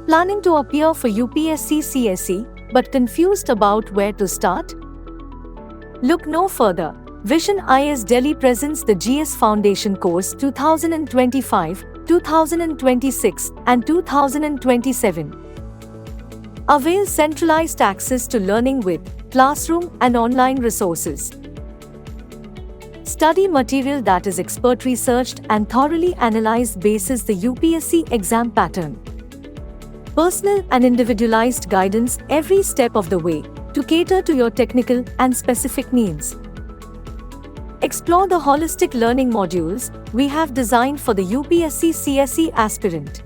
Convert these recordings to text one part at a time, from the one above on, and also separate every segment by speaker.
Speaker 1: Planning to appear for UPSC CSE but confused about where to start? Look no further. Vision IAS Delhi presents the GS Foundation Course 2025, 2026 and 2027. Avail centralized access to learning with classroom and online resources. Study material that is expert researched and thoroughly analyzed basis the UPSC exam pattern. Personal and individualized guidance every step of the way to cater to your technical and specific needs. Explore the holistic learning modules we have designed for the UPSC CSE aspirant.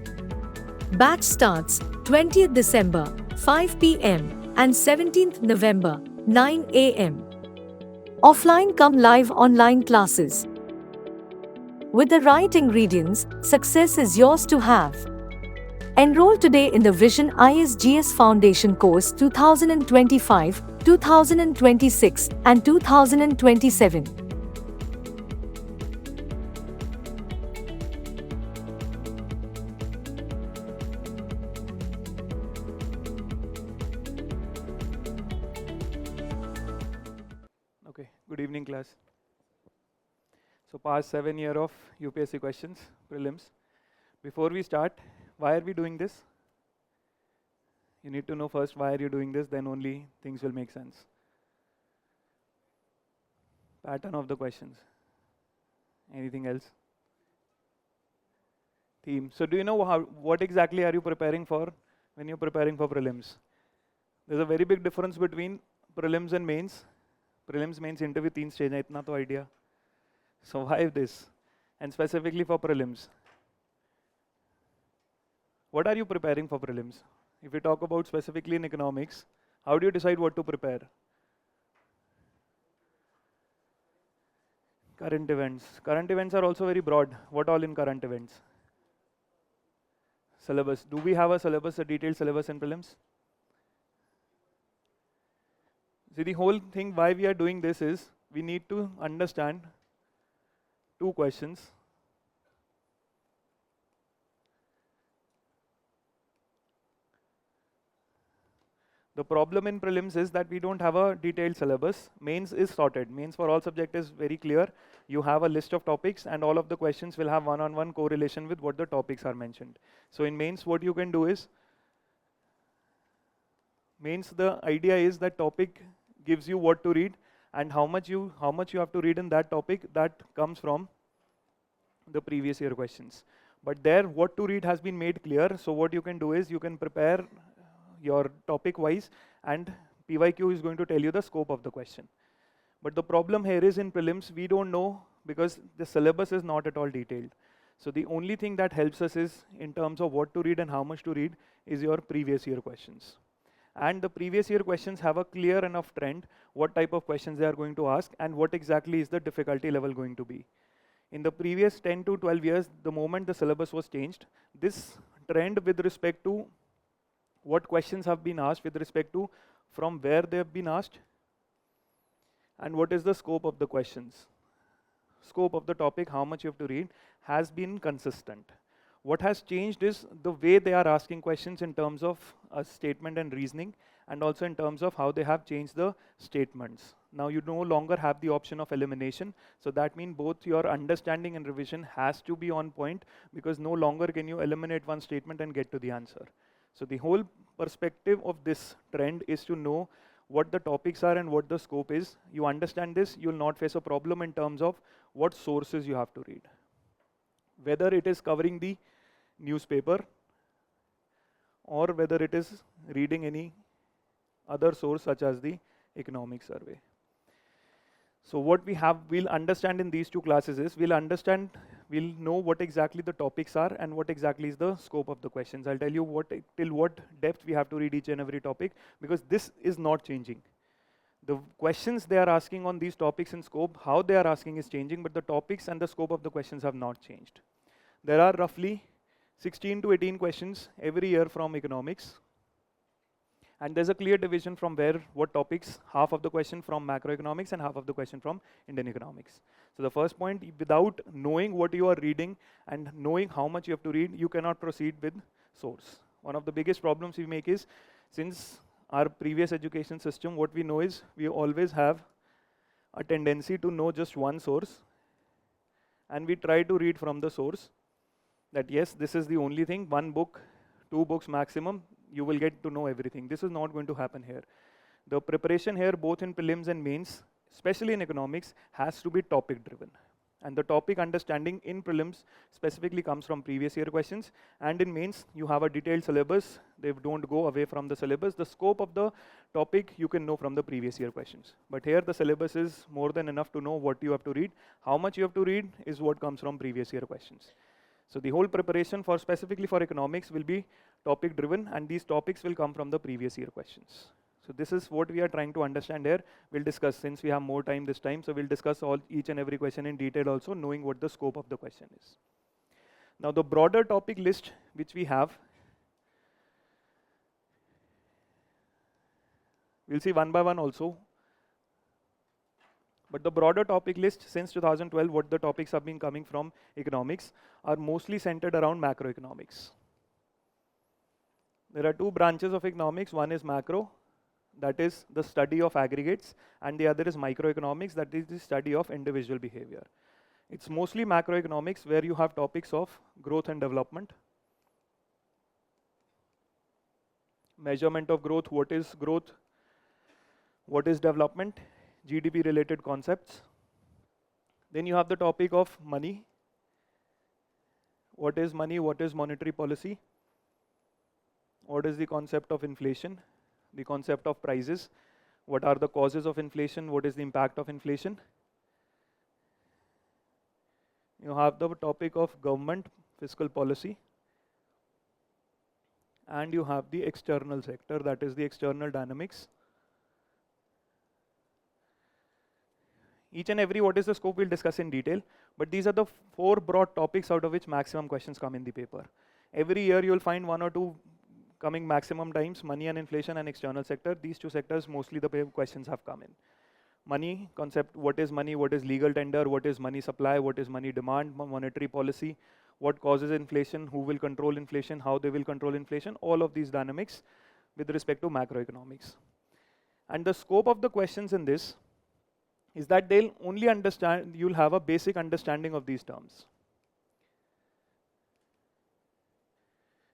Speaker 1: Batch starts 20th December, 5 p.m. and 17th November, 9 a.m. Offline come live online classes. With the right ingredients, success is yours to have. Enroll today in the Vision IAS GS Foundation Course 2025, 2026 and 2027.
Speaker 2: Okay, good evening class. So past 7 years of UPSC questions, prelims. Before we start, why are we doing this? You need to know first why are you doing this, then only things will make sense. Pattern of the questions. Anything else? Theme. So do you know what exactly are you preparing for when you're preparing for prelims? There's a very big difference between prelims and mains. Prelims, mains, interview, 3 stage hai, itna to idea. So why this? And specifically for prelims. What are you preparing for prelims? If we talk about specifically in economics, how do you decide what to prepare? Current events. Current events are also very broad. What all in current events? Syllabus. Do we have a syllabus, a detailed syllabus in prelims? See, the whole thing why we are doing this is we need to understand 2 questions. The problem in prelims is that we don't have a detailed syllabus. Mains is sorted. Mains for all subject is very clear. You have a list of topics and all of the questions will have one-on-one correlation with what the topics are mentioned. So in mains, what you can do is, mains, the idea is that topic gives you what to read and how much you have to read in that topic, that comes from the previous year questions. But there, what to read has been made clear. So what you can do is you can prepare your topic wise, and PYQ is going to tell you the scope of the question. But the problem here is in prelims, we don't know because the syllabus is not at all detailed. So the only thing that helps us is in terms of what to read and how much to read is your previous year questions. And the previous year questions have a clear enough trend, what type of questions they are going to ask and what exactly is the difficulty level going to be. In the previous 10 to 12 years, the moment the syllabus was changed, this trend with respect to what questions have been asked, with respect to from where they have been asked, and what is the scope of the questions, scope of the topic, how much you have to read, has been consistent. What has changed is the way they are asking questions in terms of a statement and reasoning, and also in terms of how they have changed the statements. Now you no longer have the option of elimination, so that means both your understanding and revision has to be on point, because no longer can you eliminate one statement and get to the answer. So the whole perspective of this trend is to know what the topics are and what the scope is. You understand this, you will not face a problem in terms of what sources you have to read. Whether it is covering the newspaper or whether it is reading any other source such as the economic survey. So what we'll understand in these two classes is, we'll know what exactly the topics are and what exactly is the scope of the questions. I'll tell you till what depth we have to read each and every topic, because this is not changing. The questions they are asking on these topics and scope, how they are asking is changing, but the topics and the scope of the questions have not changed. There are roughly 16 to 18 questions every year from economics. And there's a clear division from what topics, half of the question from macroeconomics and half of the question from Indian economics. So the first point, without knowing what you are reading and knowing how much you have to read, you cannot proceed with source. One of the biggest problems we make is, since our previous education system, what we know is we always have a tendency to know just one source, and we try to read from the source that yes, this is the only thing, one book, 2 books maximum, you will get to know everything. This is not going to happen here. The preparation here, both in prelims and mains, especially in economics, has to be topic driven. And the topic understanding in prelims specifically comes from previous year questions, and in mains you have a detailed syllabus. They don't go away from the syllabus. The scope of the topic you can know from the previous year questions. But here the syllabus is more than enough to know what you have to read. How much you have to read is what comes from previous year questions. So the whole preparation for specifically for economics will be topic driven, and these topics will come from the previous year questions. So this is what we are trying to understand here. We'll discuss, since we have more time this time, so we'll discuss each and every question in detail also, knowing what the scope of the question is. Now the broader topic list which we have, we'll see one by one also. But the broader topic list since 2012, what the topics have been coming from economics, are mostly centered around macroeconomics. There are 2 branches of economics. One is macro, that is the study of aggregates, and the other is microeconomics, that is the study of individual behavior. It's mostly macroeconomics where you have topics of growth and development, measurement of growth, what is development, GDP related concepts. Then you have the topic of money. What is money? What is monetary policy? What is the concept of inflation? The concept of prices. What are the causes of inflation? What is the impact of inflation? You have the topic of government, fiscal policy. And you have the external sector, that is the external dynamics. Each and every what is the scope we'll discuss in detail, but these are the 4 broad topics out of which maximum questions come in the paper. Every year you'll find 1 or 2 coming maximum times, money and inflation and external sector. These 2 sectors mostly the questions have come in. Money concept, what is money, what is legal tender, what is money supply, what is money demand, monetary policy, what causes inflation, who will control inflation, how they will control inflation, all of these dynamics with respect to macroeconomics. And the scope of the questions in this is that they'll only understand, you'll have a basic understanding of these terms.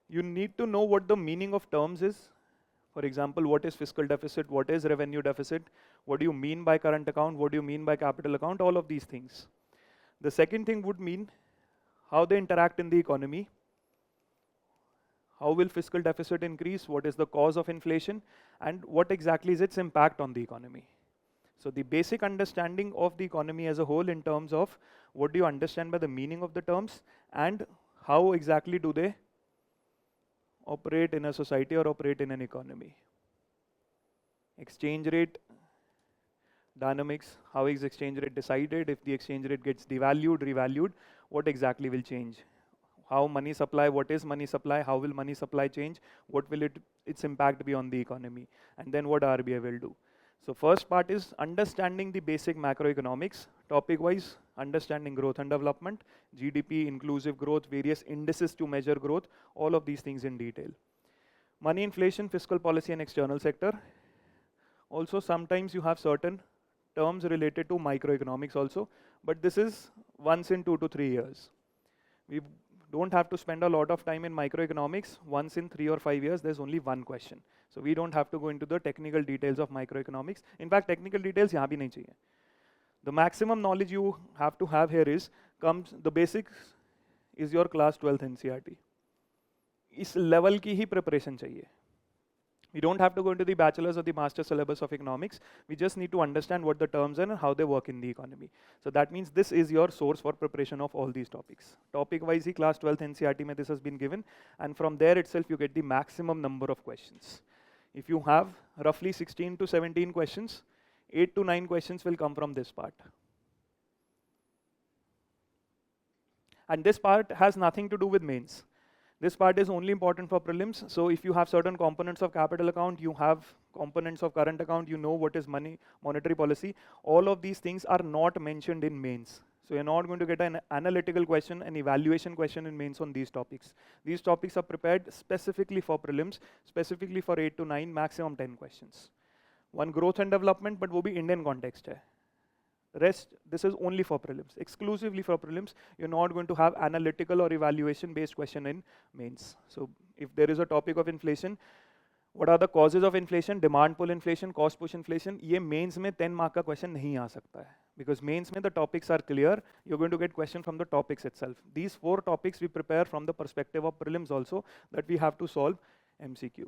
Speaker 2: You need to know what the meaning of terms is. For example, what is fiscal deficit? What is revenue deficit? What do you mean by current account? What do you mean by capital account? All of these things. The second thing would mean how they interact in the economy. How will fiscal deficit increase? What is the cause of inflation? And what exactly is its impact on the economy? So the basic understanding of the economy as a whole in terms of what do you understand by the meaning of the terms and how exactly do they operate in a society or operate in an economy. Exchange rate dynamics, how is exchange rate decided? If the exchange rate gets devalued, revalued, what exactly will change? How money supply, what is money supply? How will money supply change? What will its impact be on the economy? And then what RBI will do. So first part is understanding the basic macroeconomics, topic wise, understanding growth and development, GDP, inclusive growth, various indices to measure growth, all of these things in detail. Money, inflation, fiscal policy and external sector. Also sometimes you have certain terms related to microeconomics also, but this is once in 2 to 3 years. We don't have to spend a lot of time in microeconomics. Once in 3 or 5 years, there's only one question. So we don't have to go into the technical details of microeconomics. In fact, technical details yahan bhi nahi chahiye. The maximum knowledge you have to have here is, the basics is your class 12th NCERT. Is level ki hi preparation chahiye. We don't have to go into the bachelor's or the master's syllabus of economics. We just need to understand what the terms are and how they work in the economy. So that means this is your source for preparation of all these topics. Topic wise, class 12th NCERT mein this has been given, and from there itself you get the maximum number of questions. If you have roughly 16 to 17 questions, 8 to 9 questions will come from this part. And this part has nothing to do with mains. This part is only important for prelims. So if you have certain components of capital account, you have components of current account, you know what is monetary policy. All of these things are not mentioned in mains. So you're not going to get an analytical question, an evaluation question in mains on these topics. These topics are prepared specifically for prelims, specifically for 8 to 9, maximum 10 questions. One growth and development, but wo bhi Indian context hai. Rest, this is only for prelims, exclusively for prelims. You're not going to have analytical or evaluation based question in mains. So if there is a topic of inflation, what are the causes of inflation? Demand pull inflation, cost push inflation. Ye mains mein 10 mark ka question nahi aa sakta hai. Because mains mein the topics are clear. You're going to get question from the topics itself. These 4 topics we prepare from the perspective of prelims also, that we have to solve MCQ.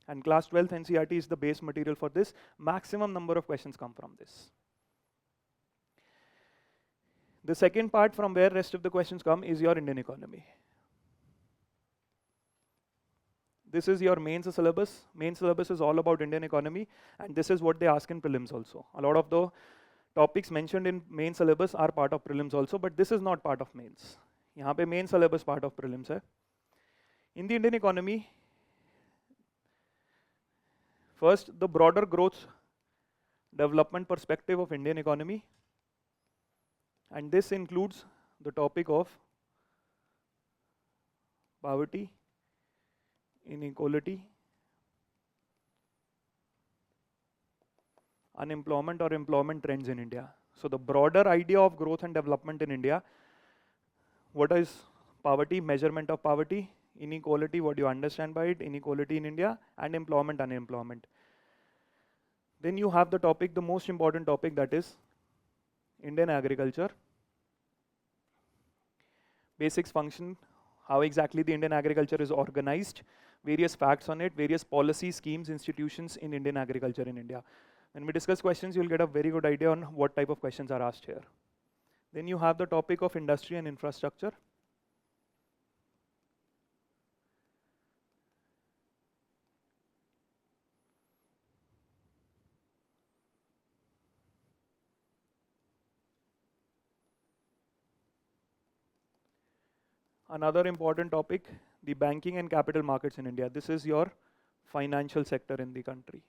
Speaker 2: And class 12th NCERT is the base material for this. Maximum number of questions come from this. The second part from where rest of the questions come is your Indian economy. This is your mains syllabus. Main syllabus is all about Indian economy, and this is what they ask in prelims also. A lot of the topics mentioned in main syllabus are part of prelims also, but this is not part of mains. Yahan pe main syllabus part of prelims hai. In the Indian economy, first the broader growth development perspective of Indian economy. And this includes the topic of poverty, inequality, unemployment or employment trends in India. So the broader idea of growth and development in India, what is poverty, measurement of poverty, inequality, what do you understand by it, inequality in India, and employment, unemployment. Then you have the topic, the most important topic, that is Indian agriculture. Basics function, how exactly the Indian agriculture is organized, various facts on it, various policy schemes, institutions in Indian agriculture in India. When we discuss questions, you'll get a very good idea on what type of questions are asked here. Then you have the topic of industry and infrastructure. Another important topic, the banking and capital markets in India. This is your financial sector in the country.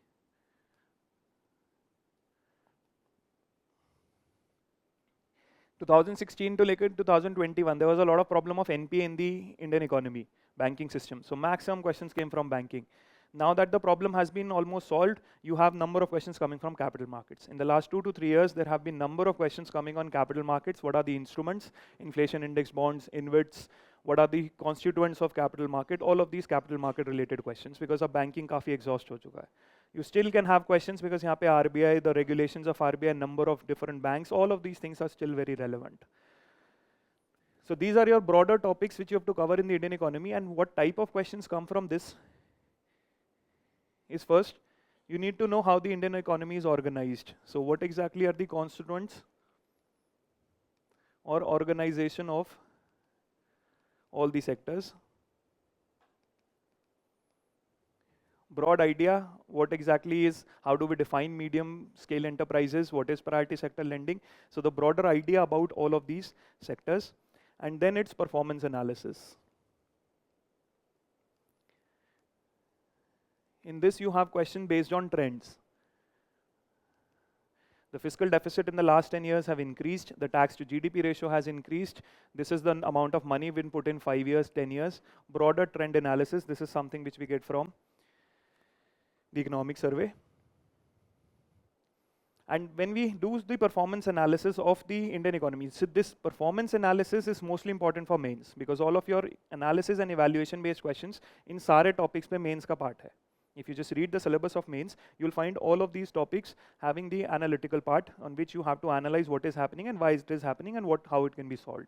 Speaker 2: In 2016 to 2021, there was a lot of problem of NPA in the Indian economy, banking system. So maximum questions came from banking. Now that the problem has been almost solved, you have number of questions coming from capital markets. In the last 2 to 3 years, there have been number of questions coming on capital markets. What are the instruments? Inflation index bonds, INVITs. What are the constituents of capital market? All of these capital market related questions, because of banking काफी exhaust हो चुका है. You still can have questions because यहाँ पे RBI, the regulations of RBI, number of different banks, all of these things are still very relevant. So these are your broader topics which you have to cover in the Indian economy, and what type of questions come from this is, first, you need to know how the Indian economy is organized. So what exactly are the constituents or organization of all the sectors? Broad idea, what exactly is, how do we define medium scale enterprises, what is priority sector lending? So the broader idea about all of these sectors, and then it's performance analysis. In this you have question based on trends. The fiscal deficit in the last 10 years have increased, the tax to GDP ratio has increased, this is the amount of money been put in 5 years, 10 years. Broader trend analysis, this is something which we get from the economic survey. And when we do the performance analysis of the Indian economy, so this performance analysis is mostly important for mains, because all of your analysis and evaluation based questions in सारे topics पे mains का part है. If you just read the syllabus of mains, you'll find all of these topics having the analytical part on which you have to analyze what is happening and why it is happening and how it can be solved.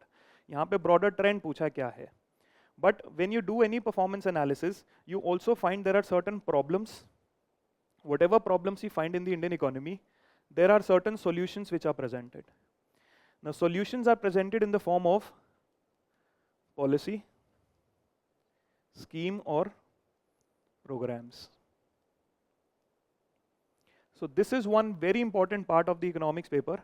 Speaker 2: यहाँ पे broader trend पूछा क्या है. But when you do any performance analysis, you also find there are certain problems. Whatever problems you find in the Indian economy, there are certain solutions which are presented. Now solutions are presented in the form of policy, scheme or programs. So this is one very important part of the economics paper,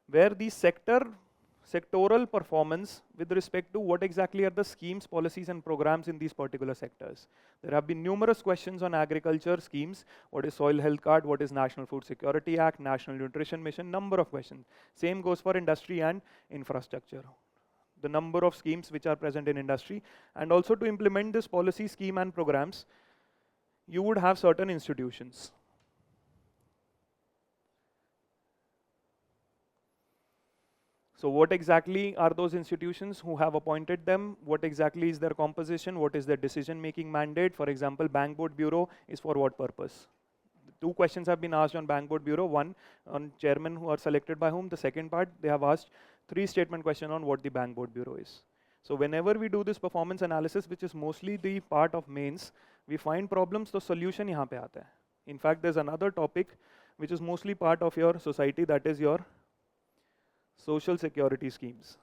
Speaker 2: where the sectoral performance with respect to what exactly are the schemes, policies and programs in these particular sectors. There have been numerous questions on agriculture schemes, what is soil health card, what is National Food Security Act, National Nutrition Mission, number of questions. Same goes for industry and infrastructure. The number of schemes which are present in industry, and also to implement this policy, scheme and programs, you would have certain institutions. So what exactly are those institutions, who have appointed them, what exactly is their composition, what is their decision making mandate? For example, Bank Board Bureau is for what purpose? 2 questions have been asked on Bank Board Bureau, one on chairman who are selected by whom, the second part they have asked 3 statement question on what the Bank Board Bureau is. So whenever we do this performance analysis, which is mostly the part of mains, we find problems, the solution यहाँ पे आता है. In fact, there's another topic which is mostly part of your society, that is your social security schemes.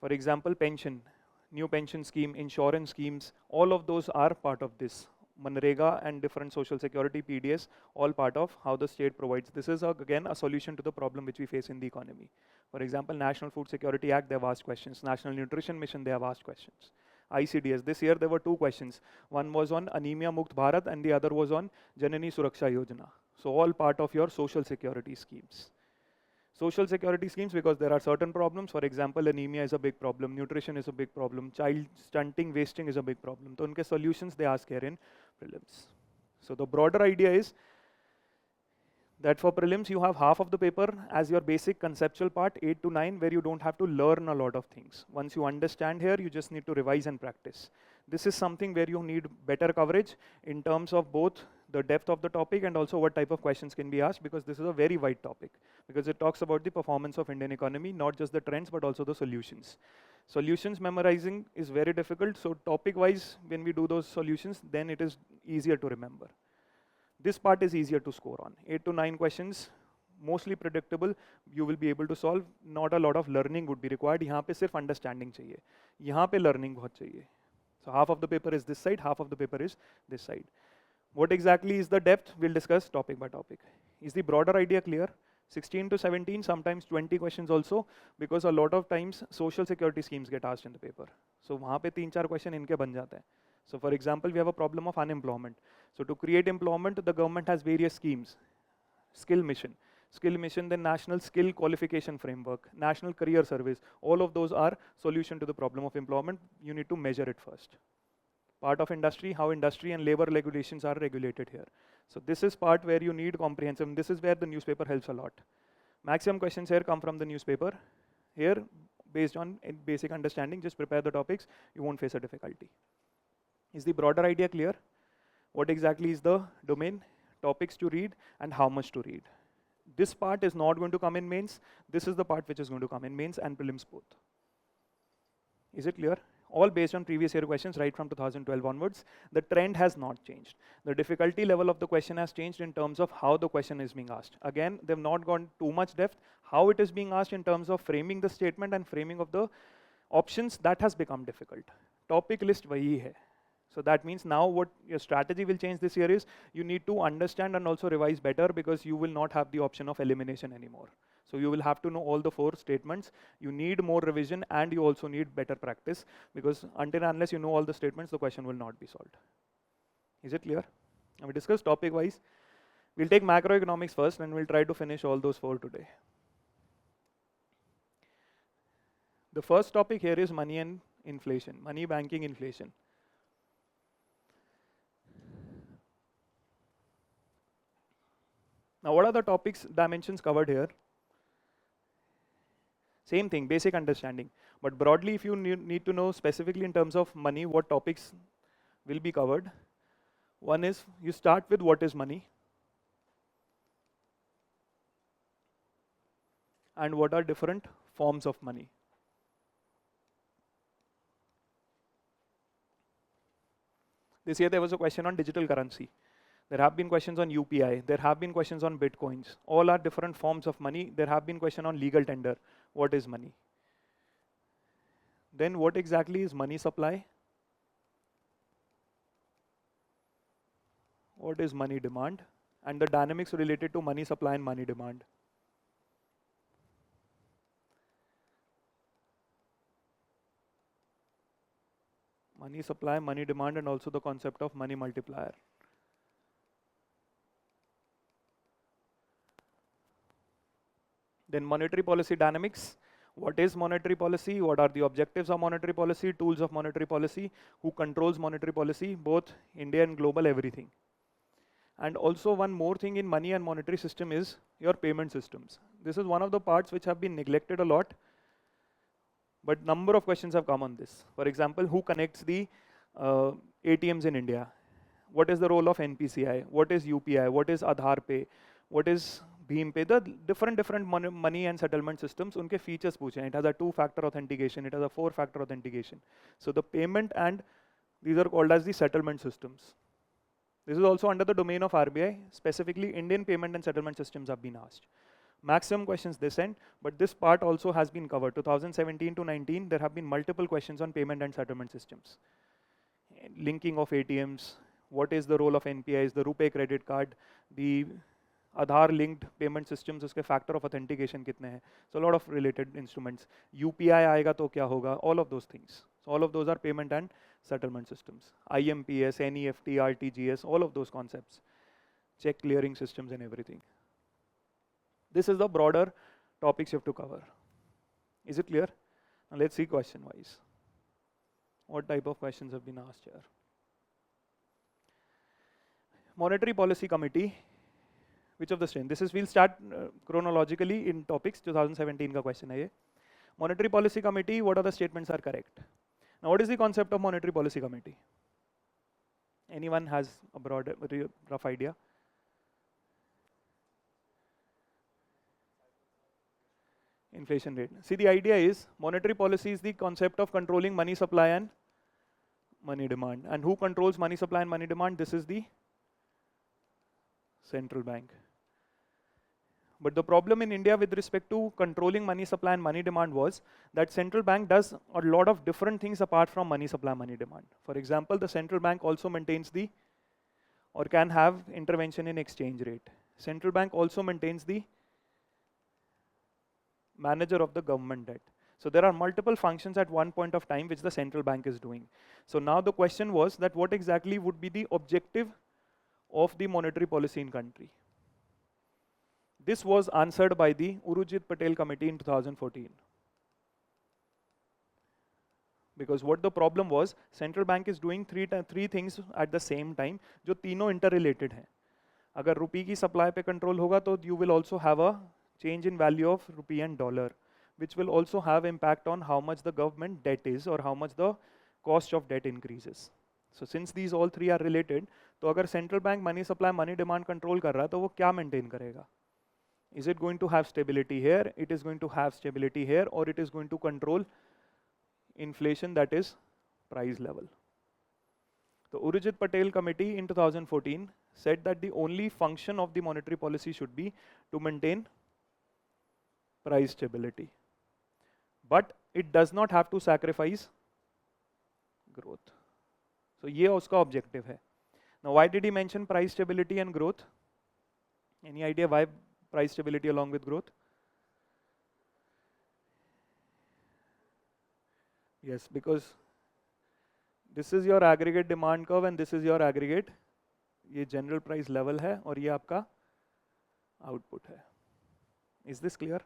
Speaker 2: For example, pension, new pension scheme, insurance schemes, all of those are part of this. Manrega and different social security PDS, all part of how the state provides. This is again a solution to the problem which we face in the economy. For example, National Food Security Act, they have asked questions. National Nutrition Mission, they have asked questions. ICDS, this year there were 2 questions. One was on Anemia Mukt Bharat and the other was on Janani Suraksha Yojana. So all part of your social security schemes. Social security schemes, because there are certain problems. For example, anemia is a big problem, nutrition is a big problem, child stunting, wasting is a big problem. So unke solutions they ask here in prelims. So the broader idea is that for prelims you have half of the paper as your basic conceptual part, 8 to 9, where you don't have to learn a lot of things. Once you understand here, you just need to revise and practice. This is something where you need better coverage in terms of both the depth of the topic and also what type of questions can be asked, because this is a very wide topic, because it talks about the performance of Indian economy, not just the trends but also the solutions. Solutions memorizing is very difficult, so topic wise when we do those solutions, then it is easier to remember. This part is easier to score on. 8 to 9 questions, mostly predictable, you will be able to solve. Not a lot of learning would be required. यहाँ पे सिर्फ understanding चाहिए, यहाँ पे learning बहुत चाहिए. So half of the paper is this side, half of the paper is this side. What exactly is the depth? We'll discuss topic by topic. Is the broader idea clear? 16 to 17, sometimes 20 questions also, because a lot of times social security schemes get asked in the paper. So वहाँ पे 3-4 question इनके बन जाते हैं. So for example, we have a problem of unemployment. So to create employment, the government has various schemes. Skill mission. skill mission, then national skill qualification framework, national career service. All of those are solution to the problem of employment. You need to measure it first. Part of industry, how industry and labor regulations are regulated here. So this is part where you need comprehensive. This is where the newspaper helps a lot. Maximum questions here come from the newspaper. Here, based on basic understanding, just prepare the topics. You won't face a difficulty. Is the broader idea clear? What exactly is the domain, topics to read, and how much to read? This part is not going to come in mains. This is the part which is going to come in mains and prelims both. Is it clear? All based on previous year questions right from 2012 onwards. The trend has not changed. The difficulty level of the question has changed in terms of how the question is being asked. Again, they've not gone too much depth. How it is being asked in terms of framing the statement and framing of the options, that has become difficult. Topic list wahi hai. So that means now what your strategy will change this year is you need to understand and also revise better, because you will not have the option of elimination anymore. So you will have to know all the 4 statements. You need more revision and you also need better practice, because until and unless you know all the statements, the question will not be solved. Is it clear? Now we discuss topic wise. We'll take macroeconomics first and we'll try to finish all those 4 today. The first topic here is money and inflation, money, banking, inflation. Now what are the topics, dimensions covered here? Same thing, basic understanding. But broadly, if you need to know specifically in terms of money, what topics will be covered. One is, you start with what is money and what are different forms of money. This year there was a question on digital currency. There have been questions on UPI. There have been questions on bitcoins. All are different forms of money. There have been questions on legal tender. What is money? Then what exactly is money supply? What is money demand? And the dynamics related to money supply and money demand. Money supply, money demand, and also the concept of money multiplier. Then monetary policy dynamics. What is monetary policy? What are the objectives of monetary policy? Tools of monetary policy? Who controls monetary policy? Both India and global, everything. And also one more thing in money and monetary system is your payment systems. This is one of the parts which have been neglected a lot, but number of questions have come on this. For example, who connects the ATMs in India? What is the role of NPCI? What is UPI? What is Aadhaar Pay? What is Bhim Pay? The different money and settlement systems, unke features puche. It has a 2-factor authentication. It has a 4-factor authentication. So the payment and these are called as the settlement systems. This is also under the domain of RBI. Specifically, Indian payment and settlement systems have been asked. Maximum questions this end, but this part also has been covered. 2017 to 19, there have been multiple questions on payment and settlement systems. Linking of ATMs, what is the role of NPIs, the RuPay credit card, the Aadhaar linked payment systems, uske factor of authentication kitne hai. So a lot of related instruments. UPI aayega to kya hoga, all of those things. So all of those are payment and settlement systems. IMPS, NEFT, RTGS, all of those concepts. Check clearing systems and everything. This is the broader topics you have to cover. Is it clear? Now let's see question wise. What type of questions have been asked here? Monetary Policy Committee. Which of the strain? This is, we'll start chronologically in topics. 2017 ka question hai ye. Monetary Policy Committee, what are the statements are correct? Now what is the concept of Monetary Policy Committee? Anyone has a broad, rough idea? Inflation rate. See, the idea is monetary policy is the concept of controlling money supply and money demand. And who controls money supply and money demand? This is the central bank. But the problem in India with respect to controlling money supply and money demand was that central bank does a lot of different things apart from money supply and money demand. For example, the central bank also maintains the or can have intervention in exchange rate. Central bank also maintains the manager of the government debt. So there are multiple functions at one point of time which the central bank is doing. So now the question was that what exactly would be the objective of the monetary policy in country? This was answered by the Urujit Patel Committee in 2014. Because what the problem was, central bank is doing three things at the same time, जो तीनों interrelated हैं. अगर रुपये की supply पे control होगा तो you will also have a change in value of rupee and dollar, which will also have impact on how much the government debt is or how much the cost of debt increases. So since these all three are related, तो अगर central bank money supply, money demand control कर रहा है तो वो क्या maintain करेगा? Is it going to have stability here? It is going to have stability here, or it is going to control inflation, that is price level. The Urujit Patel Committee in 2014 said that the only function of the monetary policy should be to maintain price stability, but it does not have to sacrifice growth. So ये उसका objective है. Now why did he mention price stability and growth? Any idea why price stability along with growth? Yes, because this is your aggregate demand curve and this is your aggregate, ये general price level है और ये आपका output है. Is this clear?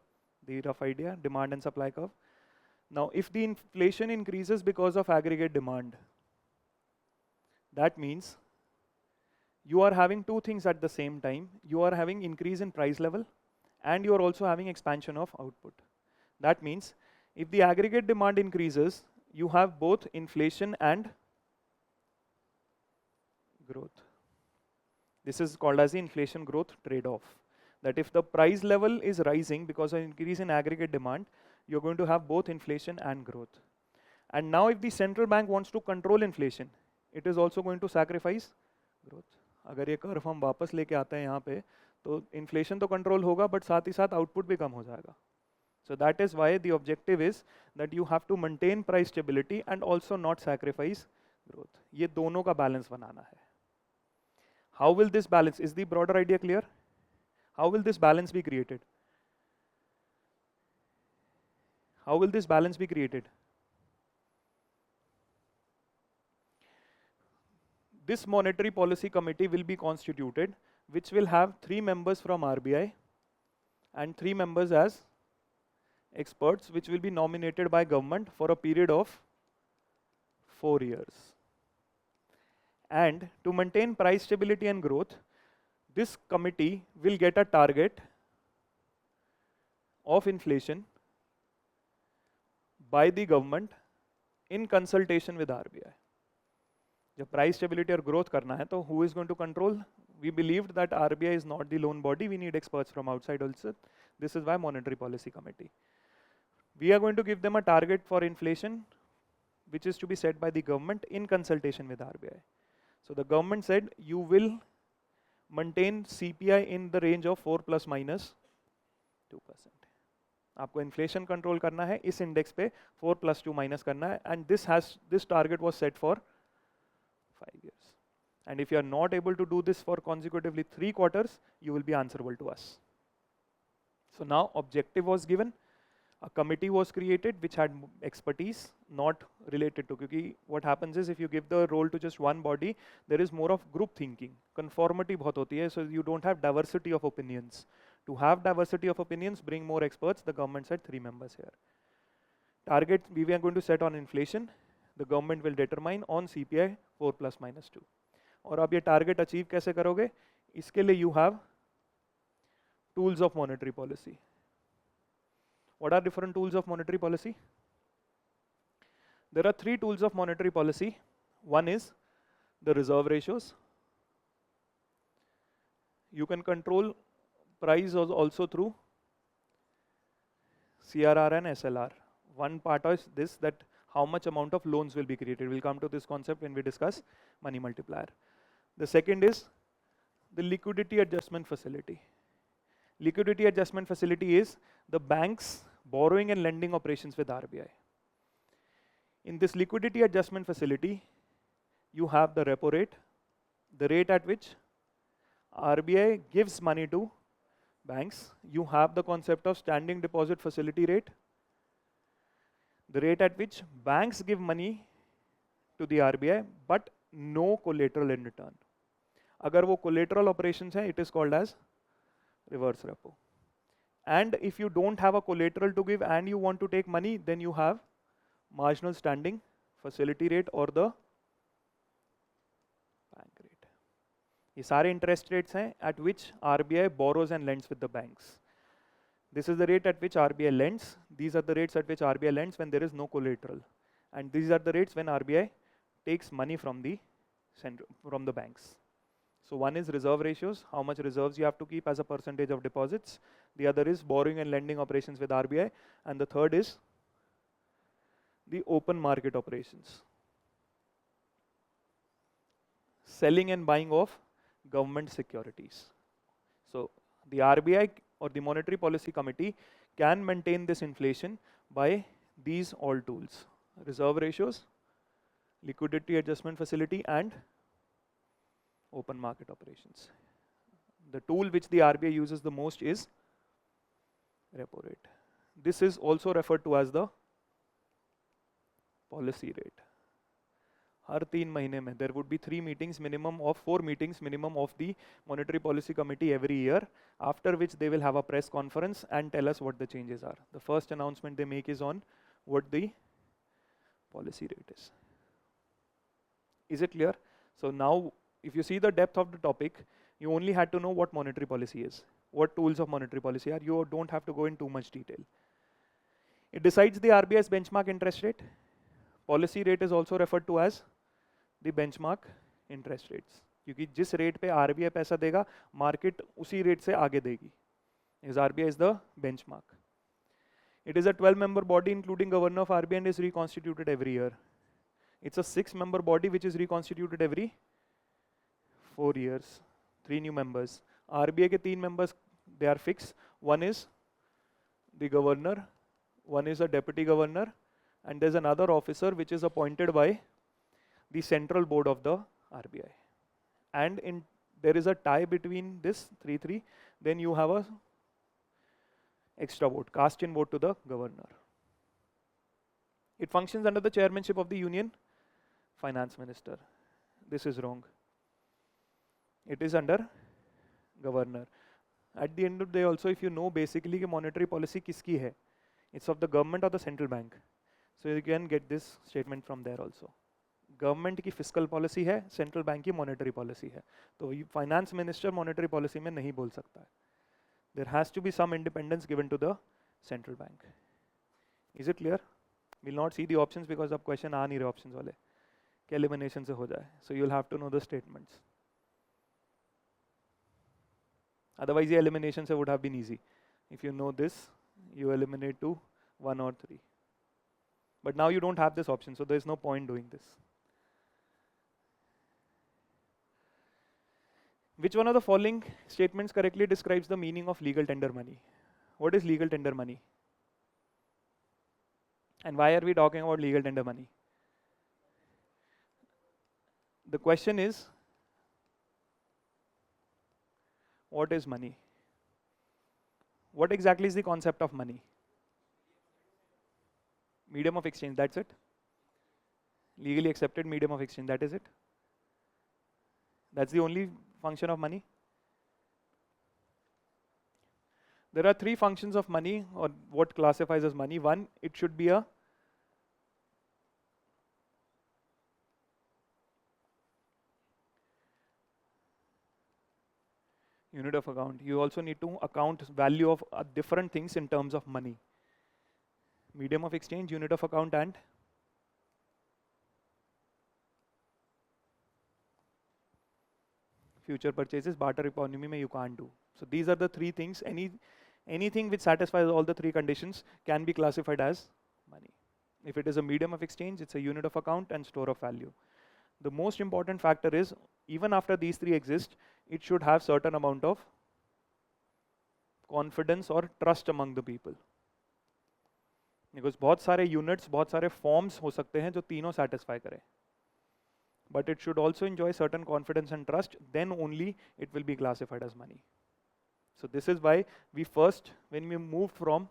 Speaker 2: The rough idea, demand and supply curve. Now, if the inflation increases because of aggregate demand, that means you are having two things at the same time. You are having increase in price level and you are also having expansion of output. That means if the aggregate demand increases, you have both inflation and growth. This is called as the inflation growth trade-off. That if the price level is rising because of increase in aggregate demand, you're going to have both inflation and growth. And now if the central bank wants to control inflation, it is also going to sacrifice growth. अगर ये curve हम वापस लेके आते हैं यहाँ पे, तो इन्फ्लेशन तो कंट्रोल होगा, बट साथ ही साथ आउटपुट भी कम हो जाएगा. So that is why the objective is that you have to maintain price stability and also not sacrifice growth. ये दोनों का balance बनाना है. How will this balance? Is the broader idea clear? How will this balance be created? How will this balance be created? This monetary policy committee will be constituted, which will have 3 members from RBI and 3 members as experts, which will be nominated by government for a period of 4 years. And to maintain price stability and growth, this committee will get a target of inflation by the government in consultation with RBI. जब price stability और growth करना है, तो who is going to control? We believed that RBI is not the lone body. We need experts from outside also. This is why monetary policy committee. We are going to give them a target for inflation, which is to be set by the government in consultation with RBI. So the government said you will maintain CPI in the range of 4 plus minus 2%. आपको inflation control करना है, इस index पे 4 plus 2 minus करना है, and this target was set for 5 years. And if you are not able to do this for consecutively 3 quarters, you will be answerable to us. So now objective was given. A committee was created which had expertise not related to, because what happens is if you give the role to just one body, there is more of group thinking. Conformity बहुत होती है, so you don't have diversity of opinions. To have diversity of opinions, bring more experts. The government said 3 members here. Target we are going to set on inflation. The government will determine on CPI 4 plus minus 2. और आप ये target achieve कैसे करोगे? इसके लिए you have tools of monetary policy. What are different tools of monetary policy? There are 3 tools of monetary policy. One is the reserve ratios. You can control price also through CRR and SLR. One part is this, that how much amount of loans will be created. We'll come to this concept when we discuss money multiplier. The second is the liquidity adjustment facility. Liquidity adjustment facility is the bank's borrowing and lending operations with RBI. In this liquidity adjustment facility, you have the repo rate, the rate at which RBI gives money to banks. You have the concept of standing deposit facility rate, the rate at which banks give money to the RBI but no collateral in return. अगर वो collateral operations हैं, it is called as reverse repo. And if you don't have a collateral to give and you want to take money, then you have marginal standing facility rate or the bank rate. ये सारे interest rates हैं at which RBI borrows and lends with the banks. This is the rate at which RBI lends. These are the rates at which RBI lends when there is no collateral. And these are the rates when RBI takes money from the banks. So one is reserve ratios, how much reserves you have to keep as a percentage of deposits. The other is borrowing and lending operations with RBI. And the third is the open market operations. Selling and buying of government securities. So the RBI or the Monetary Policy Committee can maintain this inflation by these all tools: reserve ratios, liquidity adjustment facility, and open market operations. The tool which the RBI uses the most is repo rate. This is also referred to as the policy rate. हर 3 महीने में there would be 3 meetings minimum of 4 meetings minimum of the Monetary Policy Committee every year, after which they will have a press conference and tell us what the changes are. The first announcement they make is on what the policy rate is. Is it clear? So now if you see the depth of the topic, you only had to know what monetary policy is, what tools of monetary policy are. You don't have to go in too much detail. It decides the RBI's benchmark interest rate. Policy rate is also referred to as the benchmark interest rates, क्योंकि जिस rate पे RBI पैसा देगा market उसी rate से आगे देगी, because RBI is the benchmark. It is a 12-member body including governor of RBI and is reconstituted every year. It's a 6-member body which is reconstituted every 4 years. 3 new members. RBI के 3 members, they are fixed. One is the governor, one is a deputy governor, and there's another officer which is appointed by the central board of the RBI. And there is a tie between this 3-3, then you have a extra vote, cast-in vote to the governor. It functions under the chairmanship of the Union Finance Minister. This is wrong. It is under governor. At the end of the day also, if you know basically कि monetary policy किसकी है, it's of the government or the central bank. So you can get this statement from there also. Government की fiscal policy है, central bank की monetary policy है, तो finance minister monetary policy में नहीं बोल सकता है. There has to be some independence given to the central bank. Is it clear? Will not see the options because अब क्वेश्चन आ नहीं रहे ऑप्शंस वाले, कि एलिमिनेशन से हो जाए. So you will have to know the statements, otherwise ये एलिमिनेशन से would have been easy. If you know this you eliminate to 1 or 3, but now you don't have this option, so there is no point doing this. Which one of the following statements correctly describes the meaning of legal tender money? What is legal tender money? And why are we talking about legal tender money? The question is, what is money? What exactly is the concept of money? Medium of exchange, that's it. Legally accepted medium of exchange, that is it. That's the only function of money. There are 3 functions of money, or what classifies as money. One, it should be a unit of account. You also need to account value of different things in terms of money. Medium of exchange, unit of account, and future purchases. Barter economy mein you can't do. So these are the 3 things. Anything which satisfies all the 3 conditions can be classified as money. If it is a medium of exchange, it's a unit of account and store of value. The most important factor is, even after these 3 exist, it should have certain amount of confidence or trust among the people. Because बहुत सारे units, बहुत सारे forms हो सकते हैं जो तीनों satisfy करें. But it should also enjoy certain confidence and trust, then only it will be classified as money. So this is why we first, when we moved from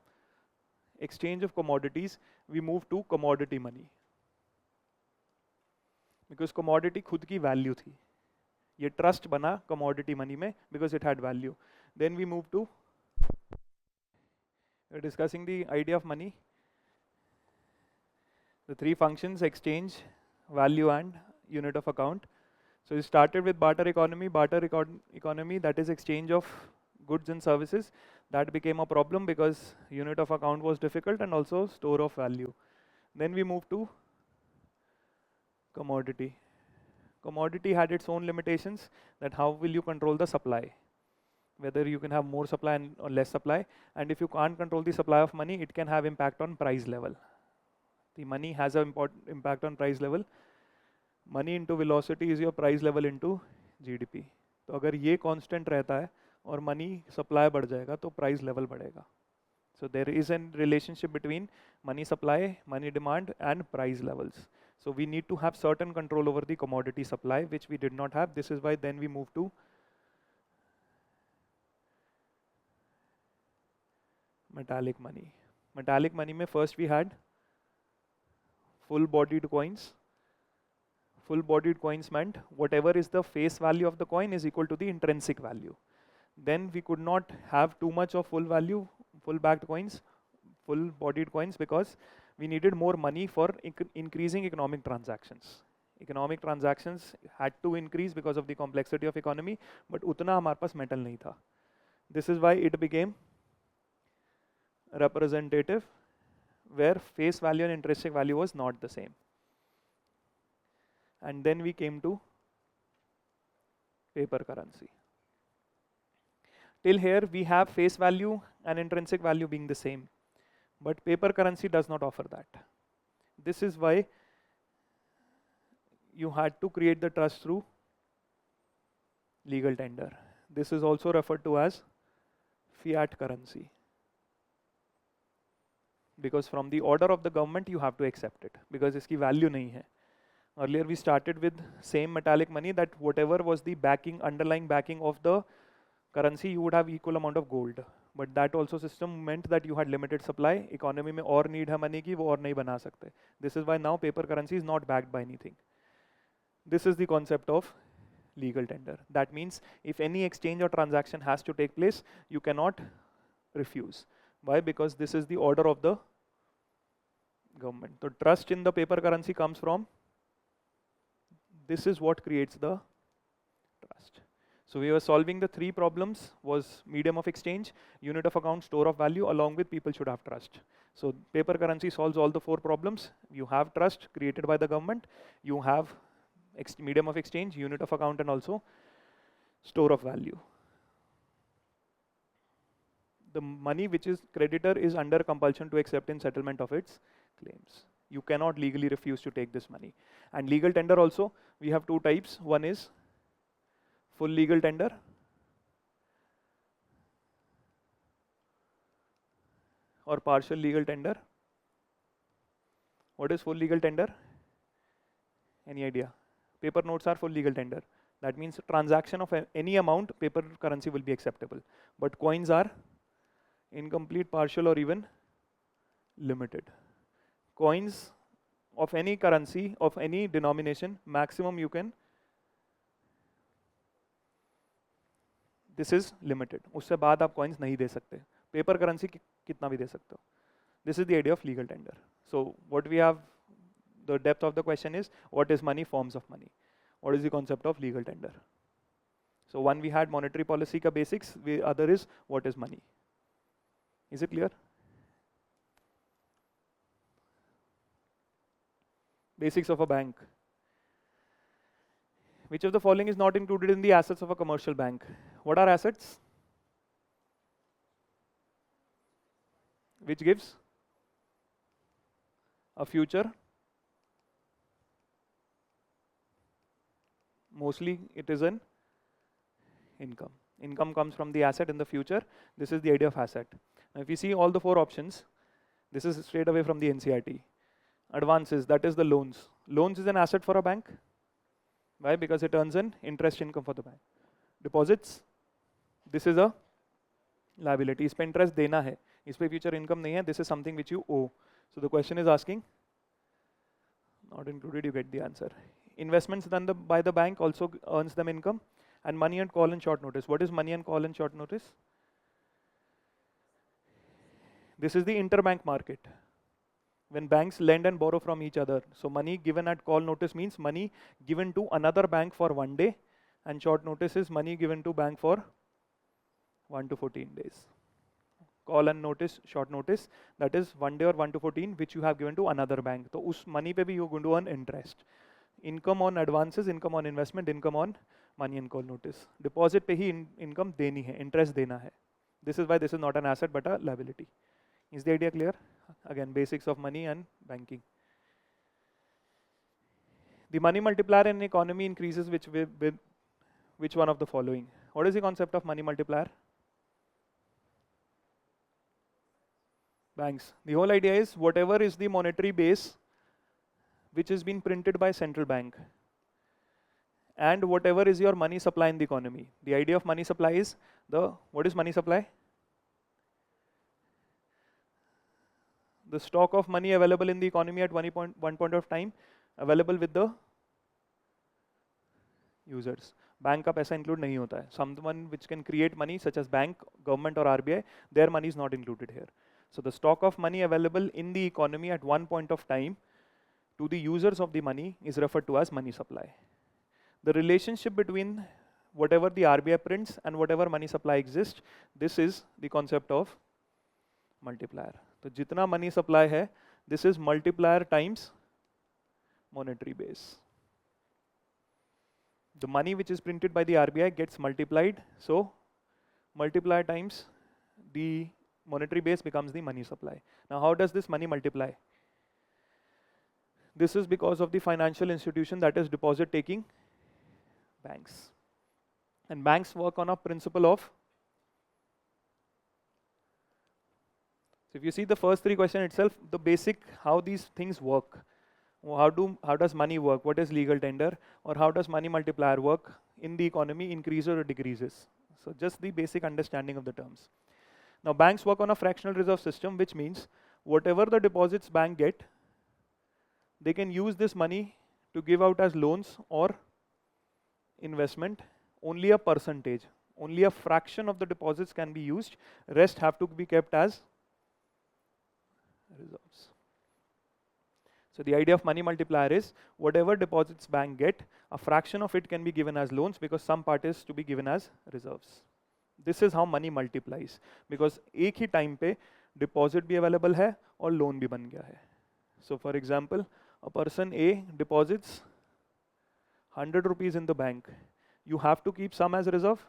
Speaker 2: exchange of commodities, we moved to commodity money. Because commodity खुद की value थी. ये trust बना commodity money में because it had value. Then we moved to We're discussing the idea of money. The three functions: exchange, value, and unit of account. So we started with barter economy. Economy, that is exchange of goods and services. That became a problem because unit of account was difficult, and also store of value. Then we moved to commodity. Commodity had its own limitations, that how will you control the supply? Whether you can have more supply or less supply, and if you can't control the supply of money, it can have impact on price level. The money has an important impact on price level. Money into velocity is your price level into GDP. तो अगर ये constant रहता है और money supply बढ़ जाएगा तो price level बढ़ेगा. So there is a relationship between money supply, money demand, and price levels. So we need to have certain control over the commodity supply, which we did not have. This is why then we moved to metallic money. Metallic money में first we had full-bodied coins. Full-bodied coins meant whatever is the face value of the coin is equal to the intrinsic value. Then we could not have too much of full value, full-backed coins, full-bodied coins, because we needed more money for increasing economic transactions. Economic transactions had to increase because of the complexity of economy, but उतना हमारे पास metal नहीं था. This is why it became representative, where face value and intrinsic value was not the same. And then we came to paper currency. Till here we have face value and intrinsic value being the same, but paper currency does not offer that. This is why you had to create the trust through legal tender. This is also referred to as fiat currency, because from the order of the government you have to accept it, because इसकी value नहीं है. Earlier we started with same metallic money, that whatever was the backing, underlying backing of the currency, you would have equal amount of gold. But that also system meant that you had limited supply. Economy में और need है money की, वो और नहीं बना सकते. This is why now paper currency is not backed by anything. This is the concept of legal tender. That means if any exchange or transaction has to take place, you cannot refuse. Why? Because this is the order of the government. So trust in the paper currency comes from, this is what creates the trust. So we were solving the three problems: was medium of exchange, unit of account, store of value, along with people should have trust. So paper currency solves all the four problems. You have trust created by the government, you have medium of exchange, unit of account, and also store of value. The money which is creditor is under compulsion to accept in settlement of its claims. You cannot legally refuse to take this money. And legal tender also, we have two types. One is full legal tender, or partial legal tender. What is full legal tender? Any idea? Paper notes are full legal tender. That means transaction of any amount, paper currency will be acceptable. But coins are incomplete, partial, or even limited. Coins of any currency, of any denomination, maximum you can, this is limited. उससे बाद आप coins नहीं दे सकते. Paper currency कितना भी दे सकते हो. This is the idea of legal tender. So what we have, the depth of the question is, what is money, forms of money. What is the concept of legal tender? So one we had monetary policy ka basics, the other is what is money. Is it clear? Basics of a bank. Which of the following is not included in the assets of a commercial bank? What are assets? Which gives a future. Mostly it is an income. Income comes from the asset in the future. This is the idea of asset. Now if you see all the four options, this is straight away from the NCERT. Advances, that is the loans. Loans is an asset for a bank. Why? Because it earns an interest income for the bank. Deposits, this is a liability. इस पे interest देना है. इस पे future income नहीं है. This is something which you owe. So the question is asking, not included, you get the answer. Investments done by the bank also earns them income. And money and call and short notice. What is money and call and short notice? This is the interbank market, when banks lend and borrow from each other. So money given at call notice means money given to another bank for 1 day, and short notice is money given to bank for 1 to 14 days. Call and notice, short notice, that is 1 day or 1 to 14, which you have given to another bank. So us money pe bhi you're going to earn interest. Income on advances, income on investment, income on money and call notice. Deposit pe hi income deni hai, interest dena hai. This is why this is not an asset but a liability. Is the idea clear? Again, basics of money and banking. The money multiplier in economy increases with which one of the following? What is the concept of money multiplier? Banks. The whole idea is whatever is the monetary base which has been printed by central bank, and whatever is your money supply in the economy. The idea of money supply is what is money supply? The stock of money available in the economy at one point of time available with the users. Bank का पैसा include नहीं होता है. Someone which can create money such as bank, government or RBI, their money is not included here. So the stock of money available in the economy at one point of time to the users of the money is referred to as money supply. The relationship between whatever the RBI prints and whatever money supply exists, this is the concept of multiplier. So jitna money supply hai, this is multiplier times monetary base. The money which is printed by the RBI gets multiplied, so multiplier times the monetary base becomes the money supply. Now how does this money multiply? This is because of the financial institution, that is deposit taking banks. And banks work on a principle of, so if you see the first three questions itself, the basic how these things work. How does money work? What is legal tender? Or how does money multiplier work in the economy, increases or decreases? So just the basic understanding of the terms. Now banks work on a fractional reserve system, which means whatever the deposits bank get, they can use this money to give out as loans or investment. Only a percentage, only a fraction of the deposits can be used. Rest have to be kept as reserves. So the idea of money multiplier is whatever deposits bank get, a fraction of it can be given as loans because some part is to be given as reserves. This is how money multiplies, because एक ही time पे deposit भी available है और loan भी बन गया है. So for example, a person A deposits 100 rupees in the bank. You have to keep some as reserve.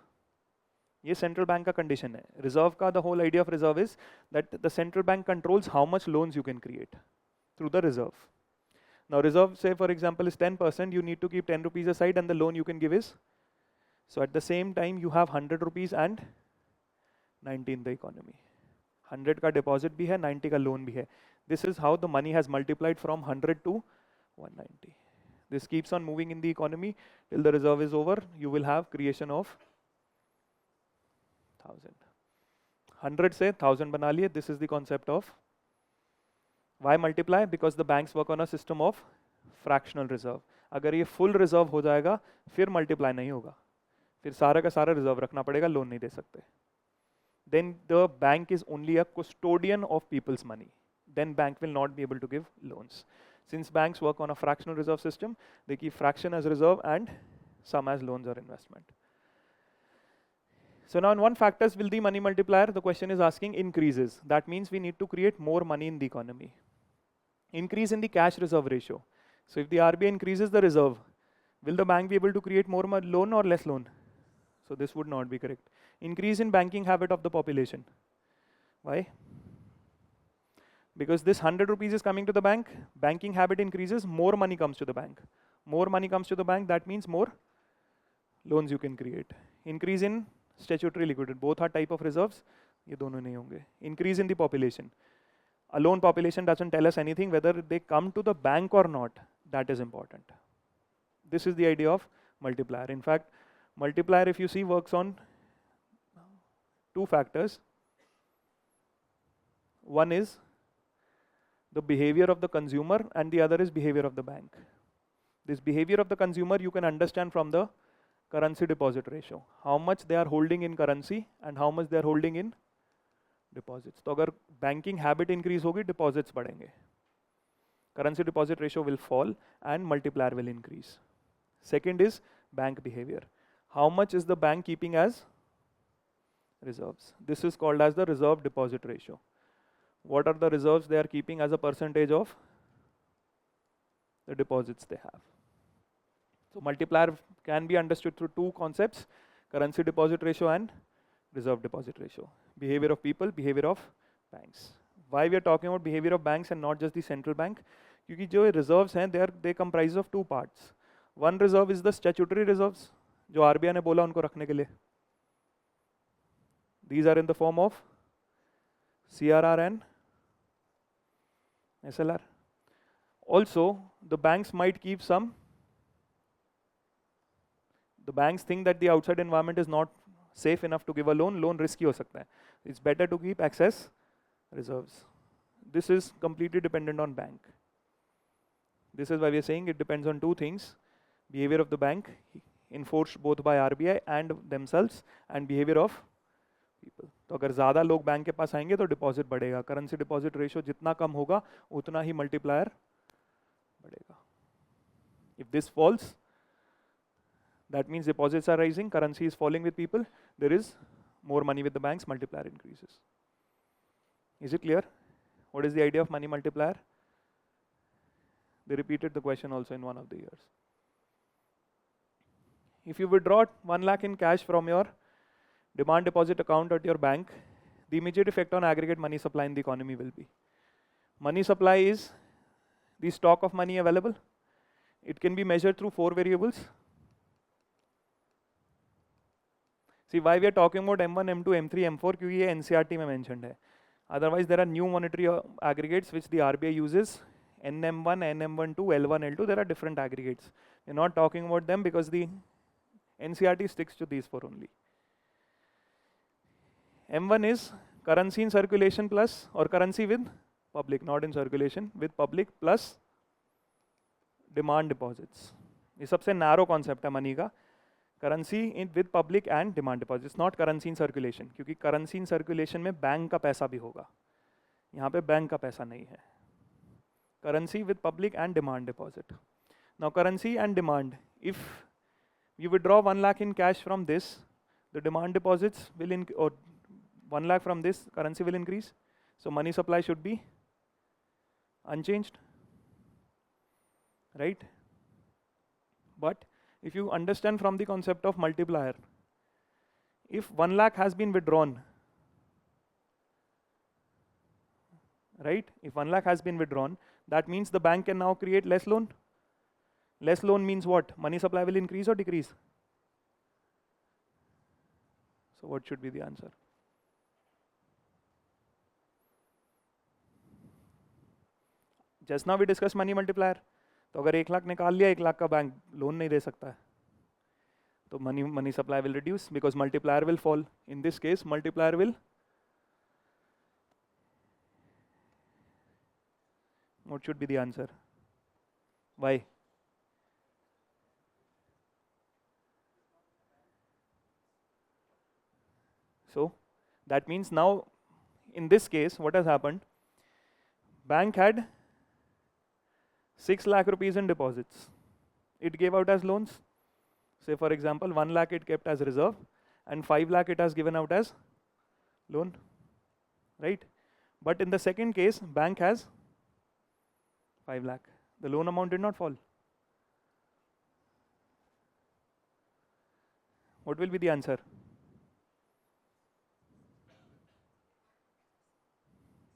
Speaker 2: ये central bank का condition है. Reserve का the whole idea of reserve is that the central bank controls how much loans you can create through the reserve. Now reserve, say for example, is 10%. You need to keep 10 rupees aside, and the loan you can give is. So at the same time, you have 100 rupees and 90 in the economy. 100 का deposit भी है, 90 का loan भी है. This is how the money has multiplied from 100 to 190. This keeps on moving in the economy till the reserve is over. You will have creation of 1000. 100 से 1000 बना लिए. This is the concept of why multiply? Because the banks work on a system of fractional reserve. अगर ये full reserve हो जाएगा, फिर multiply नहीं होगा. फिर सारा का सारा रिजर्व रखना पड़ेगा, लोन नहीं दे सकते. Then the bank is only a custodian of people's money. Then bank will not be able to give loans. Since banks work on a fractional reserve system, they keep fraction as reserve and some as loans or investment. So now in what factors will the money multiplier, the question is asking, increases. That means we need to create more money in the economy. Increase in the cash reserve ratio. So if the RBI increases the reserve, will the bank be able to create more loan or less loan? So this would not be correct. Increase in banking habit of the population. Why? Because this 100 rupees is coming to the bank, banking habit increases, more money comes to the bank. More money comes to the bank, that means more loans you can create. Increase in statutory liquidity, both are type of reserves, ये दोनों नहीं होंगे. Increase in the population. Alone population doesn't tell us anything, whether they come to the bank or not, that is important. This is the idea of multiplier. In fact, multiplier, if you see, works on two factors. One is the behavior of the consumer and the other is behavior of the bank. This behavior of the consumer you can understand from the currency deposit ratio. How much they are holding in currency and how much they are holding in deposits. तो अगर banking habit increase होगी, deposits बढ़ेंगे, currency deposit ratio will fall and multiplier will increase. Second is bank behavior. How much is the bank keeping as reserves? This is called as the reserve deposit ratio. What are the reserves they are keeping as a percentage of the deposits they have? So multiplier can be understood through two concepts: currency deposit ratio and reserve deposit ratio. Behavior of people, behavior of banks. Why we are talking about behavior of banks and not just the central bank? क्योंकि जो reserves हैं they comprise of two parts. One reserve is the statutory reserves, जो RBI ने बोला उनको रखने के लिए. These are in the form of CRR and SLR. Also, the banks might keep some. The banks think that the outside environment is not safe enough to give a loan. Loan risky हो सकता है. It's better to keep excess reserves. This is completely dependent on bank. This is why we are saying it depends on two things: behavior of the bank, enforced both by RBI and themselves, and behavior of people. तो अगर ज़्यादा लोग bank के पास आएंगे तो deposit बढ़ेगा. Currency deposit ratio जितना कम होगा उतना ही मल्टीप्लायर बढ़ेगा. If this falls, that means deposits are rising, currency is falling with people, there is more money with the banks, multiplier increases. Is it clear? What is the idea of money multiplier? They repeated the question also in one of the years. If you withdraw 1 lakh in cash from your demand deposit account at your bank, the immediate effect on aggregate money supply in the economy will be. Money supply is the stock of money available. It can be measured through 4 variables. See why we are talking about M1, M2, M3, M4, क्योंकि ये NCERT में mentioned है. Otherwise there are new monetary aggregates which the RBI uses. NM1, NM12, L1, L2, there are different aggregates. We're not talking about them because the NCERT sticks to these 4 only. M1 is currency in circulation plus, or currency with public, not in circulation, with public plus demand deposits. ये सबसे narrow concept है money का. Currency in with public and demand deposits, not currency in circulation, क्योंकि currency in circulation में bank का पैसा भी होगा. यहाँ पे बैंक का पैसा नहीं है. Currency with public and demand deposit. Now currency and demand, if you withdraw 1 lakh in cash from this, the demand deposits will or 1 lakh from this, currency will increase. So money supply should be unchanged, right? But if you understand from the concept of multiplier, if 1 lakh has been withdrawn, right? If 1 lakh has been withdrawn, that means the bank can now create less loan. Less loan means what? Money supply will increase or decrease? So what should be the answer? Just now we discussed money multiplier. तो अगर 1 लाख निकाल लिया, 1 लाख का bank loan नहीं दे सकता है, तो money supply will reduce because multiplier will fall. In this case, multiplier will. What should be the answer? Why? So that means now in this case what has happened, bank had 6 lakh rupees in deposits. It gave out as loans. Say for example 1 lakh it kept as reserve and 5 lakh it has given out as loan, right? But in the second case bank has 5 lakh. The loan amount did not fall. What will be the answer?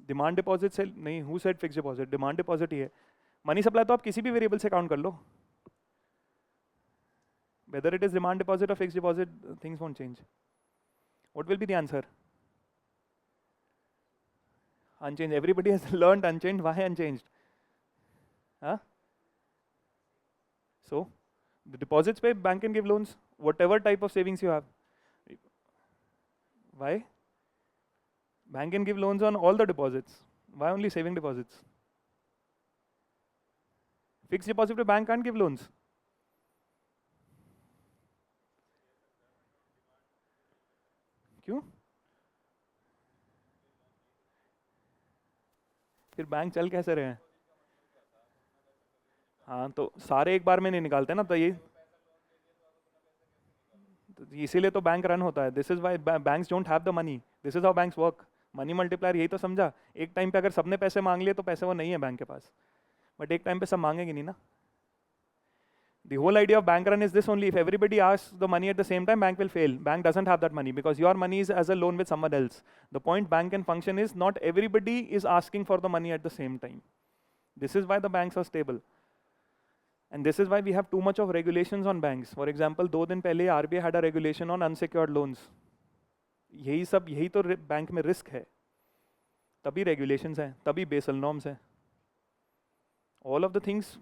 Speaker 2: Demand deposit से नहीं, who said fixed deposit? Demand deposit ही है. Money supply तो आप किसी भी variable से count कर लो. Whether it is demand deposit or fixed deposit, things won't change. What will be the answer? Unchanged. Everybody has learned unchanged. Why unchanged? Huh? So the deposits pay, bank can give loans, whatever type of savings you have. Why? Bank can give loans on all the deposits. Why only saving deposits? Fixed deposit पे bank can't give loans. क्यों? फिर bank चल कैसे रहे हैं? हाँ, तो सारे एक बार में नहीं निकालते ना, तो ये तो इसीलिए तो बैंक रन होता है. This is why banks don't have the money. This is how banks work. Money multiplier यही तो समझा. एक टाइम पे अगर सबने पैसे मांग लिए तो पैसे वो नहीं है बैंक के पास, बट एक टाइम पे सब मांगेंगे नहीं ना. The whole idea of bank run is this only. If everybody asks the money at the same time, bank will fail. Bank doesn't have that money because your money is as a loan with someone else. The point bank can function is not everybody is asking for the money at the same time. This is why the banks are stable. And this is why we have too much of regulations on banks. For example, 2 दिन पहले RBI had a regulation on unsecured loans. यही तो bank में risk है. तभी regulations हैं, तभी Basel norms हैं. All of the things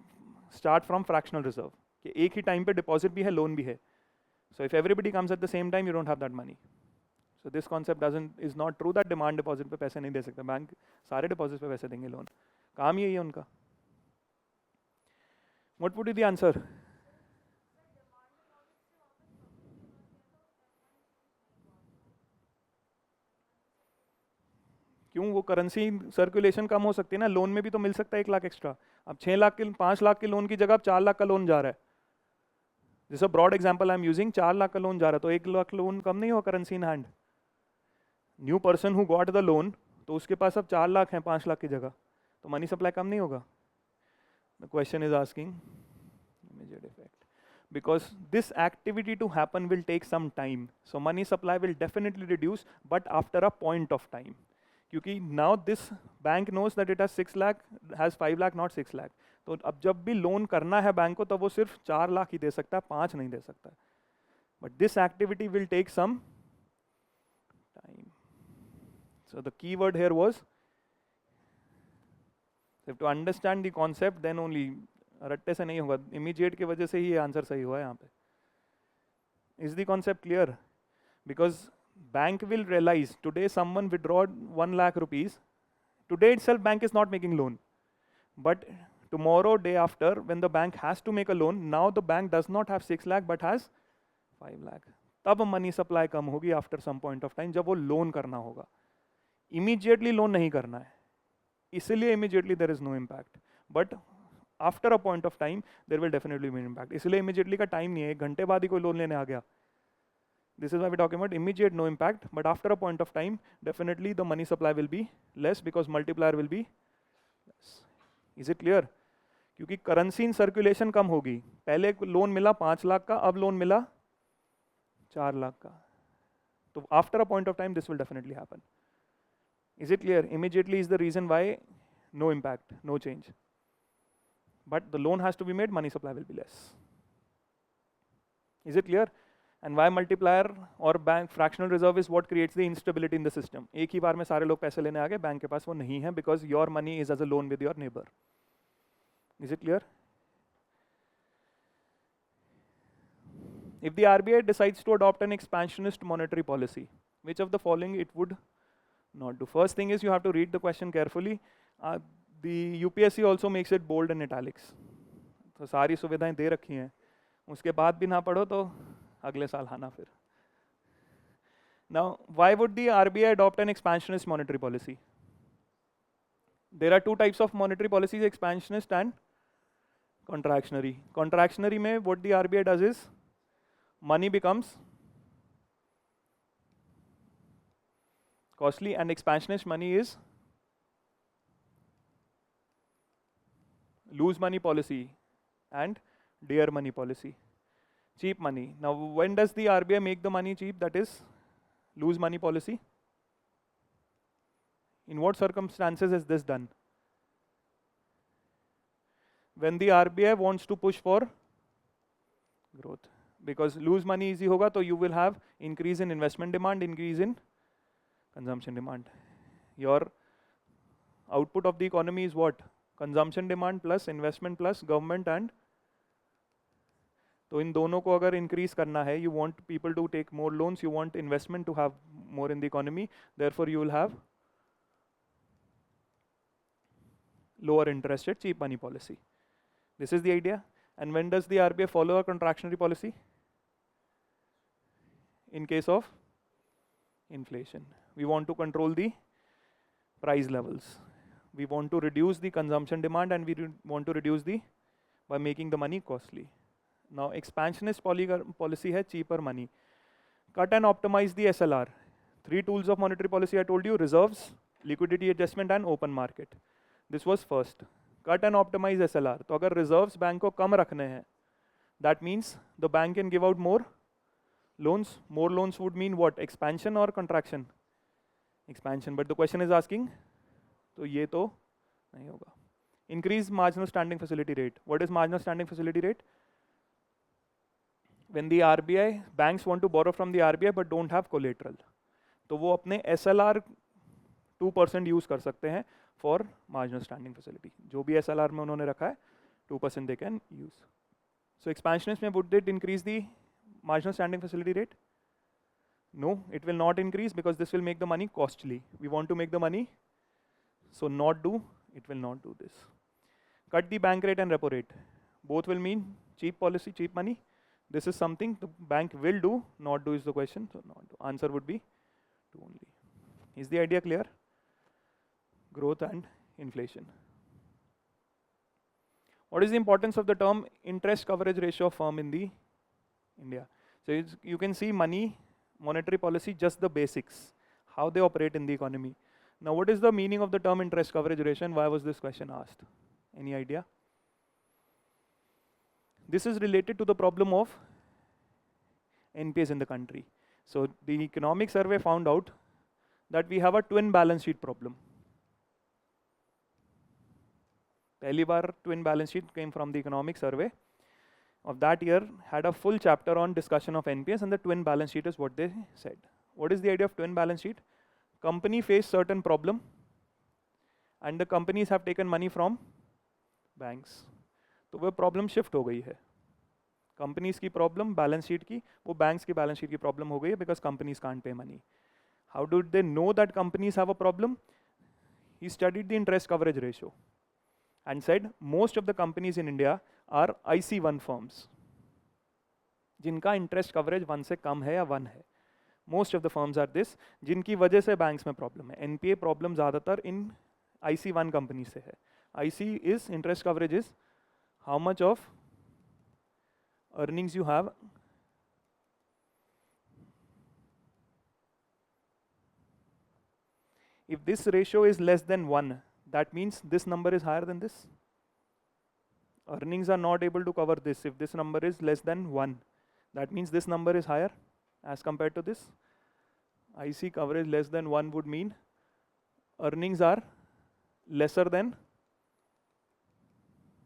Speaker 2: start from fractional reserve. कि एक ही टाइम पे डिपॉजिट भी है, लोन भी है. So if everybody comes at the same time, you don't have that money. So this concept is not true that demand deposit पे पैसे नहीं दे सकते. बैंक सारे डिपॉजिट पे पैसे देंगे. लोन काम यही है उनका. What would be the answer? क्यों? वो करेंसी सर्कुलेशन कम हो सकती है ना. लोन में भी तो मिल सकता है 1 लाख एक्स्ट्रा. अब 6 लाख के 5 लाख के लोन की जगह अब 4 लाख का लोन जा रहा है. जैसे broad example I am using, 4 lakh का लोन जा रहा है तो 1 लाख लोन कम नहीं हुआ currency in hand. New person who got the loan, तो उसके पास अब 4 लाख है 5 लाख की जगह, तो मनी सप्लाई कम नहीं होगा. The question is asking immediate effect because this activity to happen will take some time. So money supply will definitely reduce, but after a point of time. क्योंकि now this bank knows that it has 6 lakh, has 5 lakh, not 6 lakh. तो अब जब भी loan करना है bank को, तो वो सिर्फ 4 लाख ही दे सकता है, 5 नहीं दे सकता. But this activity will take some time. So the key word here was to understand the concept, then only. रट्टे से नहीं होगा. इमीडिएट की वजह से ही ये आंसर सही हुआ है यहाँ पे. Is the concept clear? Because bank will realize today someone withdrawed 1 lakh rupees. Today itself bank is not making loan, but tomorrow, day after, when the bank has to make a loan, now the bank does not have 6 lakh but has 5 lakh. तब money supply कम होगी after some point of time, जब वो loan करना होगा. Immediately loan नहीं करना है, इसलिए immediately there is no impact. But after a point of time there will definitely be impact. इसलिए इमीडिएटली का टाइम नहीं है. 1 घंटे बाद ही कोई लोन लेने आ गया. This is why we're talking about immediate no impact, but after a point of time, definitely the money supply will be less because multiplier will be less. Is it clear? क्योंकि currency in circulation कम होगी. पहले loan मिला 5 लाख का, अब loan मिला 4 लाख का. तो after a point of time, this will definitely happen. Is it clear? Immediately is the reason why no impact, no change. But the loan has to be made, money supply will be less. Is it clear? And why multiplier or bank fractional reserve is what creates the instability in the system. एक ही बार में सारे लोग पैसे लेने आ गए, bank के पास वो नहीं है, because your money is as a loan with your neighbor. Is it clear? If the RBI decides to adopt an expansionist monetary policy, which of the following it would not do? First thing is you have to read the question carefully. The UPSC also makes it bold and italics. तो सारी सुविधाएं दे रखी हैं, उसके बाद भी ना पढ़ो तो अगले साल आना फिर. Now, why would the RBI adopt an expansionist monetary policy? There are 2 types of monetary policies, expansionist and contractionary. Contractionary में what the RBI does is money becomes costly, and expansionist money is lose money policy and dear money policy. Cheap money. Now, when does the RBI make the money cheap? That is lose money policy. In what circumstances is this done? When the RBI wants to push for growth. Because lose money easy hoga, so you will have increase in investment demand, increase in consumption demand. Your output of the economy is what? Consumption demand plus investment plus government and. तो इन दोनों को अगर increase करना है, you want people to take more loans, you want investment to have more in the economy, therefore you will have lower interest rate, cheap money policy. This is the idea. And when does the RBI follow a contractionary policy? In case of inflation. We want to control the price levels. We want to reduce the consumption demand and we want to reduce by making the money costly. Now expansionist policy है cheaper money. Cut and optimize the SLR. 3 tools of monetary policy I told you: reserves, liquidity adjustment and open market. This was first. Cut and optimize SLR. तो अगर reserves bank को कम रखने हैं, that means the bank can give out more loans. More loans would mean what? Expansion or contraction? Expansion. But the question is asking, तो ये तो नहीं होगा. Increase marginal standing facility rate. What is marginal standing facility rate? When the RBI, banks want to borrow from the RBI but don't have collateral. तो वो अपने SLR 2% use कर सकते हैं for marginal standing facility. जो भी SLR में उन्होंने रखा है 2% they can use. So expansionist में would it increase the marginal standing facility rate? No, it will not increase because this will make the money costly. We want to make the money, so it will not do this. Cut the bank rate and repo rate. Both will mean cheap policy, cheap money. This is something the bank will do, not do is the question, so not do. Answer would be 2 only. Is the idea clear? Growth and inflation. What is the importance of the term interest coverage ratio of firm in the India? So you can see money, monetary policy, just the basics, how they operate in the economy. Now what is the meaning of the term interest coverage ratio and why was this question asked? Any idea? This is related to the problem of NPAs in the country. So the economic survey found out that we have a twin balance sheet problem. पहली बार twin balance sheet came from the economic survey of that year, had a full chapter on discussion of NPS, and the twin balance sheet is what they said. What is the idea of twin balance sheet? Company face certain problem and the companies have taken money from banks. तो वो problem shift हो गई है. Companies की problem balance sheet की वो banks की balance sheet की problem हो गई है because companies can't pay money. How did they know that companies have a problem? He studied the interest coverage ratio and said most of the companies in India are IC1 firms जिनका interest coverage 1 से कम है या 1 है. Most of the firms are this, जिनकी वजह से banks में problem है. NPA problem ज़्यादातर in IC1 companies से है. IC is interest coverage is how much of earnings you have if this ratio is less than 1, that means this number is higher than this. Earnings are not able to cover this. If this number is less than 1, that means this number is higher as compared to this. IC coverage less than 1 would mean earnings are lesser than,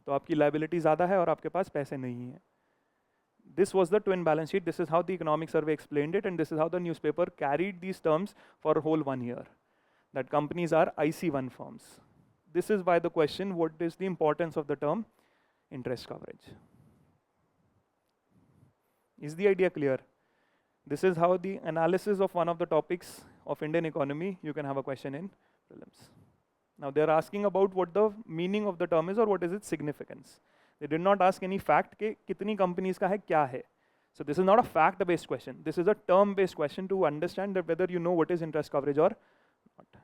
Speaker 2: तो आपकी liability ज़्यादा है और आपके पास पैसे नहीं है. This was the twin balance sheet. This is how the economic survey explained it, and this is how the newspaper carried these terms for a whole 1 year. That companies are IC1 firms. This is why the question, what is the importance of the term interest coverage? Is the idea clear? This is how the analysis of one of the topics of Indian economy, you can have a question in prelims. Now they are asking about what the meaning of the term is or what is its significance. They did not ask any fact के कितनी companies का है क्या है. So this is not a fact based question. This is a term based question to understand that whether you know what is interest coverage or not.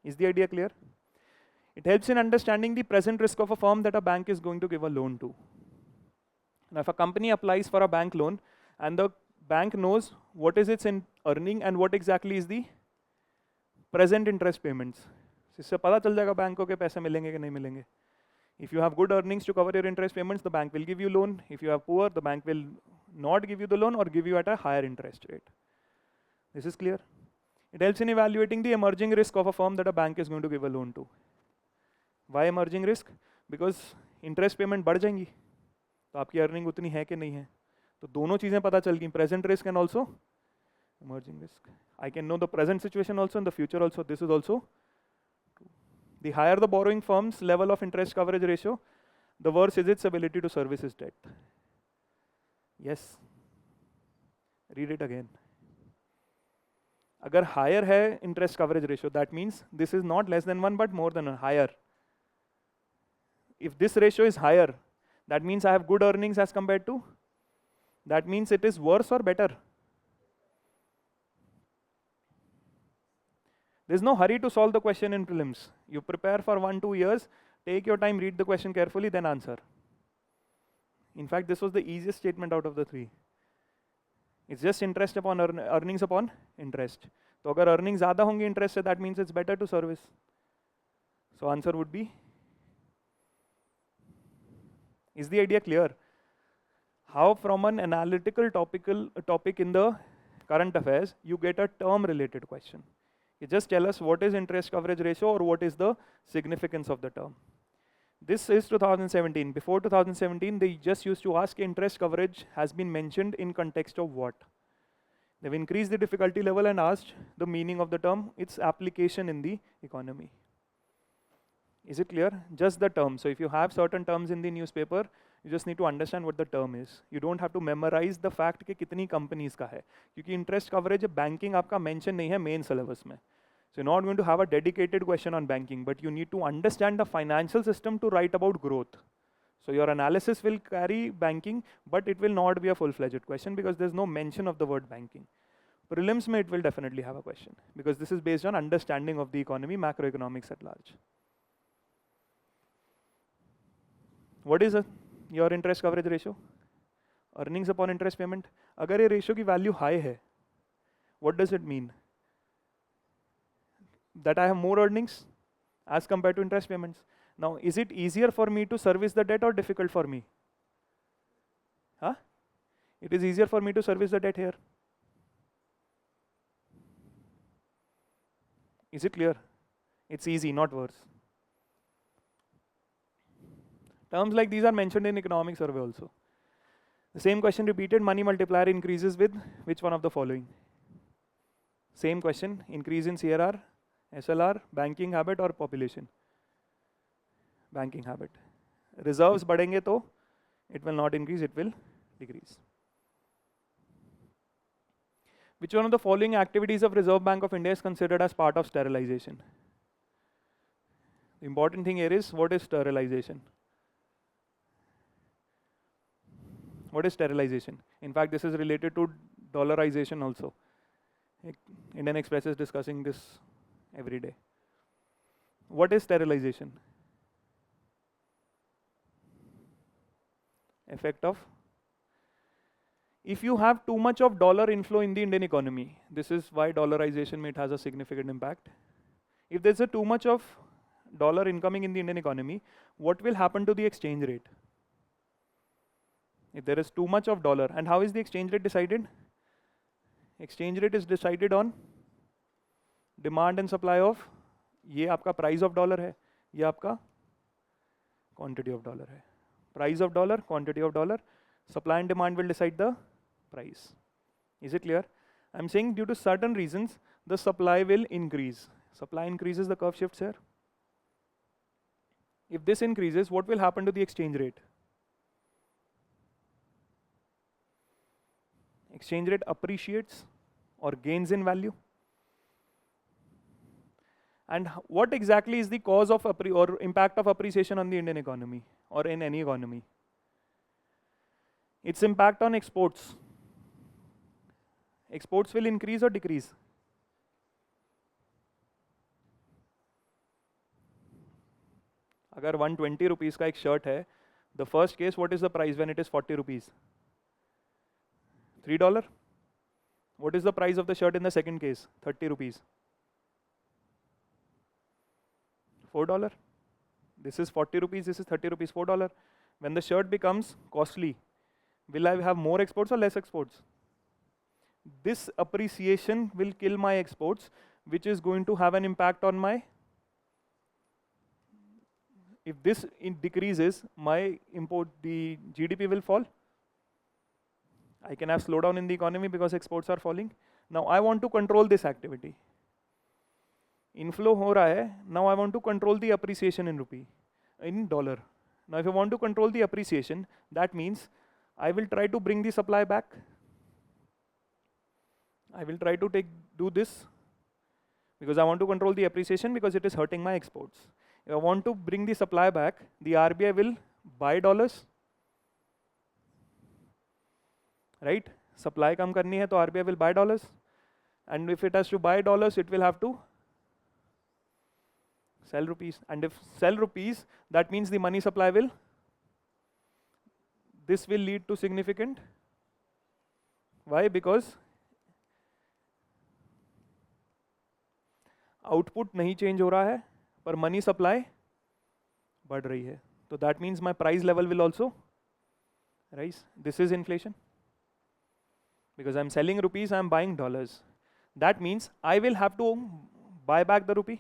Speaker 2: Is the idea clear? It helps in understanding the present risk of a firm that a bank is going to give a loan to. Now if a company applies for a bank loan and the bank knows what is its earning and what exactly is the present interest payments, इससे पता चल जाएगा bank को कि पैसे मिलेंगे कि नहीं मिलेंगे. If you have good earnings to cover your interest payments, the bank will give you loan. If you have poor, the bank will not give you the loan or give you at a higher interest rate. This is clear. It helps in evaluating the emerging risk of a firm that a bank is going to give a loan to. Why emerging risk? Because interest payment बढ़ जाएंगी, तो आपकी earning उतनी है कि नहीं है. तो दोनों चीजें पता चल गई, present risk and also emerging risk. I can know the present situation also and the future also. This is also true. The higher the borrowing firm's level of interest coverage ratio, the worse is its ability to service its debt. Yes. Read it again. अगर higher है interest coverage ratio, that means this is not less than 1 but more than 1, higher. If this ratio is higher, that means I have good earnings as compared to, that means it is worse or better. There's no hurry to solve the question in prelims. You prepare for 1-2 years, take your time, read the question carefully, then answer. In fact, this was the easiest statement out of the 3. It's just interest upon earnings upon interest. So अगर earnings ज़्यादा होंगी interest से, that means it's better to service. So answer would be. Is the idea clear? How from an analytical topic in the current affairs, you get a term related question. You just tell us what is interest coverage ratio or what is the significance of the term. This is 2017. Before 2017, they just used to ask interest coverage has been mentioned in context of what? They've increased the difficulty level and asked the meaning of the term, its application in the economy. Is it clear? Just the term. So if you have certain terms in the newspaper, you just need to understand what the term is. You don't have to memorize the fact कि कितनी companies का है, क्योंकि interest coverage banking आपका mention नहीं है main syllabus में. So you're not going to have a dedicated question on banking, but you need to understand the financial system to write about growth. So your analysis will carry banking, but it will not be a full-fledged question because there's no mention of the word banking. Prelims में it will definitely have a question because this is based on understanding of the economy, macroeconomics at large. What is your interest coverage ratio? Earnings upon interest payment. अगर ये ratio की value high है, what does it mean? That I have more earnings as compared to interest payments. Now, is it easier for me to service the debt or difficult for me? Huh? It is easier for me to service the debt here. Is it clear? It's easy, not worse. Terms like these are mentioned in economic survey also. The same question repeated, money multiplier increases with which one of the following? Same question, increase in CRR, SLR, banking habit or population? Banking habit. Reserves बढ़ेंगे तो it will not increase, it will decrease. Which one of the following activities of Reserve Bank of India is considered as part of sterilization? The important thing here is, what is sterilization? What is sterilization? In fact, this is related to dollarization also. Indian Express is discussing this every day. What is sterilization? Effect of, if you have too much of dollar inflow in the Indian economy, this is why dollarization it has a significant impact. If there's a too much of dollar incoming in the Indian economy, what will happen to the exchange rate? If there is too much of dollar, and how is the exchange rate decided? Exchange rate is decided on demand and supply of, ये आपका price of dollar है, ये आपका quantity of dollar है. Price of dollar, quantity of dollar, supply and demand will decide the price. Is it clear? I'm saying due to certain reasons, the supply will increase. Supply increases, the curve shifts here. If this increases, what will happen to the exchange rate? Exchange rate appreciates or gains in value. And what exactly is the cause of or impact of appreciation on the Indian economy or in any economy? Its impact on exports. Exports will increase or decrease? अगर 120 rupees का एक shirt है, the first case, what is the price when it is 40 rupees? $3. What is the price of the shirt in the second case? 30 rupees. $4. This is 40 rupees, this is 30 rupees, $4. When the shirt becomes costly, will I have more exports or less exports? This appreciation will kill my exports, which is going to have an impact on my, if this decreases, my import, the GDP will fall. I can have slowdown in the economy because exports are falling. Now I want to control this activity. Inflow हो रहा है. Now I want to control the appreciation in rupee, in dollar. Now if I want to control the appreciation, that means I will try to bring the supply back. I will try to do this because I want to control the appreciation because it is hurting my exports. If I want to bring the supply back, the RBI will buy dollars. Right? Supply कम करनी है तो RBI will buy dollars. And if it has to buy dollars, it will have to Sell rupees. And if sell rupees, that means the money supply will, this will lead to significant. Why? Because output नहीं change हो रहा है पर money supply बढ़ रही है, तो that means my price level will also rise. This is inflation because I'm selling rupees, I'm buying dollars. That means I will have to buy back the rupee.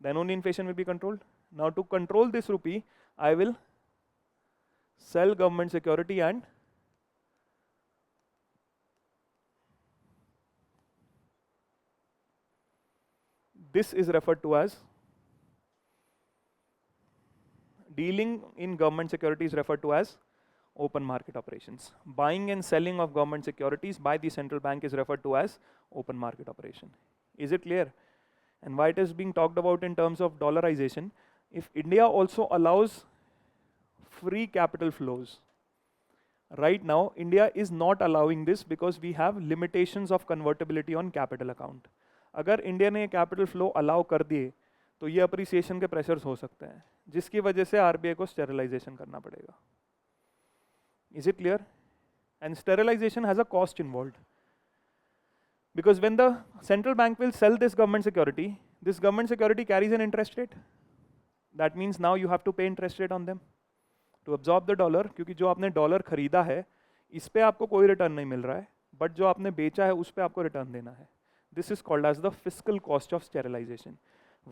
Speaker 2: Then only inflation will be controlled. Now to control this rupee, I will sell government security, and this is referred to as dealing in government security is referred to as open market operations. Buying and selling of government securities by the central bank is referred to as open market operation. Is it clear? And why it is being talked about in terms of dollarization? If India also allows free capital flows, right now India is not allowing this because we have limitations of convertibility on capital account. अगर India ने capital flow allow कर दिए तो ये appreciation के pressures हो सकते हैं, जिसकी वजह से आरबीआई को स्टेरिलाइजेशन करना पड़ेगा. Is it clear? And sterilization has a cost involved. Because when the central bank will sell this government security carries an interest rate. That means now you have to pay interest rate on them to absorb the dollar, क्योंकि जो आपने dollar खरीदा है इस पे आपको कोई return नहीं मिल रहा है, बट जो आपने बेचा है उस पे आपको रिटर्न देना है. This is called as the fiscal cost of sterilization.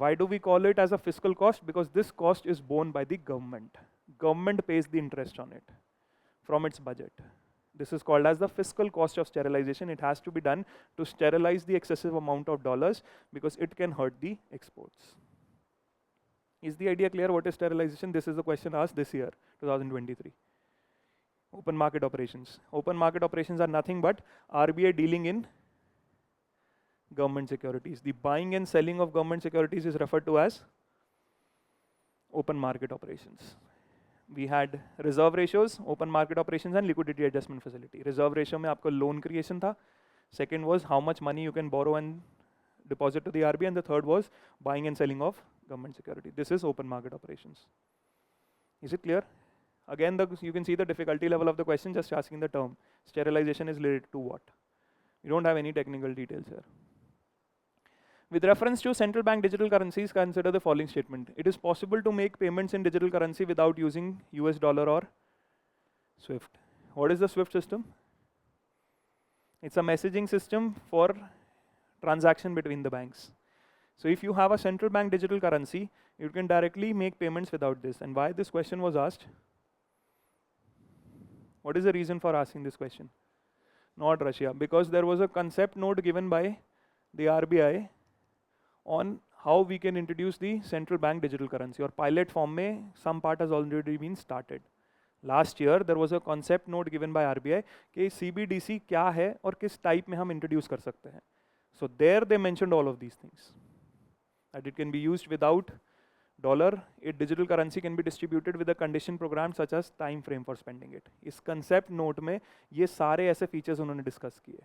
Speaker 2: Why do we call it as a fiscal cost? Because this cost is borne by the government. Government pays the interest on it from its budget. This is called as the fiscal cost of sterilization. It has to be done to sterilize the excessive amount of dollars because it can hurt the exports. Is the idea clear? What is sterilization? This is the question asked this year, 2023. Open market operations. Open market operations are nothing but RBI dealing in government securities. The buying and selling of government securities is referred to as open market operations. We had reserve ratios, open market operations, and liquidity adjustment facility. Reserve ratio में आपको loan creation था. Second was how much money you can borrow and deposit to the RBI, and the third was buying and selling of government security. This is open market operations. Is it clear? Again, you can see the difficulty level of the question just asking the term. Sterilization is related to what? You don't have any technical details here. With reference to central bank digital currencies, consider the following statement. It is possible to make payments in digital currency without using US dollar or SWIFT. What is the SWIFT system? It's a messaging system for transaction between the banks. So if you have a central bank digital currency, you can directly make payments without this. And why this question was asked? What is the reason for asking this question? Not Russia. Because there was a concept note given by the RBI on how we can introduce the central bank digital currency, or pilot form mein some part has already been started. Last year there was a concept note given by RBI कि CBDC क्या है और किस type में हम introduce कर सकते हैं. So there they mentioned all of these things, that it can be used without dollar, it digital currency can be distributed with a condition program such as time frame for spending it. इस concept note में ये सारे ऐसे features उन्होंने discuss किए.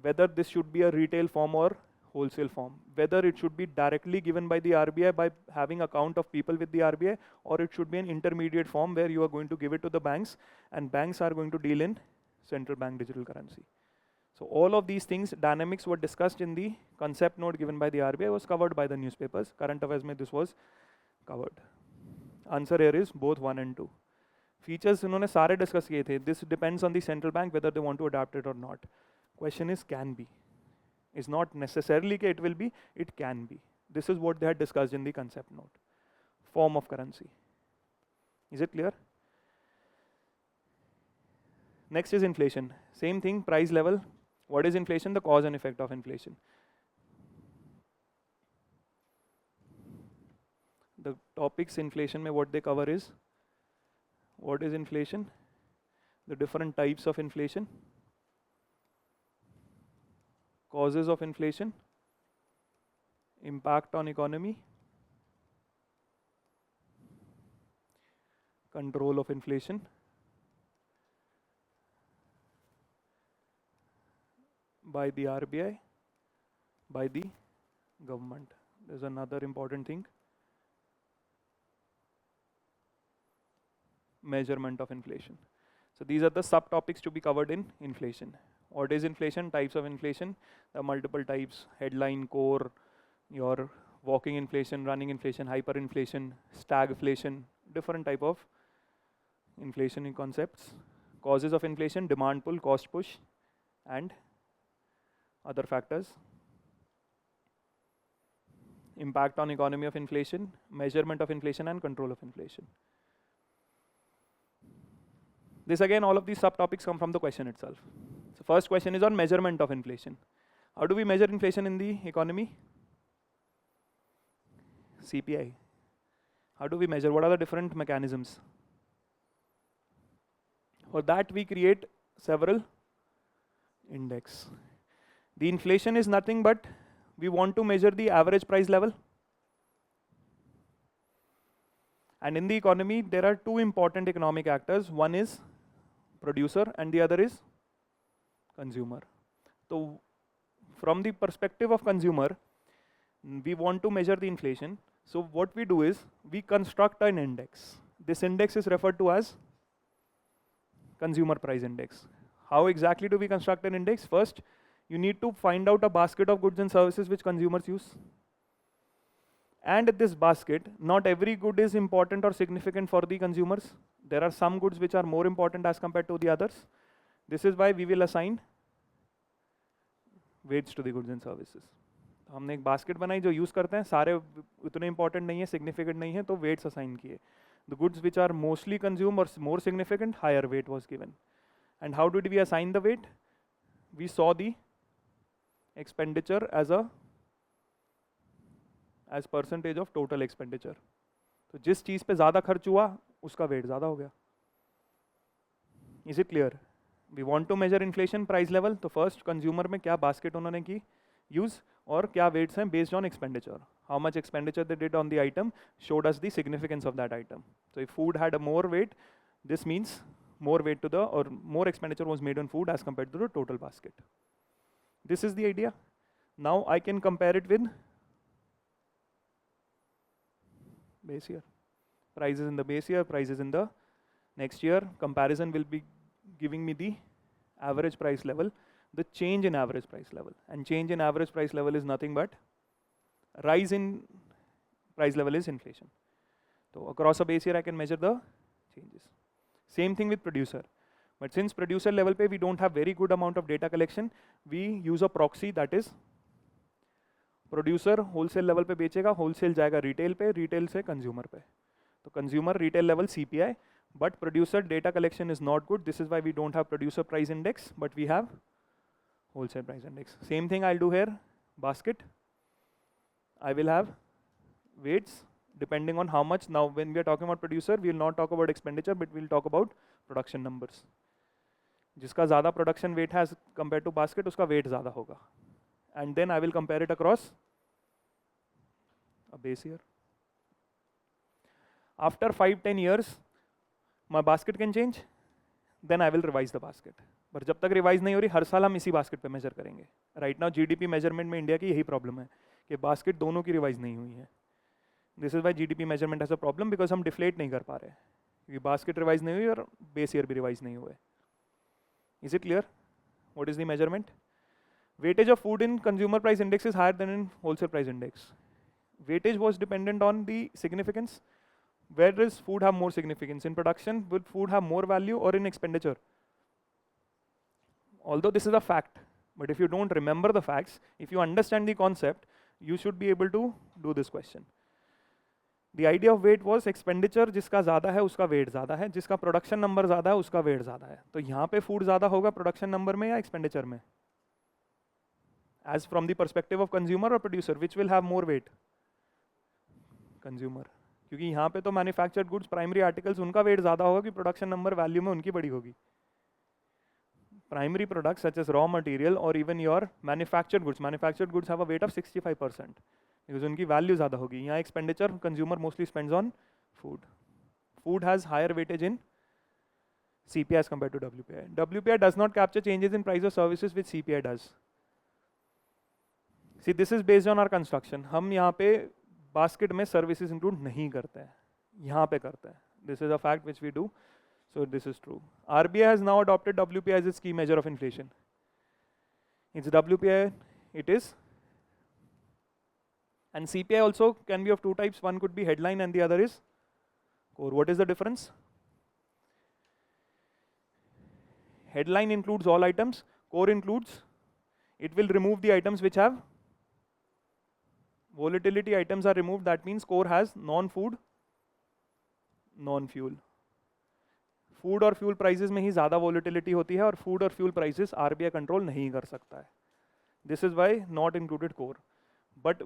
Speaker 2: Whether this should be a retail form or wholesale form, whether it should be directly given by the RBI by having account of people with the RBI, or it should be an intermediate form where you are going to give it to the banks and banks are going to deal in central bank digital currency. So all of these things, dynamics were discussed in the concept note given by the RBI, was covered by the newspapers. Current affairs mein this was covered. Answer here is both 1 and 2. Features उन्होंने सारे discuss किए थे. This depends on the central bank whether they want to adapt it or not. Question is can be. Is not necessarily that it will be, it can be. This is what they had discussed in the concept note. Form of currency. Is it clear? Next is inflation. Same thing, price level. What is inflation? The cause and effect of inflation. The topics inflation mein what they cover is, what is inflation? The different types of inflation. Causes of inflation, impact on economy, control of inflation, by the RBI, by the government. there's another important thing. Measurement of inflation. So these are the subtopics to be covered in inflation. What is inflation? Types of inflation. There are multiple types: headline, core, your walking inflation, running inflation, hyperinflation, stagflation, different type of inflation concepts. Causes of inflation: demand pull, cost push, and other factors. Impact on economy of inflation, measurement of inflation, and control of inflation. This again, all of these subtopics come from the question itself. So first question is on measurement of inflation. How do we measure inflation in the economy? CPI. How do we measure? What are the different mechanisms? For that we create several index. The inflation is nothing but we want to measure the average price level. And in the economy there are two important economic actors. One is producer and the other is consumer. So from the perspective of consumer, we want to measure the inflation. So what we do is we construct an index. This index is referred to as consumer price index. How exactly do we construct an index? First, you need to find out a basket of goods and services which consumers use. And this basket, not every good is important or significant for the consumers. There are some goods which are more important as compared to the others. This is why we will assign weights to the goods and services. हमने एक basket बनाई जो use करते हैं, सारे उतने important नहीं है, significant नहीं है, तो weights assign किए. The goods which are mostly consumed or more significant, higher weight was given. And how did we assign the weight? We saw the expenditure as percentage of total expenditure. तो जिस चीज पे ज़्यादा खर्च हुआ उसका weight ज़्यादा हो गया. Is it clear? We want to measure inflation price level. तो first consumer में क्या basket उन्होंने की use और क्या weights हैं based on expenditure. How much expenditure they did on the item showed us the significance of that item. So if food had a more weight, this means more weight to the or more expenditure was made on food as compared to the total basket. This is the idea. Now I can compare it with base year. Prices in the base year, prices in the next year. Comparison will be giving me the average price level, the change in average price level. And change in average price level is nothing but rise in price level is inflation. So across a base year I can measure the changes. Same thing with producer. But since producer level pe we don't have very good amount of data collection, we use a proxy, that is producer wholesale level पे बेचेगा, wholesale जाएगा retail पे, retail से consumer पे. तो consumer retail level CPI, but producer data collection is not good. This is why we don't have producer price index, but we have wholesale price index. Same thing I'll do here, basket. I will have weights depending on how much. Now when we are talking about producer, we will not talk about expenditure, but we will talk about production numbers. जिसका ज़्यादा production weight has compared to basket, उसका weight ज़्यादा होगा. And then I will compare it across a base year. After 5-10 years, my basket can change. Then I will revise the basket. But जब तक revise नहीं हो रही, हर साल हम इसी basket पे measure करेंगे. Right now GDP measurement में इंडिया की यही problem है कि basket दोनों की revise नहीं हुई है. This is why GDP measurement has a problem, because हम deflate नहीं कर पा रहे. क्योंकि basket revise नहीं हुई और base year भी revise नहीं हुए. Is it clear? What is the measurement? Weightage of food in consumer price index is higher than in wholesale price index. Weightage was dependent on the significance. Where does food have more significance? In production, would food have more value or in expenditure? Although this is a fact, but if you don't remember the facts, if you understand the concept, you should be able to do this question. The idea of weight was expenditure जिसका ज़्यादा है उसका weight ज़्यादा है, जिसका production number ज़्यादा है उसका weight ज़्यादा है. तो यहाँ पे food ज़्यादा होगा production number में या expenditure में? As from the perspective of consumer or producer, which will have more weight? Consumer. क्योंकि यहाँ पे तो manufactured goods, primary articles, उनका weight ज़्यादा होगा कि production number value में उनकी बड़ी होगी. Primary products such as raw material or even your manufactured goods have a weight of 65%. Because उनकी value ज़्यादा होगी. यहाँ expenditure consumer mostly spends on food. Food has higher weightage in CPI as compared to WPI. WPI does not capture changes in price of services which CPI does. See, this is based on our construction. हम यहाँ पे basket में services include नहीं करते हैं, यहाँ पे करते हैं. This is a fact which we do, so this is true. RBI has now adopted WPI as its key measure of inflation. It's WPI, it is. And CPI also can be of two types. One could be headline and the other is core. What is the difference? Headline includes all items. Core includes, it will remove the items which have volatility. Items are removed. That means core has non-food, non-fuel. Food और fuel prices में ही ज़्यादा volatility होती है और food और fuel prices RBI control नहीं कर सकता है. This is why not included core. But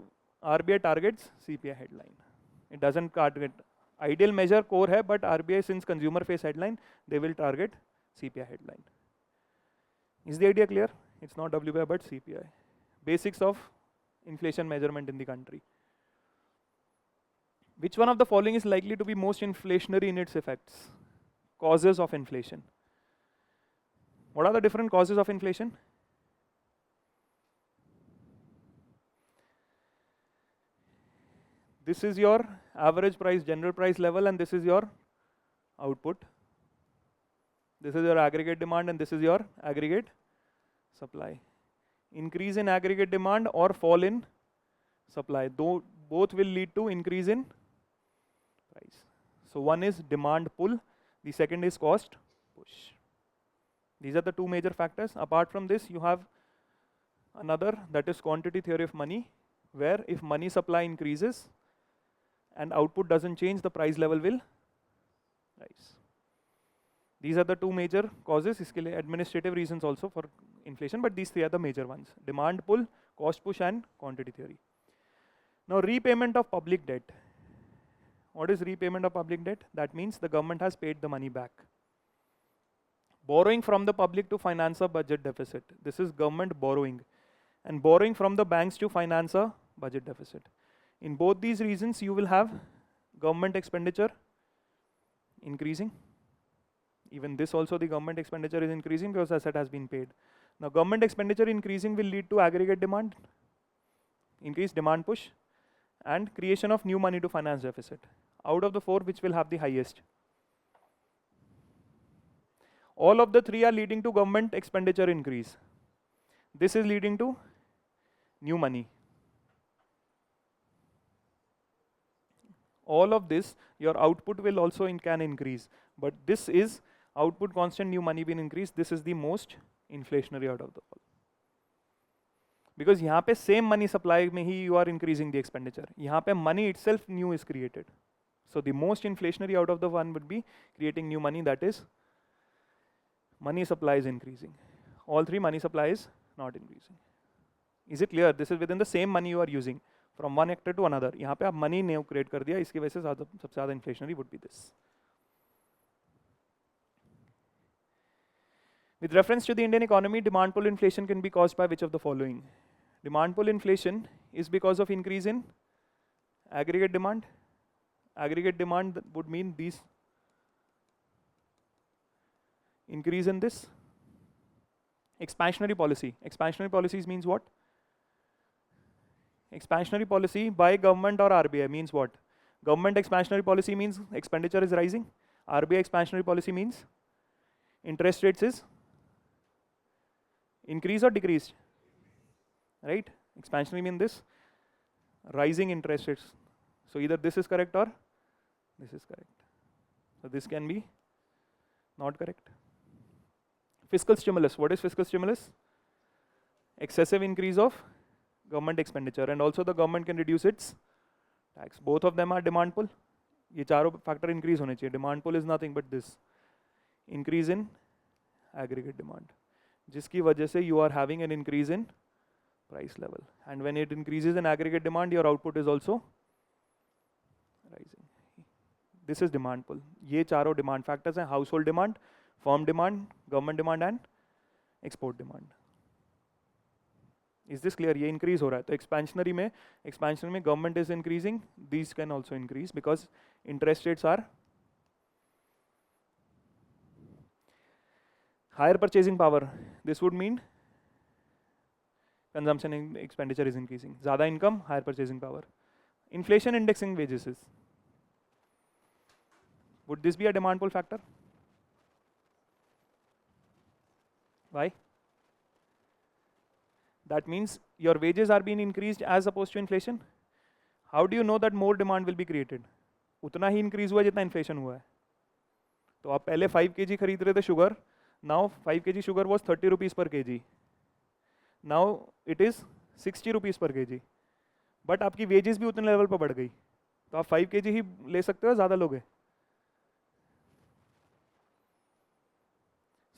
Speaker 2: RBI targets CPI headline. It doesn't target ideal measure core है, but RBI since consumer face headline they will target CPI headline. Is the idea clear? It's not WPI but CPI. Basics of inflation measurement in the country. Which one of the following is likely to be most inflationary in its effects? Causes of inflation. What are the different causes of inflation? This is your average price, general price level, and this is your output. This is your aggregate demand and this is your aggregate supply. Increase in aggregate demand or fall in supply, though both will lead to increase in price. So one is demand pull, the second is cost push. These are the two major factors. Apart from this, you have another, that is quantity theory of money, where if money supply increases and output doesn't change, the price level will rise. These are the two major causes. इसके लिए administrative reasons also for inflation, but these three are the major ones: demand pull, cost push, and quantity theory. Now, repayment of public debt. What is repayment of public debt? That means the government has paid the money back. Borrowing from the public to finance a budget deficit. This is government borrowing, and borrowing from the banks to finance a budget deficit. In both these reasons, you will have government expenditure increasing. Even this also, the government expenditure is increasing because asset has been paid. Now, government expenditure increasing will lead to aggregate demand, increased demand push, and creation of new money to finance deficit. Out of the four, which will have the highest? All of the three are leading to government expenditure increase. This is leading to new money. All of this, your output will also can increase, but this is output constant, new money being increased. This is the most inflationary out of the all. Because यहाँ पे same money supply में ही you are increasing the expenditure. यहाँ पे money itself new is created. So the most inflationary out of the one would be creating new money, that is money supply is increasing. All three, money supply is not increasing. Is it clear? This is within the same money you are using from one actor to another. यहाँ पे आप money new create कर दिया, इसकी वजह से सबसे ज़्यादा inflationary would be this. With reference to the Indian economy, demand pull inflation can be caused by which of the following? Demand pull inflation is because of increase in aggregate demand. Aggregate demand would mean these increase in this. Expansionary policy. Expansionary policies means what? Expansionary policy by government or RBI means what? Government expansionary policy means expenditure is rising. RBI expansionary policy means interest rates is increase or decreased, right? Expansionary mean this, rising interest rates. So either this is correct or this is correct. So this can be not correct. Fiscal stimulus. What is fiscal stimulus? Excessive increase of government expenditure, and also the government can reduce its tax. Both of them are demand pull. ये चारों factor increase होने चाहिए. Demand pull is nothing but this increase in aggregate demand, जिसकी वजह से you are having an increase in price level, and when it increases in aggregate demand, your output is also rising. This is demand pull. ये चारों demand factors हैं: household demand, firm demand, government demand, and export demand. Is this clear? ये increase हो रहा है. तो expansionary में government is increasing. These can also increase because interest rates are higher purchasing power. This would mean consumption and expenditure is increasing. ज़्यादा income, higher purchasing power. Inflation indexing wages is. Would this be a demand pull factor? Why? That means your wages are being increased as opposed to inflation. How do you know that more demand will be created? उतना ही increase हुआ जितना inflation हुआ है. तो आप पहले 5 kg खरीद रहे थे sugar, now 5 kg sugar was 30 rupees per kg. Now it is 60 rupees per kg. But आपकी wages भी उतने level पर बढ़ गई. तो आप 5 kg ही ले सकते हो, ज़्यादा लोगे.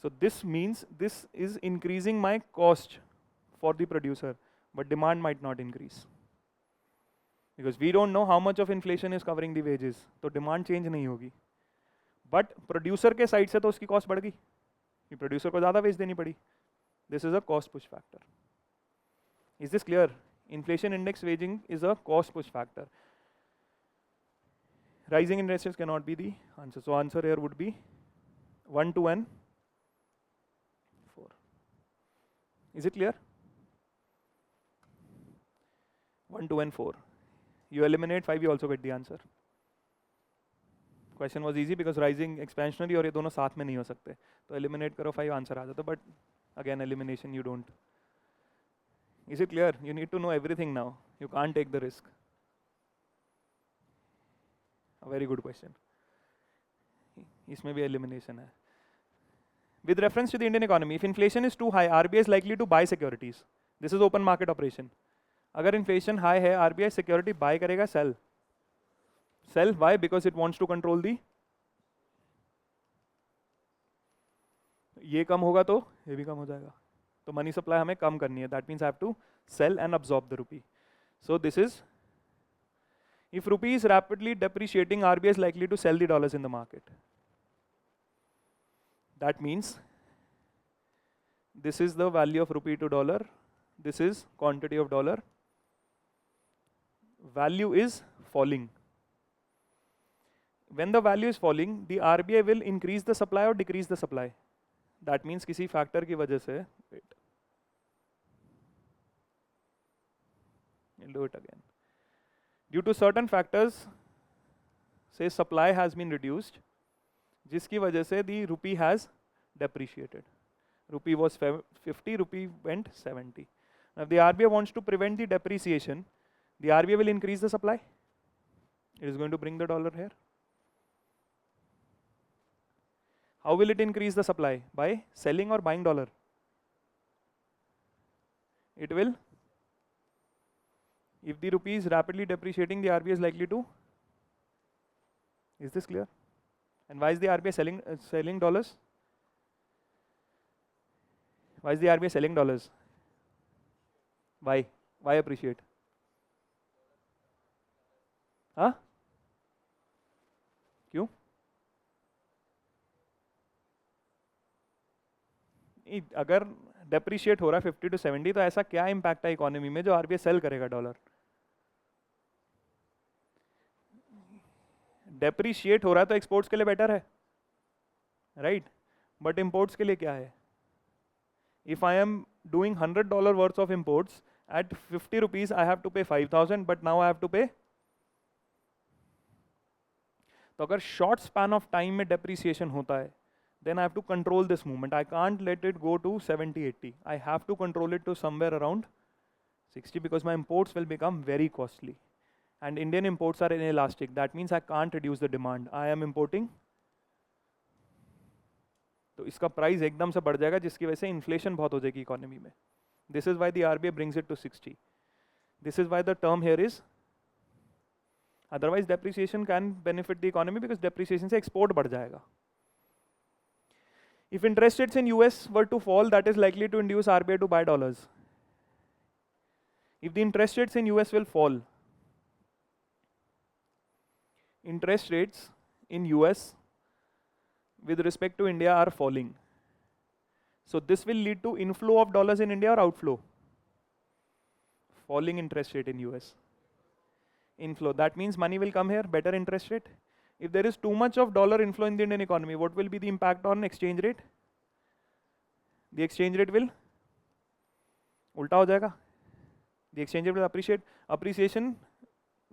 Speaker 2: So this means this is increasing my cost for the producer, but demand might not increase. Because we don't know how much of inflation is covering the wages. तो demand change नहीं होगी. But producer के side से तो उसकी cost बढ़ गई. कि producer को ज़्यादा wage देनी पड़ी. This is a cost push factor. Is this clear? Inflation index waging is a cost push factor. Rising interest rates cannot be the answer. So answer here would be 1, 2 and 4. Is it clear? 1, 2 and 4. You eliminate 5, you also get the answer. Question was easy because rising expansionary और ये दोनों साथ में नहीं हो सकते. तो eliminate करो 5 answer आ जाता. But again elimination you don't. Is it clear? You need to know everything now. You can't take the risk. A very good question. इसमें भी elimination है. With reference to the Indian economy, if inflation is too high, RBI is likely to buy securities. This is open market operation. अगर inflation high है, RBI security buy करेगा, sell. Sell, why? Because it wants to control the. ये कम होगा तो ये भी कम हो जाएगा. तो money supply हमें कम करनी है. That means I have to sell and absorb the rupee. So this is, if rupee is rapidly depreciating, RBI is likely to sell the dollars in the market. That means this is the value of rupee to dollar. This is quantity of dollar. Value is falling. When the value is falling, the RBI will increase the supply or decrease the supply. That means किसी factor की वजह से, wait, I'll do it again. Due to certain factors, say supply has been reduced, जिसकी वजह से the rupee has depreciated. Rupee was 50, rupee went 70. Now if the RBI wants to prevent the depreciation, the RBI will increase the supply. It is going to bring the dollar here. How will it increase the supply? By selling or buying dollar? It will. If the rupee is rapidly depreciating, the RBI is likely to. Is this clear? And why is the RBI selling dollars? Why is the RBI selling dollars? Why? Why appreciate? हाँ? क्यों? अगर depreciate हो रहा है 50 to 70, तो ऐसा क्या impact है इकोनॉमी में जो आरबीआई सेल करेगा डॉलर? डेप्रिशिएट हो रहा है तो एक्सपोर्ट्स के लिए बेटर है, राइट? बट इंपोर्ट्स के लिए क्या है? If I am doing $100 worth of imports at 50 rupees, I have to pay 5,000, but now I have to pay. तो अगर शॉर्ट स्पैन ऑफ टाइम में डेप्रिसिएशन होता है, then I have to control this movement. I can't let it go to 70, 80. I have to control it to somewhere around 60 because my imports will become very costly. And Indian imports are inelastic. That means I can't reduce the demand. I am importing. तो इसका price एकदम से बढ़ जाएगा जिसकी वजह से inflation बहुत हो जाएगी इकोनॉमी में. This is why the RBI brings it to 60. This is why the term here is. Otherwise depreciation can benefit the economy because depreciation से export बढ़ जाएगा. If interest rates in US were to fall, that is likely to induce RBI to buy dollars. If the interest rates in US will fall, interest rates in US with respect to India are falling. So this will lead to inflow of dollars in India or outflow? Falling interest rate in US. Inflow. That means money will come here, better interest rate. If there is too much of dollar inflow in the Indian economy, what will be the impact on exchange rate? The exchange rate will उल्टा हो जाएगा. The exchange rate will appreciation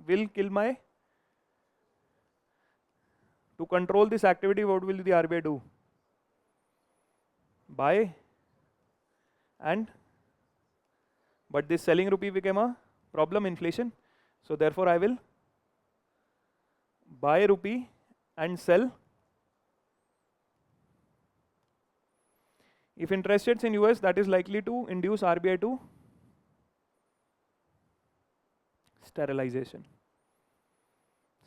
Speaker 2: will kill my. To control this activity, what will the RBI do? Buy and, but this selling rupee became a problem, inflation. So therefore I will buy rupee and sell. If interest rates in US, that is likely to induce RBI to sterilization.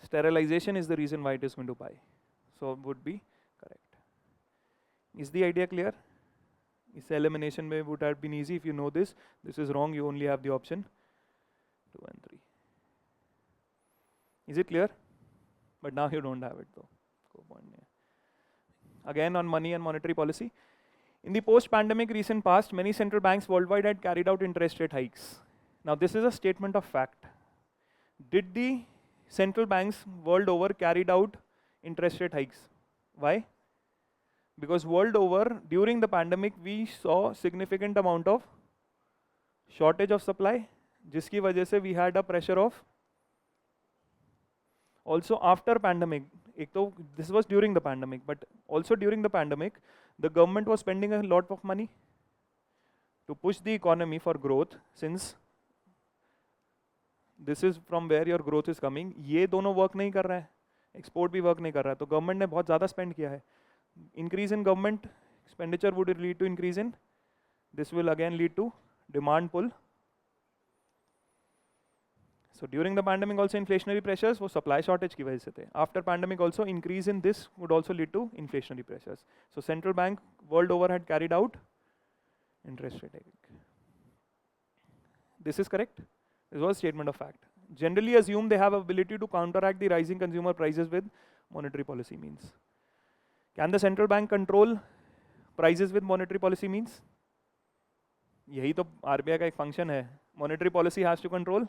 Speaker 2: Sterilization is the reason why it is going to buy. So would be correct. Is the idea clear? This elimination would have been easy if you know this. This is wrong, you only have the option 2 and 3. Is it clear? But now you don't have it though. Again on money and monetary policy. In the post-pandemic recent past, many central banks worldwide had carried out interest rate hikes. Now this is a statement of fact. Did the central banks world over carried out interest rate hikes? Why? Because world over, during the pandemic, we saw significant amount of shortage of supply, जिसकी वजह से we had a pressure of. Also after pandemic, this was during the pandemic, but also during the pandemic, the government was spending a lot of money to push the economy for growth, since this is from where your growth is coming. ये दोनों work नहीं कर रहा है, export भी work नहीं कर रहा है, तो government ने बहुत ज़्यादा spend किया है. Increase in government expenditure would lead to increase in, this will again lead to demand pull. So during the pandemic also inflationary pressures वो supply shortage की वजह से थे. After pandemic also increase in this would also lead to inflationary pressures. So central bank world over had carried out interest rate hike. This is correct. This was a statement of fact. Generally assume they have ability to counteract the rising consumer prices with monetary policy means. Can the central bank control prices with monetary policy means? यही तो RBI का एक function है. Monetary policy has to control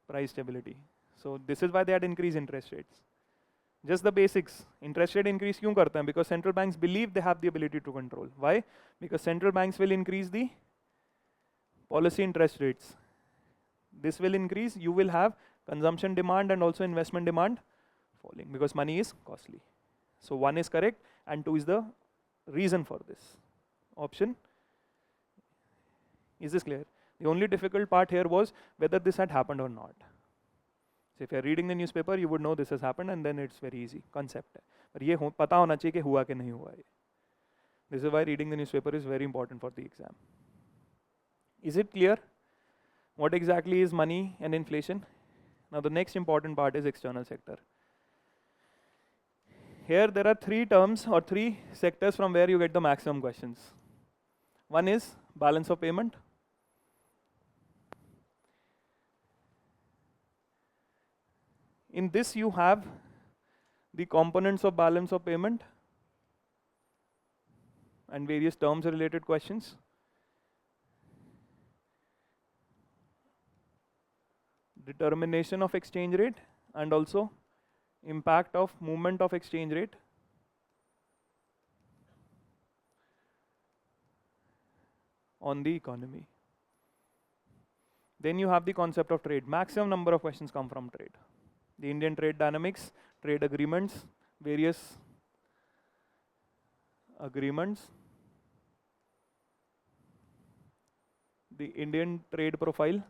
Speaker 2: price stability. So this is why they had increased interest rates. Just the basics. Interest rate increase क्यों करते हैं? Because central banks believe they have the ability to control. Why? Because central banks will increase the policy interest rates. This will increase, you will have consumption demand and also investment demand falling because money is costly. So 1 is correct and 2 is the reason for this. Option. Is this clear? The only difficult part here was whether this had happened or not. So if you are reading the newspaper, you would know this has happened and then it's very easy concept है. पर ये पता होना चाहिए कि हुआ कि नहीं हुआ ये. This is why reading the newspaper is very important for the exam. Is it clear? What exactly is money and inflation? Now the next important part is external sector. Here there are 3 terms or 3 sectors from where you get the maximum questions. One is balance of payment. In this you have the components of balance of payment and various terms related questions. Determination of exchange rate and also impact of movement of exchange rate. On the economy. Then you have the concept of trade. Maximum number of questions come from trade. The Indian trade dynamics, trade agreements, various agreements, the Indian trade profile,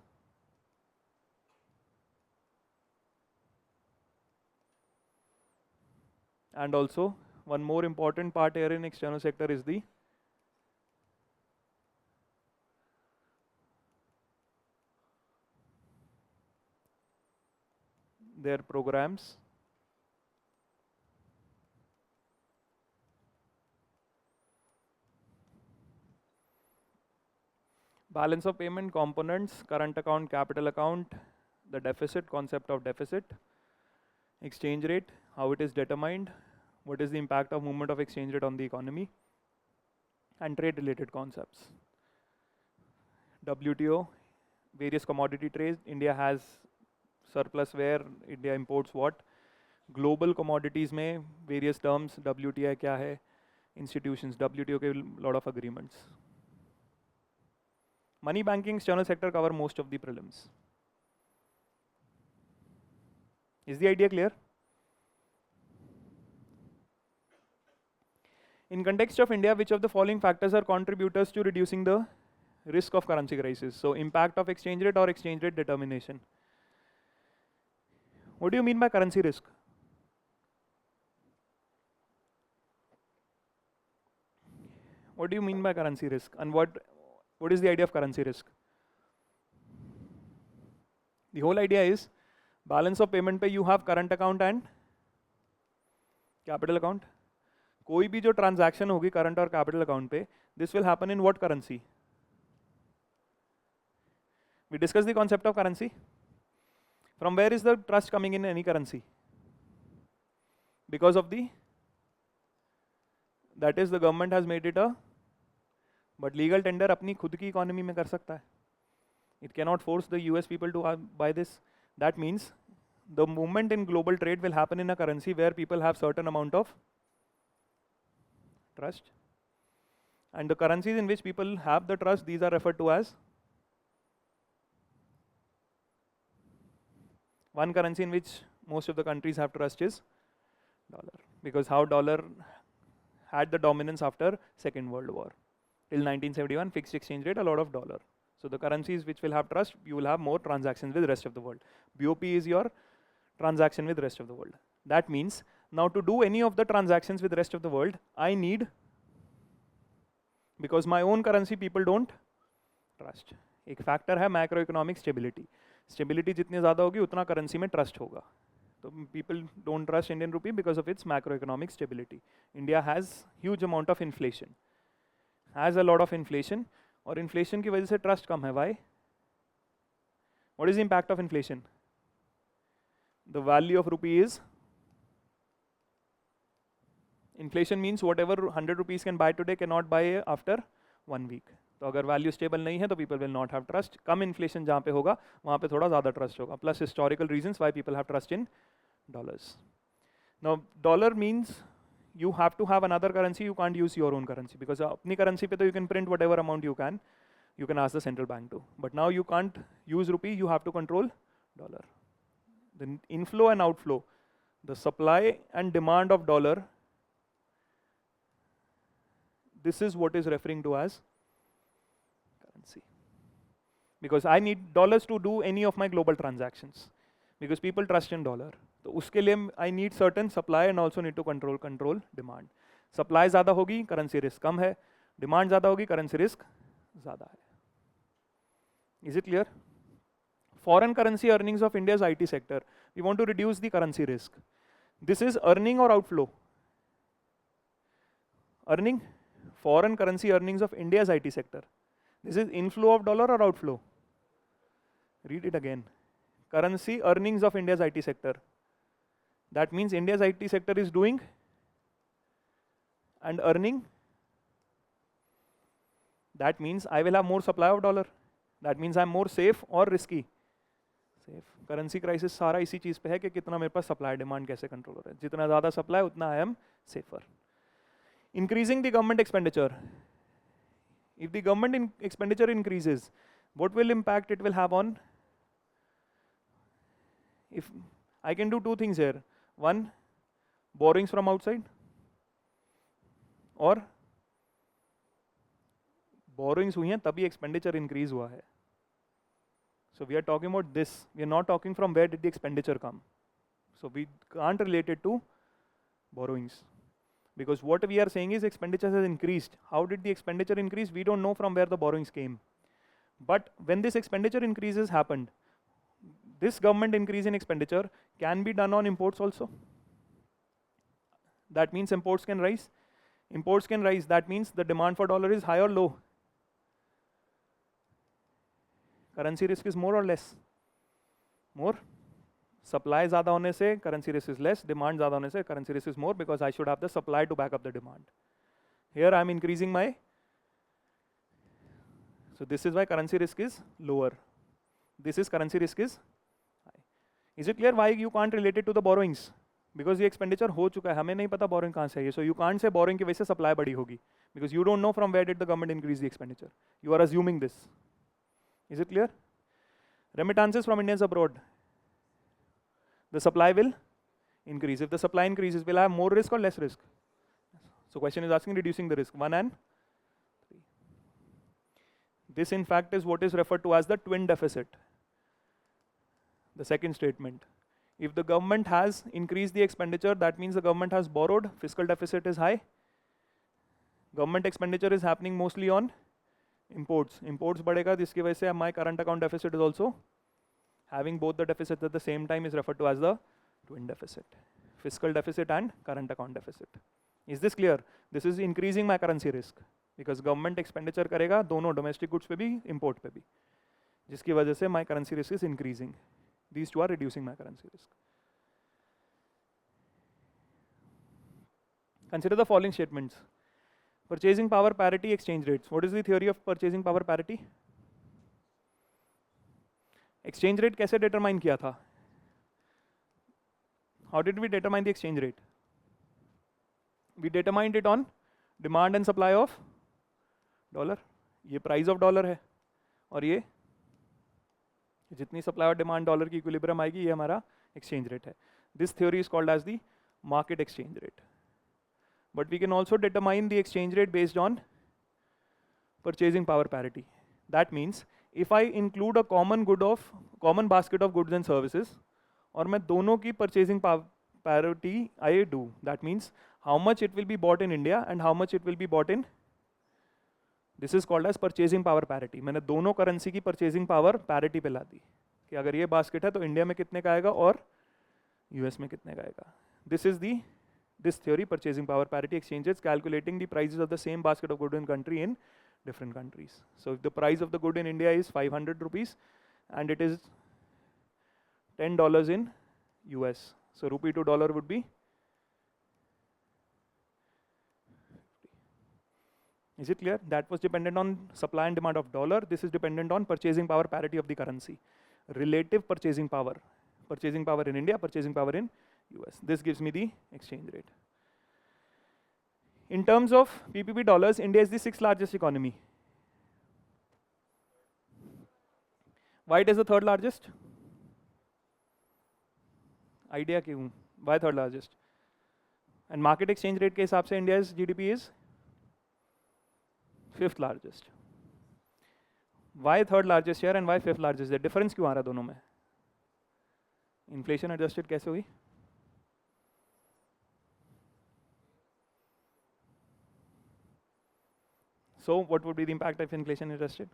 Speaker 2: and also one more important part here in external sector is their programs, balance of payment components, current account, capital account, the deficit, concept of deficit, exchange rate, how it is determined, what is the impact of movement of exchange rate on the economy, and trade related concepts. WTO, various commodity trades, India has surplus where, India imports what, global commodities में various terms, WTI क्या है, institutions, WTO के lot of agreements. Money banking, external sector cover most of the prelims. Is the idea clear? In context of India, which of the following factors are contributors to reducing the risk of currency crisis? So impact of exchange rate or exchange rate determination. What do you mean by currency risk? What do you mean by currency risk? And what is the idea of currency risk? The whole idea is balance of payment पे you have current account and capital account. कोई भी जो transaction होगी current और capital account पे, this will happen in what currency? We discussed the concept of currency. From where is the trust coming in any currency? Because of that is the government has made it a, but legal tender अपनी खुद की economy में कर सकता है. It cannot force the US people to buy this. That means the movement in global trade will happen in a currency where people have certain amount of trust. And the currencies in which people have the trust, these are referred to as one currency in which most of the countries have trust is dollar. Because how dollar had the dominance after Second World War. Till 1971, fixed exchange rate, a lot of dollar. So the currencies which will have trust, you will have more transactions with the rest of the world. BOP is your transaction with the rest of the world. That means, now to do any of the transactions with the rest of the world, I need, because my own currency people don't trust. एक factor है macroeconomic stability. Stability जितनी ज़्यादा होगी उतना currency में trust होगा. So people don't trust Indian rupee because of its macroeconomic stability. India has huge amount of inflation. Has a lot of inflation. और inflation की वजह से trust कम है. Why? What is the impact of inflation? The value of rupee is, inflation means whatever 100 rupees can buy today cannot buy after 1 week. तो अगर value stable नहीं है तो people will not have trust. Come inflation जहाँ पे होगा वहाँ पे थोड़ा ज़्यादा ट्रस्ट होगा. Plus historical reasons why people have trust in dollars. Now dollar means you have to have another currency, you can't use your own currency, because अपनी currency पे तो you can print whatever amount you can ask the central bank to, but now you can't use rupee, you have to control dollar. The inflow and outflow, the supply and demand of dollar, this is what is referring to as currency. Because I need dollars to do any of my global transactions, because people trust in dollar. तो उसके लिए I need certain supply and also need to control demand. Supply ज़्यादा होगी, currency risk कम है. Demand ज़्यादा होगी, currency risk ज़्यादा है. Is it clear? Foreign currency earnings of India's IT sector. We want to reduce the currency risk. This is earning or outflow? Earning. Foreign currency earnings of India's IT sector. This is inflow of dollar or outflow? Read it again. Currency earnings of India's IT sector. That means India's IT sector is doing and earning. That means I will have more supply of dollar. That means I'm more safe or risky. Safe. Currency crisis सारा इसी चीज़ पे है कि कितना मेरे पास supply demand कैसे control हो रहा है. जितना ज़्यादा supply उतना I am safer. Increasing the government expenditure. If the government expenditure increases, what will impact it will have on? If I can do two things here. One, borrowings from outside, और borrowings हुई हैं तभी expenditure increase हुआ है. So we are talking about this. We are not talking from where did the expenditure come. So we can't relate it to borrowings, because what we are saying is expenditure has increased. How did the expenditure increase? We don't know from where the borrowings came. But when this expenditure increases happened, this government increase in expenditure can be done on imports also. That means imports can rise. Imports can rise. That means the demand for dollar is high or low. Currency risk is more or less? More. Supply ज़्यादा होने से currency risk is less. Demand ज़्यादा होने से currency risk is more, because I should have the supply to back up the demand. Here I am increasing my. So this is why currency risk is lower. This is currency risk is. Is it clear why you can't relate it to the borrowings? Because the expenditure हो चुका है, हमें नहीं पता borrowing कहाँ से है. So you can't say borrowing की वजह से supply बढ़ी होगी, because you don't know from where did the government increase the expenditure. You are assuming this. Is it clear? Remittances from Indians abroad. The supply will increase. If the supply increases, will I have more risk or less risk? So question is asking reducing the risk. 1 and 3. This in fact is what is referred to as the twin deficit. The second statement. If the government has increased the expenditure, that means the government has borrowed, fiscal deficit is high. Government expenditure is happening mostly on imports. Imports badega, jiski wajah se my current account deficit is also having both the deficits at the same time is referred to as the twin deficit. Fiscal deficit and current account deficit. Is this clear? This is increasing my currency risk because government expenditure karega dono domestic goods pe bhi, import pe bhi. Jiski wajah se my currency risk is increasing. These two are reducing my currency risk. Consider the following statements. Purchasing power parity, exchange rates. What is the theory of purchasing power parity? Exchange rate कैसे determine किया था? How did we determine the exchange rate? We determined it on demand and supply of dollar. ये price of dollar है और ये जितनी supply और demand dollar की equilibrium आएगी ये हमारा exchange rate है. This theory is called as the market exchange rate. But we can also determine the exchange rate based on purchasing power parity. That means if I include a common basket of goods and services और मैं दोनों की purchasing parity I do, that means how much it will be bought in India and how much it will be bought in, this is called as purchasing power parity. मैंने दोनों currency की purchasing power parity पे ला दी कि अगर ये basket है तो India में कितने का आएगा और US में कितने का आएगा. This theory, purchasing power parity exchanges, calculating the prices of the same basket of goods in country in different countries. So if the price of the good in India is 500 rupees and it is $10 in US, so rupee to dollar would be, is it clear? That was dependent on supply and demand of dollar. This is dependent on purchasing power parity of the currency. Relative purchasing power in India, purchasing power in US. This gives me the exchange rate. In terms of PPP dollars, India is the 6th largest economy. Why it is the 3rd largest? Idea kyun? Why 3rd largest? And market exchange rate के हिसाब से India's GDP is 5th largest. Why 3rd largest here and why 5th largest there? Difference क्यों आ रहा दोनों में? Inflation adjusted कैसे हुई? So what would be the impact of inflation adjusted?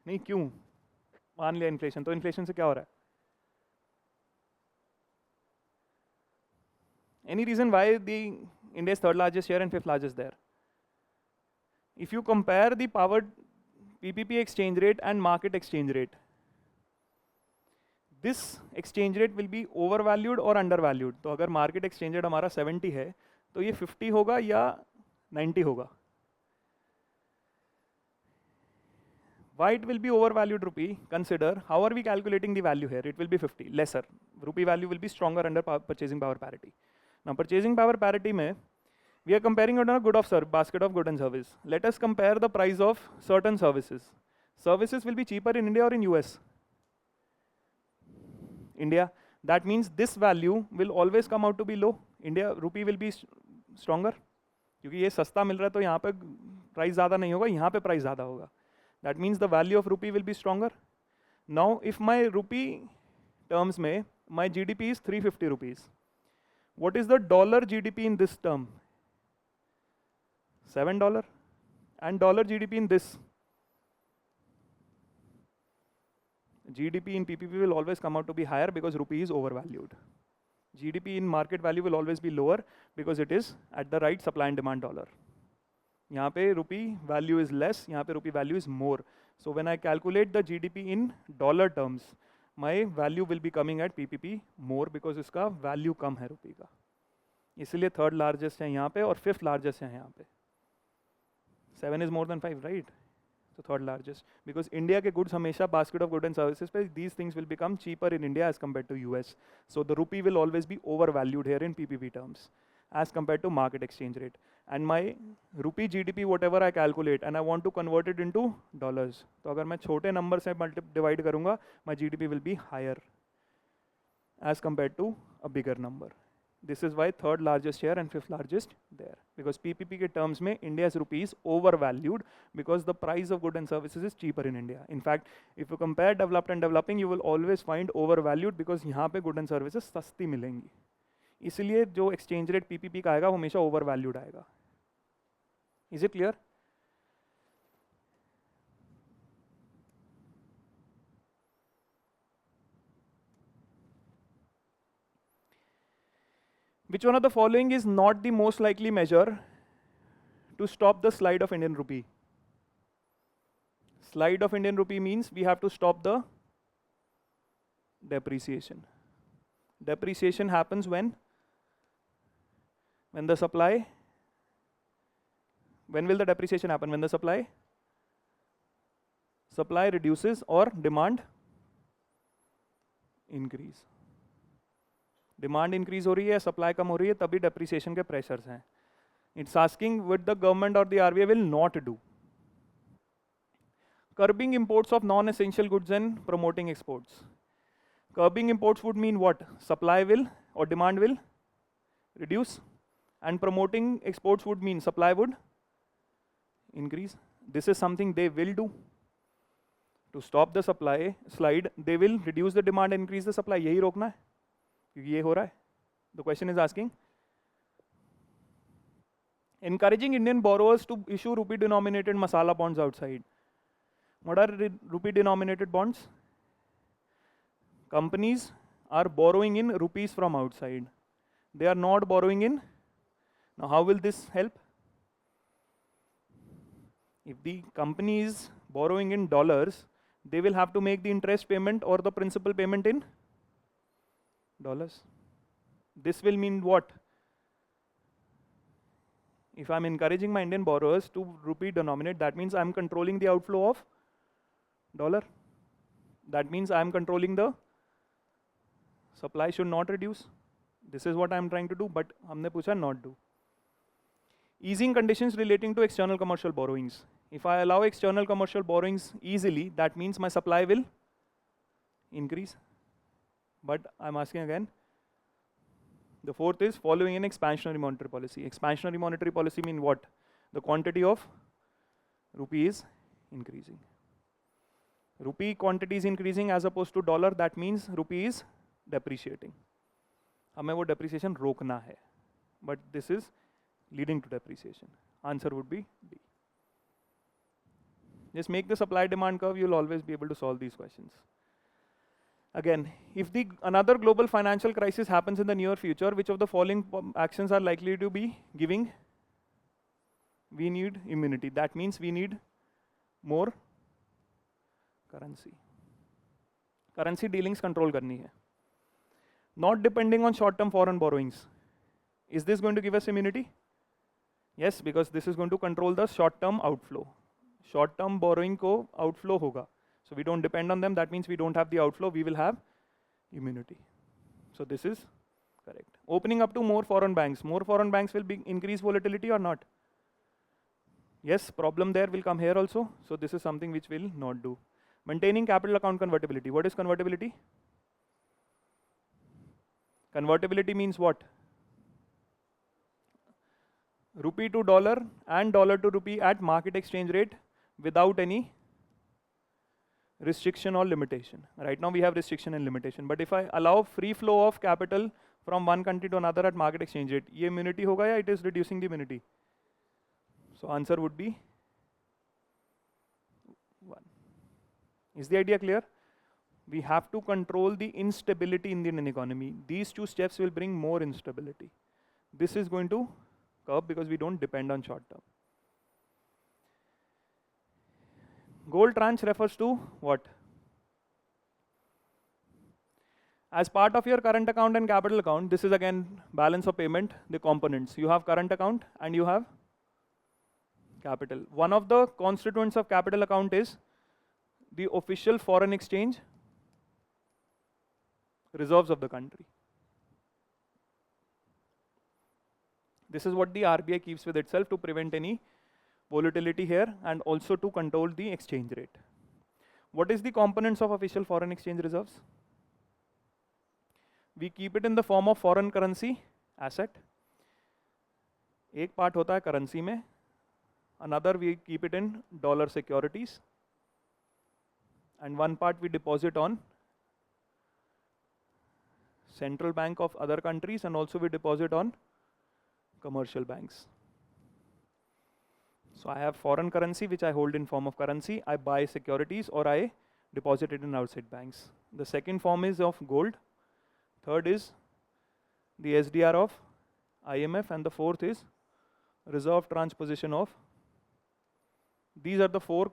Speaker 2: नहीं क्यों? मान लिया inflation, तो inflation से क्या हो रहा है? Any reason why the India is 3rd largest here and 5th largest there? If you compare the power PPP exchange rate and market exchange rate, this exchange rate will be overvalued or undervalued. तो अगर market exchange rate हमारा 70 है, तो ये 50 होगा या 90 होगा? Why it will be overvalued rupee? Consider how are we calculating the value here? It will be 50, lesser. Rupee value will be stronger under purchasing power parity. Now purchasing power parity में we are comparing it on a basket of good and service. Let us compare the price of certain services. Services will be cheaper in India or in US? India. That means this value will always come out to be low. India rupee will be stronger. क्योंकि ये सस्ता मिल रहा है तो यहाँ पे price ज़्यादा नहीं होगा, यहाँ पे प्राइस ज़्यादा होगा. That means the value of rupee will be stronger. Now if my rupee terms में my GDP is 350 rupees. What is the dollar GDP in this term? $7. And dollar GDP in this. GDP in PPP will always come out to be higher because rupee is overvalued. GDP in market value will always be lower because it is at the right supply and demand dollar. यहाँ पे rupee value is less, यहाँ पे rupee value is more. So when I calculate the GDP in dollar terms, my value will be coming at PPP more because इसका value कम है rupee का. इसलिए 3rd largest है यहाँ पे और 5th largest है यहाँ पे. 7 is more than 5, right? So 3rd largest. Because India के goods हमेशा basket of goods and services पे these things will become cheaper in India as compared to US. So the rupee will always be overvalued here in PPP terms as compared to market exchange rate. and my rupee GDP whatever I calculate and I want to convert it into dollars. तो अगर मैं छोटे number से divide करूँगा, my GDP will be higher as compared to a bigger number. This is why third largest here and fifth largest there, because PPP के terms में India's rupee is overvalued because the price of goods and services is cheaper in India. In fact, if you compare developed and developing, you will always find overvalued because यहाँ पे goods and services सस्ती मिलेंगी. इसलिए जो exchange rate PPP का आएगा वो हमेशा overvalued आएगा. Is it clear? Which one of the following is not the most likely measure to stop the slide of Indian rupee? Slide of Indian rupee means we have to stop the depreciation. Depreciation happens when the supply, when will the depreciation happen? When the supply reduces or demand increase. Demand increase हो रही है, supply कम हो रही है, तभी depreciation के pressures हैं. It's asking what the government or the RBI will not do. Curbing imports of non-essential goods and promoting exports. Curbing imports would mean what? Supply will or demand will reduce, and promoting exports would mean supply would increase. This is something they will do. To stop the supply slide, they will reduce the demand and increase the supply. यही रोकना है, क्योंकि ये हो रहा है. The question is asking, encouraging Indian borrowers to issue rupee denominated masala bonds outside. What are rupee denominated bonds? Companies are borrowing in rupees from outside. They are not borrowing in. Now how will this help? If the company is borrowing in dollars, they will have to make the interest payment or the principal payment in dollars. This will mean what? If I'm encouraging my Indian borrowers to rupee denominate, that means I'm controlling the outflow of dollar. That means I'm controlling the supply should not reduce. This is what I'm trying to do, but हमने पूछा not do. Easing conditions relating to external commercial borrowings. If I allow external commercial borrowings easily, that means my supply will increase. But I'm asking again, the fourth is following an expansionary monetary policy. Expansionary monetary policy mean what? The quantity of rupee is increasing. Rupee quantity is increasing as opposed to dollar, that means rupee is depreciating. हमें वो depreciation रोकना है. But this is leading to depreciation. Answer would be D. Just make the supply demand curve, you'll always be able to solve these questions. Again, if another global financial crisis happens in the near future, which of the following actions are likely to be giving? We need immunity. That means we need more currency. Currency dealings control करनी है. Not depending on short-term foreign borrowings. Is this going to give us immunity? Yes, because this is going to control the short-term outflow. Short-term borrowing को outflow होगा. So we don't depend on them. That means we don't have the outflow. We will have immunity. So this is correct. Opening up to more foreign banks. More foreign banks will increase volatility or not? Yes, problem there will come here also. So this is something which will not do. Maintaining capital account convertibility. What is convertibility? Convertibility means what? Rupee to dollar and dollar to rupee at market exchange rate without any restriction or limitation. Right now we have restriction and limitation, but if I allow free flow of capital from one country to another at market exchange rate, ये immunity होगा या it is reducing the immunity? So answer would be 1. Is the idea clear? We have to control the instability in the Indian economy. These two steps will bring more instability. This is going to curb because we don't depend on short term. Gold tranche refers to what? As part of your current account and capital account, this is again balance of payment, the components. You have current account and you have capital. One of the constituents of capital account is the official foreign exchange reserves of the country. This is what the RBI keeps with itself to prevent any volatility here and also to control the exchange rate. What is the components of official foreign exchange reserves? We keep it in the form of foreign currency asset. एक part होता है currency में, another we keep it in dollar securities, and one part we deposit on central bank of other countries, and also we deposit on commercial banks. So I have foreign currency which I hold in form of currency, I buy securities or I deposit it in outside banks. The second form is of gold, third is the SDR of IMF, and the fourth is reserve tranche position of. These are the four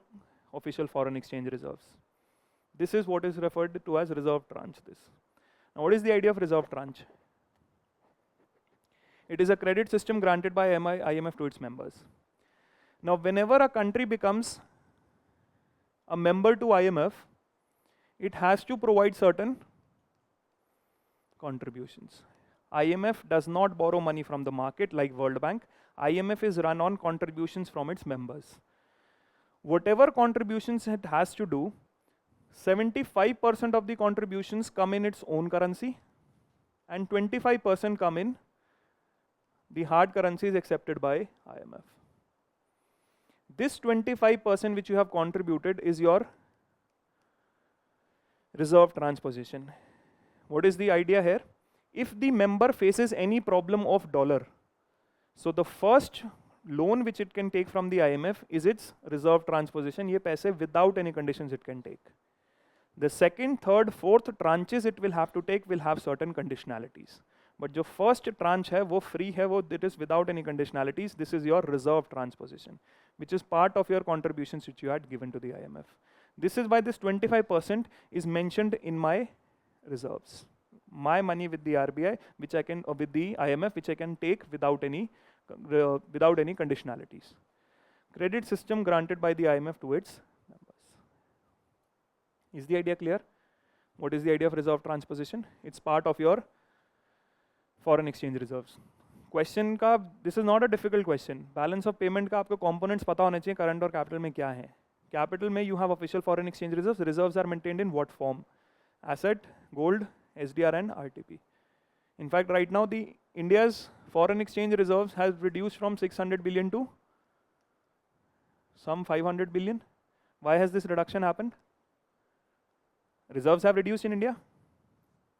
Speaker 2: official foreign exchange reserves. This is what is referred to as reserve tranche. Now what is the idea of reserve tranche? It is a credit system granted by IMF to its members. Now whenever a country becomes a member to IMF, it has to provide certain contributions. IMF does not borrow money from the market like World Bank. IMF is run on contributions from its members. Whatever contributions it has to do, 75% of the contributions come in its own currency and 25% come in the hard currencies accepted by IMF. This 25% which you have contributed is your reserve tranche position. What is the idea here? If the member faces any problem of dollar, so the first loan which it can take from the IMF is its reserve tranche position. ये पैसे without any conditions it can take. The second, third, fourth tranches it will have to take will have certain conditionalities. But जो first tranche है वो free है, वो it is without any conditionalities. This is your reserve tranche position, which is part of your contributions which you had given to the IMF. This is why this 25% is mentioned in my reserves. My money with the RBI, which I can, or with the IMF, which I can take without any conditionalities. Credit system granted by the IMF to its members. Is the idea clear? What is the idea of reserve tranche position? It's part of your foreign exchange reserves. Question का, this is not a difficult question. Balance of payment का आपको components पता होने चाहिए current और capital में क्या है. Capital में you have official foreign exchange reserves. Reserves are maintained in what form? Asset, gold, SDR and RTP. In fact, right now the India's foreign exchange reserves has reduced from 600 billion to some 500 billion. Why has this reduction happened? Reserves have reduced in India.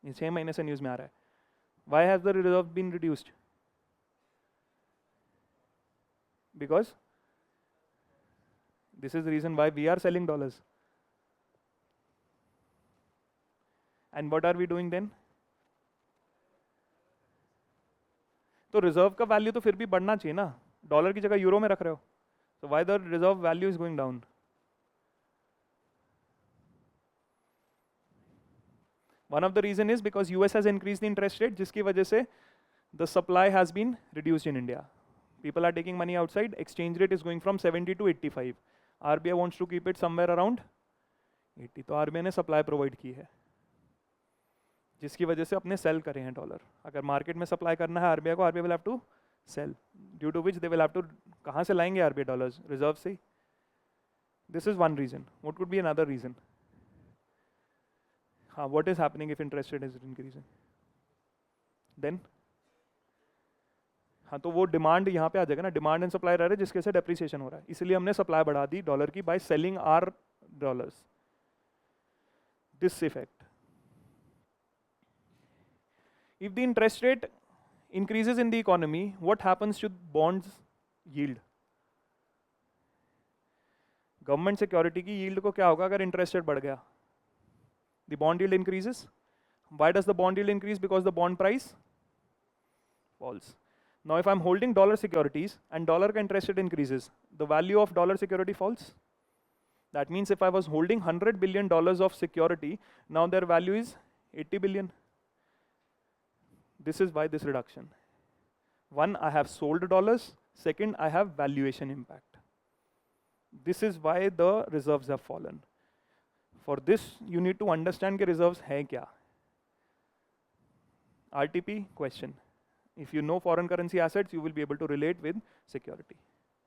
Speaker 2: ये 6 महीने से news में आ रहा है. Why has the reserve been reduced? Because this is the reason why we are selling dollars. And what are we doing then? तो reserve का value तो फिर भी बढ़ना चाहिए ना. डॉलर की जगह यूरो में रख रहे हो. So why the reserve value is going down? One of the reason is because US has increased the interest rate, जिसकी वजह से the supply has been reduced in India. People are taking money outside. Exchange rate is going from 70 to 85. RBI wants to keep it somewhere around 80. तो RBI ने supply provide की है, जिसकी वजह से अपने सेल करे हैं डॉलर. अगर मार्केट में सप्लाई करना है आरबीआई को, RBI will have to sell, due to which they will have to, कहाँ से लाएंगे आरबीआई डॉलर्स? रिजर्व से. This is one reason. What could be another reason? हाँ, what is happening if interest rate is increasing? Then हाँ, तो वो demand यहाँ पे आ जाएगा ना. डिमांड एंड सप्लाई रह रहा है जिसके से डेप्रिसिएशन हो रहा है. इसलिए हमने सप्लाई बढ़ा दी डॉलर की by selling our dollars. This effect. If the interest rate increases in the economy, what happens to bonds yield? Government security की yield को क्या होगा अगर interest rate बढ़ गया? The bond yield increases. Why does the bond yield increase? Because the bond price falls. Now if I'm holding dollar securities and dollar का interest rate increases, the value of dollar security falls. That means if I was holding $100 billion of security, now their value is 80 billion. This is why this reduction. One, I have sold dollars. Second, I have valuation impact. This is why the reserves have fallen. For this, you need to understand कि reserves हैं क्या. RTP question. If you know foreign currency assets, you will be able to relate with security,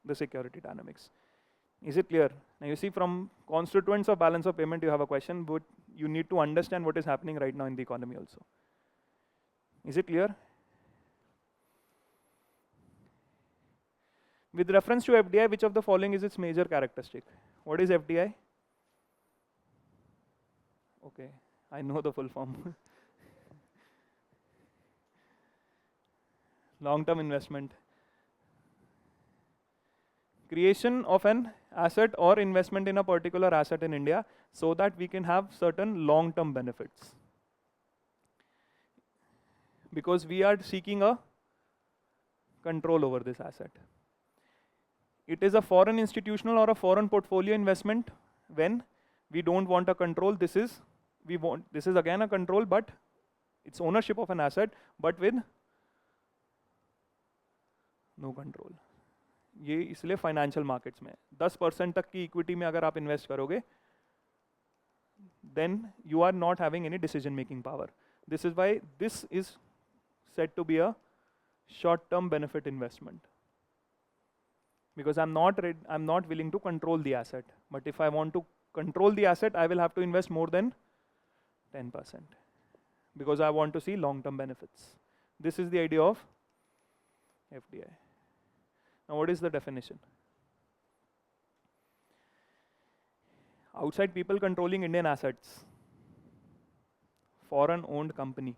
Speaker 2: the security dynamics. Is it clear? Now you see, from constituents of balance of payment, you have a question, but you need to understand what is happening right now in the economy also. Is it clear? With reference to FDI, which of the following is its major characteristic? What is FDI? Okay, I know the full form. Long-term investment. Creation of an asset or investment in a particular asset in India so that we can have certain long-term benefits. Because we are seeking a control over this asset. It is a foreign institutional or a foreign portfolio investment when we don't want a control. This is again a control, but it's ownership of an asset, but with no control. ये इसलिए financial markets में 10% तक की equity में अगर आप invest करोगे, then you are not having any decision making power. This is why this is said to be a short-term benefit investment. Because I'm not willing to control the asset. But if I want to control the asset, I will have to invest more than 10%. Because I want to see long-term benefits. This is the idea of FDI. Now what is the definition? Outside people controlling Indian assets. Foreign owned company.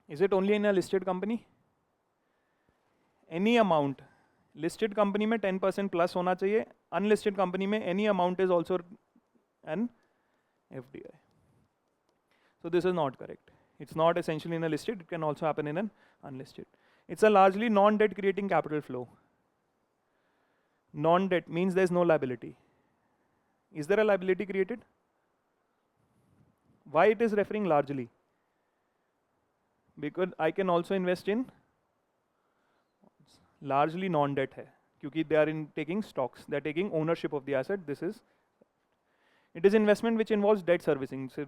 Speaker 2: Is it only in a listed company? Any amount. Listed company में 10% plus होना चाहिए. Unlisted company में any amount is also an FDI. So this is not correct. It's not essentially in a listed, it can also happen in an unlisted. It's a largely non-debt creating capital flow. Non-debt means there's no liability. Is there a liability created? Why it is referring largely? Because I can also invest in largely non-debt है, क्योंकि they are taking stocks, they are taking ownership of the asset. It is investment which involves debt servicing. So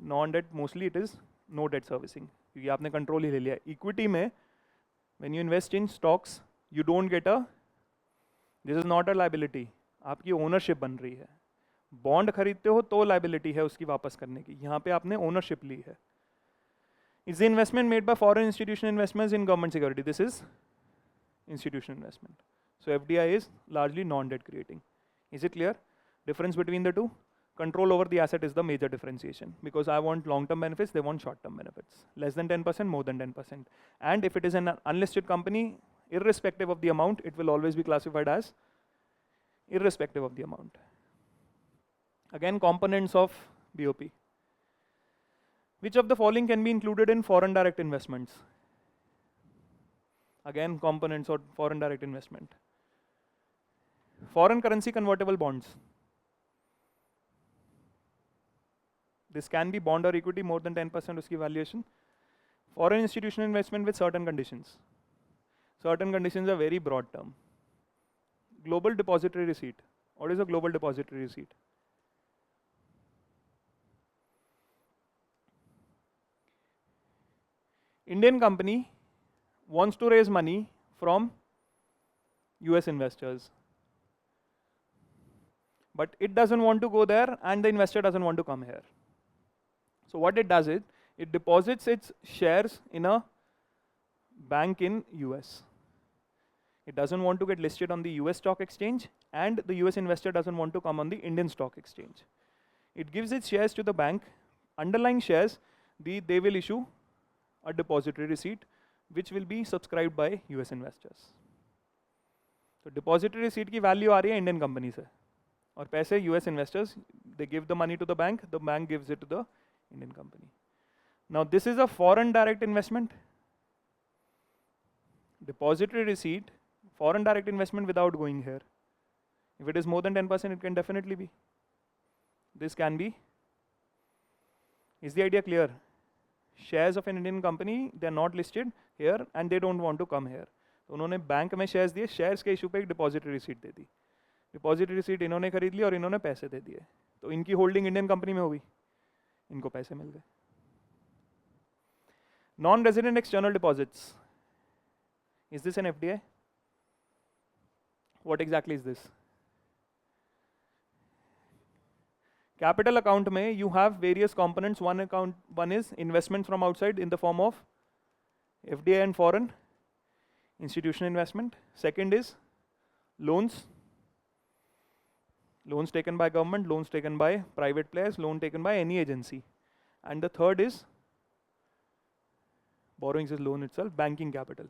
Speaker 2: non-debt, mostly it is no debt servicing, क्योंकि आपने control ही ले लिया. Equity में, when you invest in stocks, you don't get this is not a liability. आपकी ownership बन रही है. Bond खरीदते हो तो liability है उसकी वापस करने की. यहाँ पे आपने ownership ली है. Is the investment made by foreign institutional investments in government security? This is institutional investment. So FDI is largely non-debt creating. Is it clear? Difference between the two? Control over the asset is the major differentiation, because I want long-term benefits, they want short-term benefits. Less than 10%, more than 10%. And if it is an unlisted company, irrespective of the amount, it will always be classified as irrespective of the amount. Again, components of BOP. Which of the following can be included in foreign direct investments? Again, components of foreign direct investment. Foreign currency convertible bonds. This can be bond or equity more than 10% uski valuation. Foreign institutional investment with certain conditions. Certain conditions are very broad term. Global depository receipt. What is a global depository receipt? Indian company wants to raise money from US investors. But it doesn't want to go there and the investor doesn't want to come here. So what it does is, it deposits its shares in a bank in US. It doesn't want to get listed on the US stock exchange, and the US investor doesn't want to come on the Indian stock exchange. It gives its shares to the bank. Underlying shares, they will issue a depository receipt which will be subscribed by US investors. So depository receipt की value आ रही है Indian company से, और पैसे US investors, they give the money to the bank gives it to the Indian company. Now this is a foreign direct investment. Depository receipt, foreign direct investment without going here. If it is more than 10%, it can definitely be. This can be. Is the idea clear? Shares of an Indian company, they are not listed here and they don't want to come here. तो उन्होंने bank में shares दिए, shares के issue पे एक depository receipt दे दी. Depository receipt इन्होंने खरीद ली और इन्होंने पैसे दे दिए, तो इनकी होल्डिंग इंडियन कंपनी में होगी, इनको पैसे मिल गए. Non resident external deposits, is this an FDI? What exactly is this? Capital account में you have various components. One is investment from outside in the form of FDI and foreign institutional investment. Second is loans taken by government, loans taken by private players, loan taken by any agency. And the third is borrowings is loan itself, banking capital,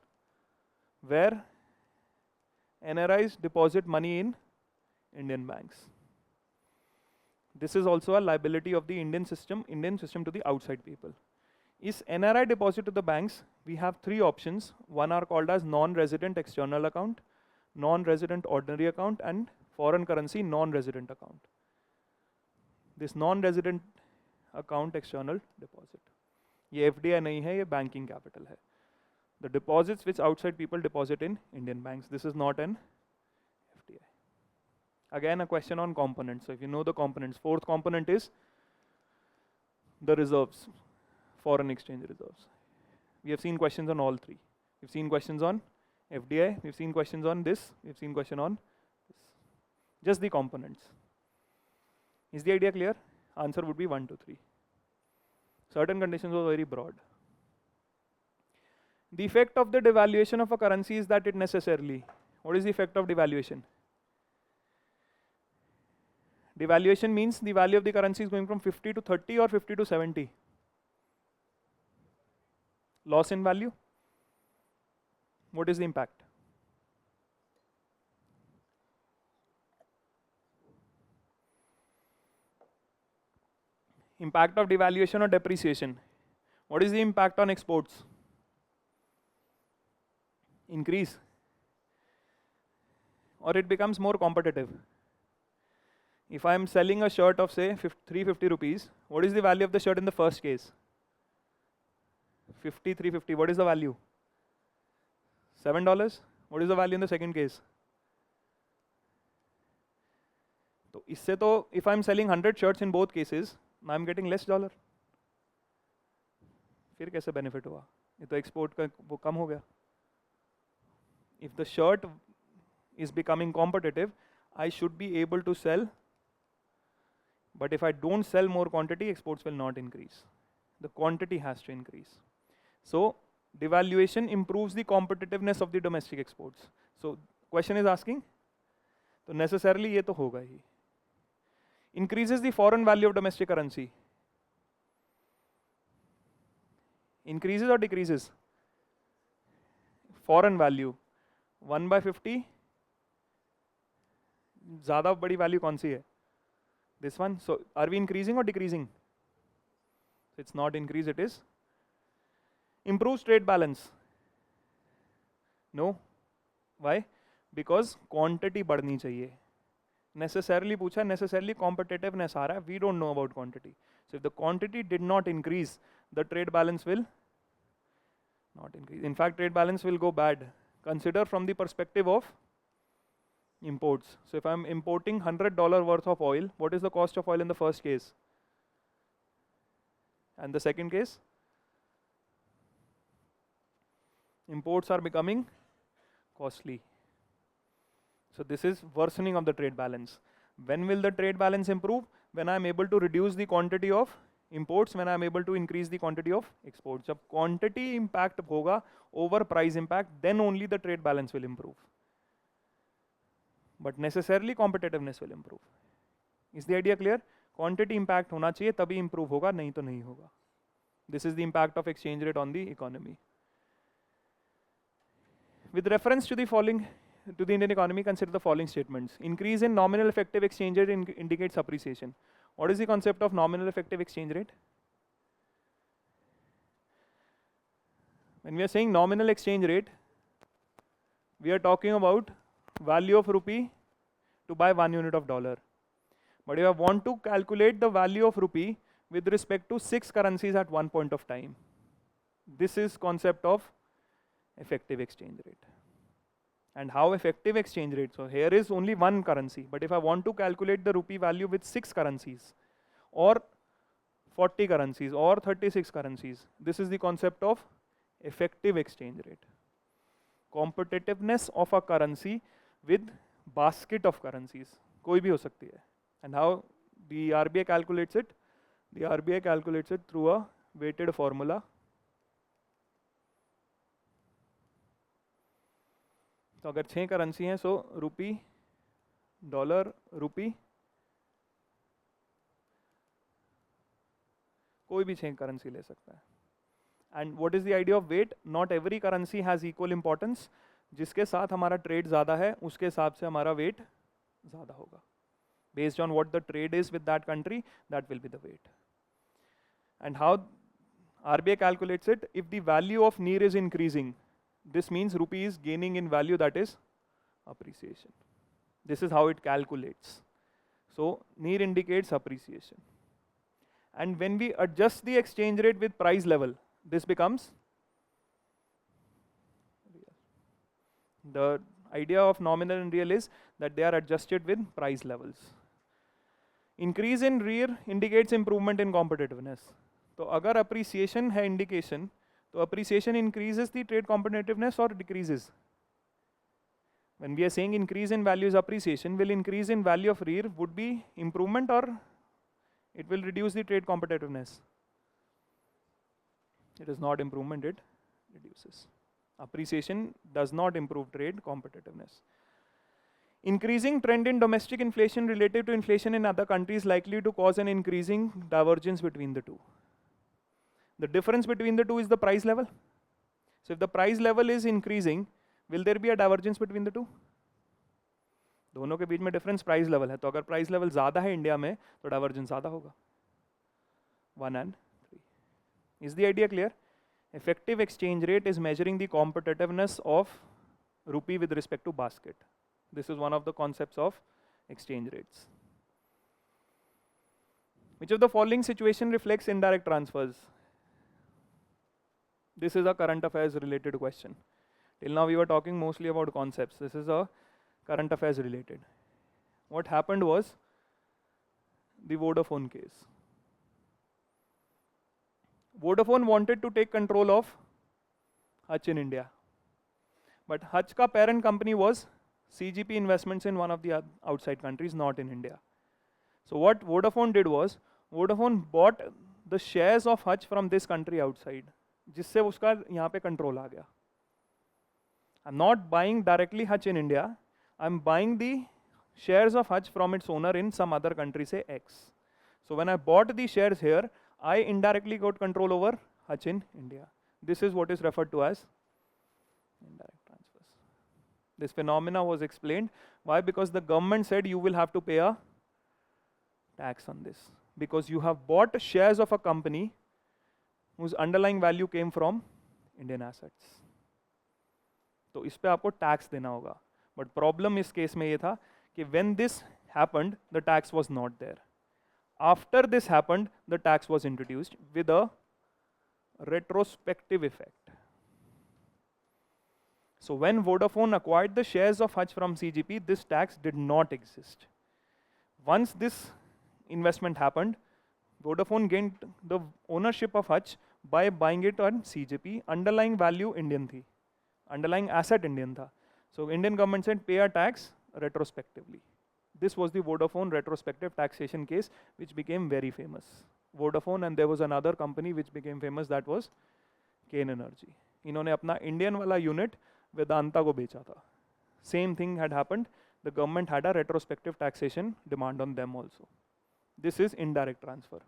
Speaker 2: where NRIs deposit money in Indian banks. This is also a liability of the Indian system to the outside people. Is NRI deposit to the banks? We have three options. One are called as non-resident external account, non-resident ordinary account, and foreign currency non-resident account. This non-resident account external deposit, ये FDI नहीं है, ये banking capital है. The deposits which outside people deposit in Indian banks. This is not an FDI. Again, a question on components. So if you know the components, fourth component is the reserves, foreign exchange reserves. We have seen questions on all three. We've seen questions on FDI, we've seen questions on this, we've seen question on this. Just the components. Is the idea clear? Answer would be 1 to 3. Certain conditions were very broad. The effect of the devaluation of a currency is that it necessarily, what is the effect of devaluation? Devaluation means the value of the currency is going from 50 to 30 or 50 to 70. Loss in value. What is the impact? Impact of devaluation or depreciation. What is the impact on exports? Increase. Or it becomes more competitive. If I am selling a shirt of say 350 rupees, what is the value of the shirt in the first case? 50, 350, what is the value? $7. What is the value in the second case? So isse to, if I am selling 100 shirts in both cases, I am getting less dollar. फिर कैसे benefit हुआ? ये तो export का वो कम हो गया. If the shirt is becoming competitive, I should be able to sell. But if I don't sell more quantity, exports will not increase. The quantity has to increase. So devaluation improves the competitiveness of the domestic exports. So question is asking, so necessarily ये तो होगा ही. Increases the foreign value of domestic currency. Increases or decreases? Foreign value 1/50. ज़्यादा बड़ी value कौन सी है? This one. So are we increasing or decreasing? It's not increase, it is improves trade balance. No. Why? Because quantity बढ़नी चाहिए. Necessarily पूछा, necessarily competitiveness आ रहा है. We don't know about quantity. So if the quantity did not increase, the trade balance will not increase. In fact, trade balance will go bad. Consider from the perspective of imports. So if I am importing $100 worth of oil, what is the cost of oil in the first case? And the second case? Imports are becoming costly. So this is worsening of the trade balance. When will the trade balance improve? When I am able to reduce the quantity of imports, when I am able to increase the quantity of exports. जब quantity impact होगा over price impact, then only the trade balance will improve. But necessarily competitiveness will improve. Is the idea clear? Quantity impact होना चाहिए तभी improve होगा, नहीं तो नहीं होगा. This is the impact of exchange rate on the economy. With reference to the following, to the Indian economy, consider the following statements. Increase in nominal effective exchange rate indicates appreciation. What is the concept of nominal effective exchange rate? When we are saying nominal exchange rate, we are talking about value of rupee to buy 1 unit of dollar. But if I want to calculate the value of rupee with respect to 6 currencies at one point of time, this is concept of effective exchange rate. and how effective exchange rate. So here is only one currency, but if I want to calculate the rupee value with 6 currencies or 40 currencies or 36 currencies, this is the concept of effective exchange rate. Competitiveness of a currency with basket of currencies, कोई भी हो सकती है. And how the RBI calculates it? The RBI calculates it through a weighted formula. तो अगर 6 currency हैं, सो रुपी, dollar, रुपी, कोई भी 6 करेंसी ले सकता है. And what is the idea of weight? Not every currency has equal importance. जिसके साथ हमारा ट्रेड ज़्यादा है उसके हिसाब से हमारा वेट ज़्यादा होगा. Based on what the trade is with that country, that will be the weight. And how RBI calculates it? If the value of NIR is increasing, this means rupee is gaining in value, that is appreciation. This is how it calculates. So NIR indicates appreciation. And when we adjust the exchange rate with price level, this becomes real. The idea of nominal and real is that they are adjusted with price levels. Increase in rear indicates improvement in competitiveness. तो अगर appreciation है indication, तो appreciation increases the trade competitiveness or decreases? When we are saying increase in value is appreciation, will increase in value of rear would be improvement or it will reduce the trade competitiveness? It is not improvement, it reduces. Appreciation does not improve trade competitiveness. Increasing trend in domestic inflation relative to inflation in other countries likely to cause an increasing divergence between the two. The difference between the two is the price level. So if the price level is increasing, will there be a divergence between the two? दोनों के बीच में difference price level है. तो अगर price level ज़्यादा है India में, तो divergence ज़्यादा होगा. 1 and 3. Is the idea clear? Effective exchange rate is measuring the competitiveness of rupee with respect to basket. This is one of the concepts of exchange rates. Which of the following situation reflects indirect transfers? This is a current affairs related question. Till now we were talking mostly about concepts. This is a current affairs related. What happened was the Vodafone case. Vodafone wanted to take control of Hutch in India. But Hutch ka parent company was CGP Investments in one of the outside countries, not in India. So what Vodafone did was, Vodafone bought the shares of Hutch from this country outside, जिससे उसका यहाँ पे control आ गया. I'm not buying directly Hutch in India. I'm buying the shares of Hutch from its owner in some other country, say X. So when I bought the shares here, I indirectly got control over Hutch in India. This is what is referred to as indirect transfers. This phenomena was explained. Why? Because the government said you will have to pay a tax on this, because you have bought shares of a company whose underlying value came from Indian assets. तो इस पे आपको tax देना होगा. But problem इस case में ये था कि when this happened, the tax was not there. After this happened, the tax was introduced with a retrospective effect. So when Vodafone acquired the shares of Hutch from CGP, this tax did not exist. Once this investment happened, Vodafone gained the ownership of Hutch by buying it on CGP. Underlying value Indian थी, underlying asset Indian था. So Indian government said pay a tax retrospectively. This was the Vodafone retrospective taxation case, which became very famous. Vodafone, and there was another company which became famous, that was Kane Energy. इन्होंने अपना Indian वाला unit Vedanta को बेचा था. Same thing had happened. The government had a retrospective taxation demand on them also. This is indirect transfer.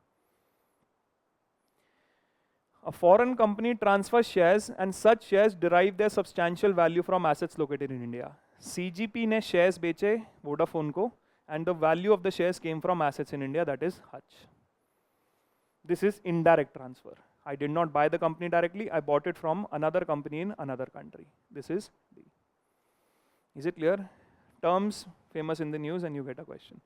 Speaker 2: A foreign company transfers shares and such shares derive their substantial value from assets located in India. CGP ने shares बेचे Vodafone को, and the value of the shares came from assets in India, that is Hutch. This is indirect transfer. I did not buy the company directly, I bought it from another company in another country. This is D. Is it clear? Terms famous in the news and you get a question.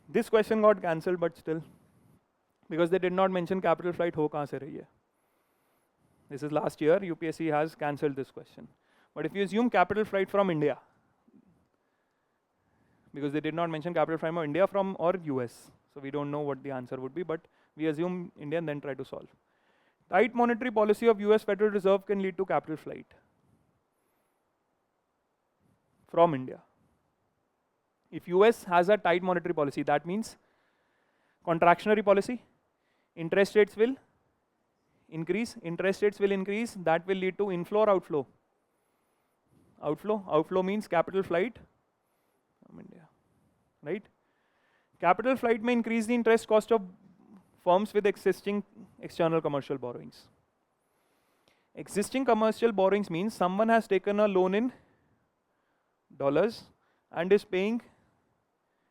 Speaker 2: This question got cancelled, but still, because they did not mention capital flight हो कहाँ से रही है. This is last year, UPSC has cancelled this question. But if you assume capital flight from India, because they did not mention capital flight from India from or US, so we don't know what the answer would be, but we assume India and then try to solve. Tight monetary policy of US Federal Reserve can lead to capital flight from India. If US has a tight monetary policy, that means contractionary policy, interest rates will increase, that will lead to inflow or outflow? Outflow means capital flight from India, right? Capital flight may increase the interest cost of firms with existing external commercial borrowings. Existing commercial borrowings means someone has taken a loan in dollars and is paying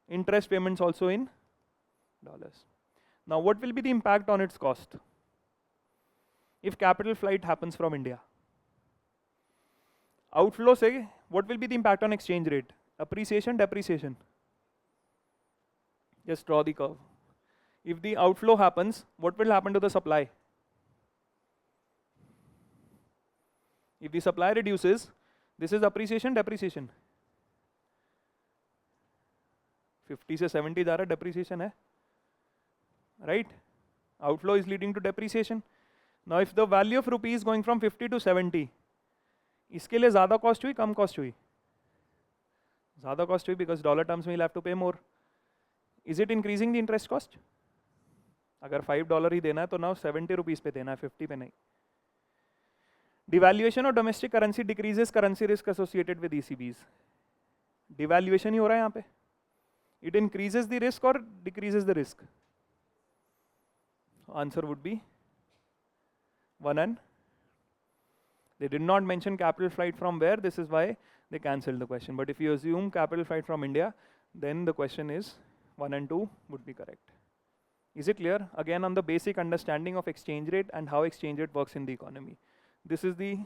Speaker 2: interest payments also in dollars. Now what will be the impact on its cost if capital flight happens from India? Outflow, say, what will be the impact on exchange rate? Appreciation, depreciation? Just draw the curve. If the outflow happens, what will happen to the supply? If the supply reduces, this is appreciation, depreciation? 50 से 70 जा रहा है, depreciation है, right? Outflow is leading to depreciation. Now if the value of rupee is going from 50 to 70, इसके लिए ज़्यादा cost हुई, कम cost हुई? ज़्यादा cost हुई because dollar terms में you'll have to pay more. Is it increasing the interest cost? अगर $5 ही देना है तो now 70 rupees पे देना है, 50 पे नहीं. Devaluation of domestic currency decreases currency risk associated with ECBs. Devaluation ही हो रहा है यहाँ पे. It increases the risk or decreases the risk? Answer would be 1 and they did not mention capital flight from where, this is why they cancelled the question. But if you assume capital flight from India, then the question is 1 and 2 would be correct. Is it clear? Again, on the basic understanding of exchange rate and how exchange rate works in the economy. This is the